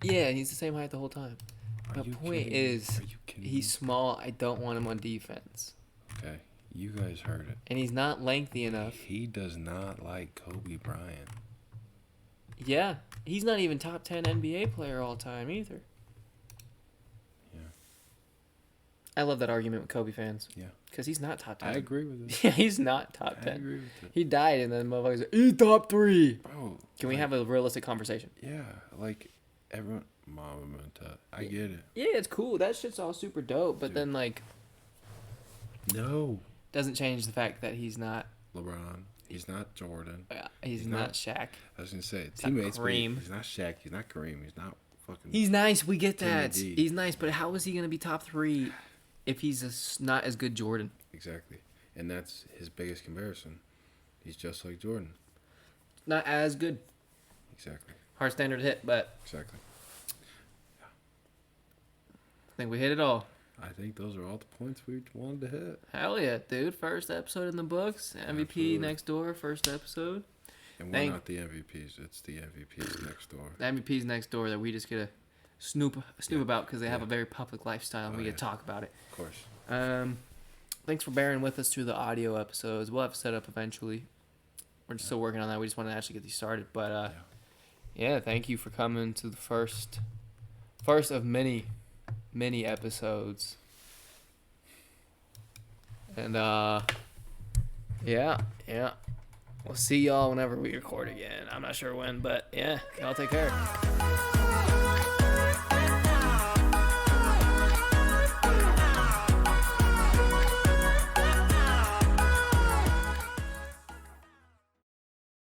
Yeah, he's the same height the whole time. Are The you point kidding me? is, Are you kidding he's me? small. I don't want him on defense. Okay, you guys heard it. And he's not lengthy enough. He does not like Kobe Bryant. Yeah, he's not even top 10 NBA player all time either. Yeah. I love that argument with Kobe fans. Yeah. Because he's not top 10. I agree with it. Yeah, he's not top I 10. agree with it. He died, and then motherfuckers like, he's top 3. Bro. Can we have a realistic conversation? Yeah, like everyone. Mama Menta. I get it. Yeah, it's cool. That shit's all super dope. But Dude. then, like, No. doesn't change the fact that he's not. LeBron. He's not Jordan. He's He's not not- Shaq. I was gonna say not teammates. But Kareem. he's not Shaq. He's not Kareem. He's not fucking. He's nice. We get that. KD. He's nice. But how is he gonna be top 3 if he's not as good Jordan? Exactly, and that's his biggest comparison. He's just like Jordan. Not as good. Exactly. Hard standard to hit, but Exactly. I think we hit it all. I think those are all the points we wanted to hit. Hell yeah, dude. First episode in the books. MVP Absolutely. next door, first episode. And we're Thank- not the MVPs. It's the MVPs next door. The MVP's next door that we just get to snoop about because they have Yeah. a very public lifestyle and Oh, we get yeah. to talk about it. Of course. Thanks for bearing with us through the audio episodes. We'll have set up eventually. We're just still working on that. We just want to actually get these started. But yeah, thank you for coming to the first of many episodes. And yeah. We'll see y'all whenever we record again. I'm not sure when, but yeah, y'all take care.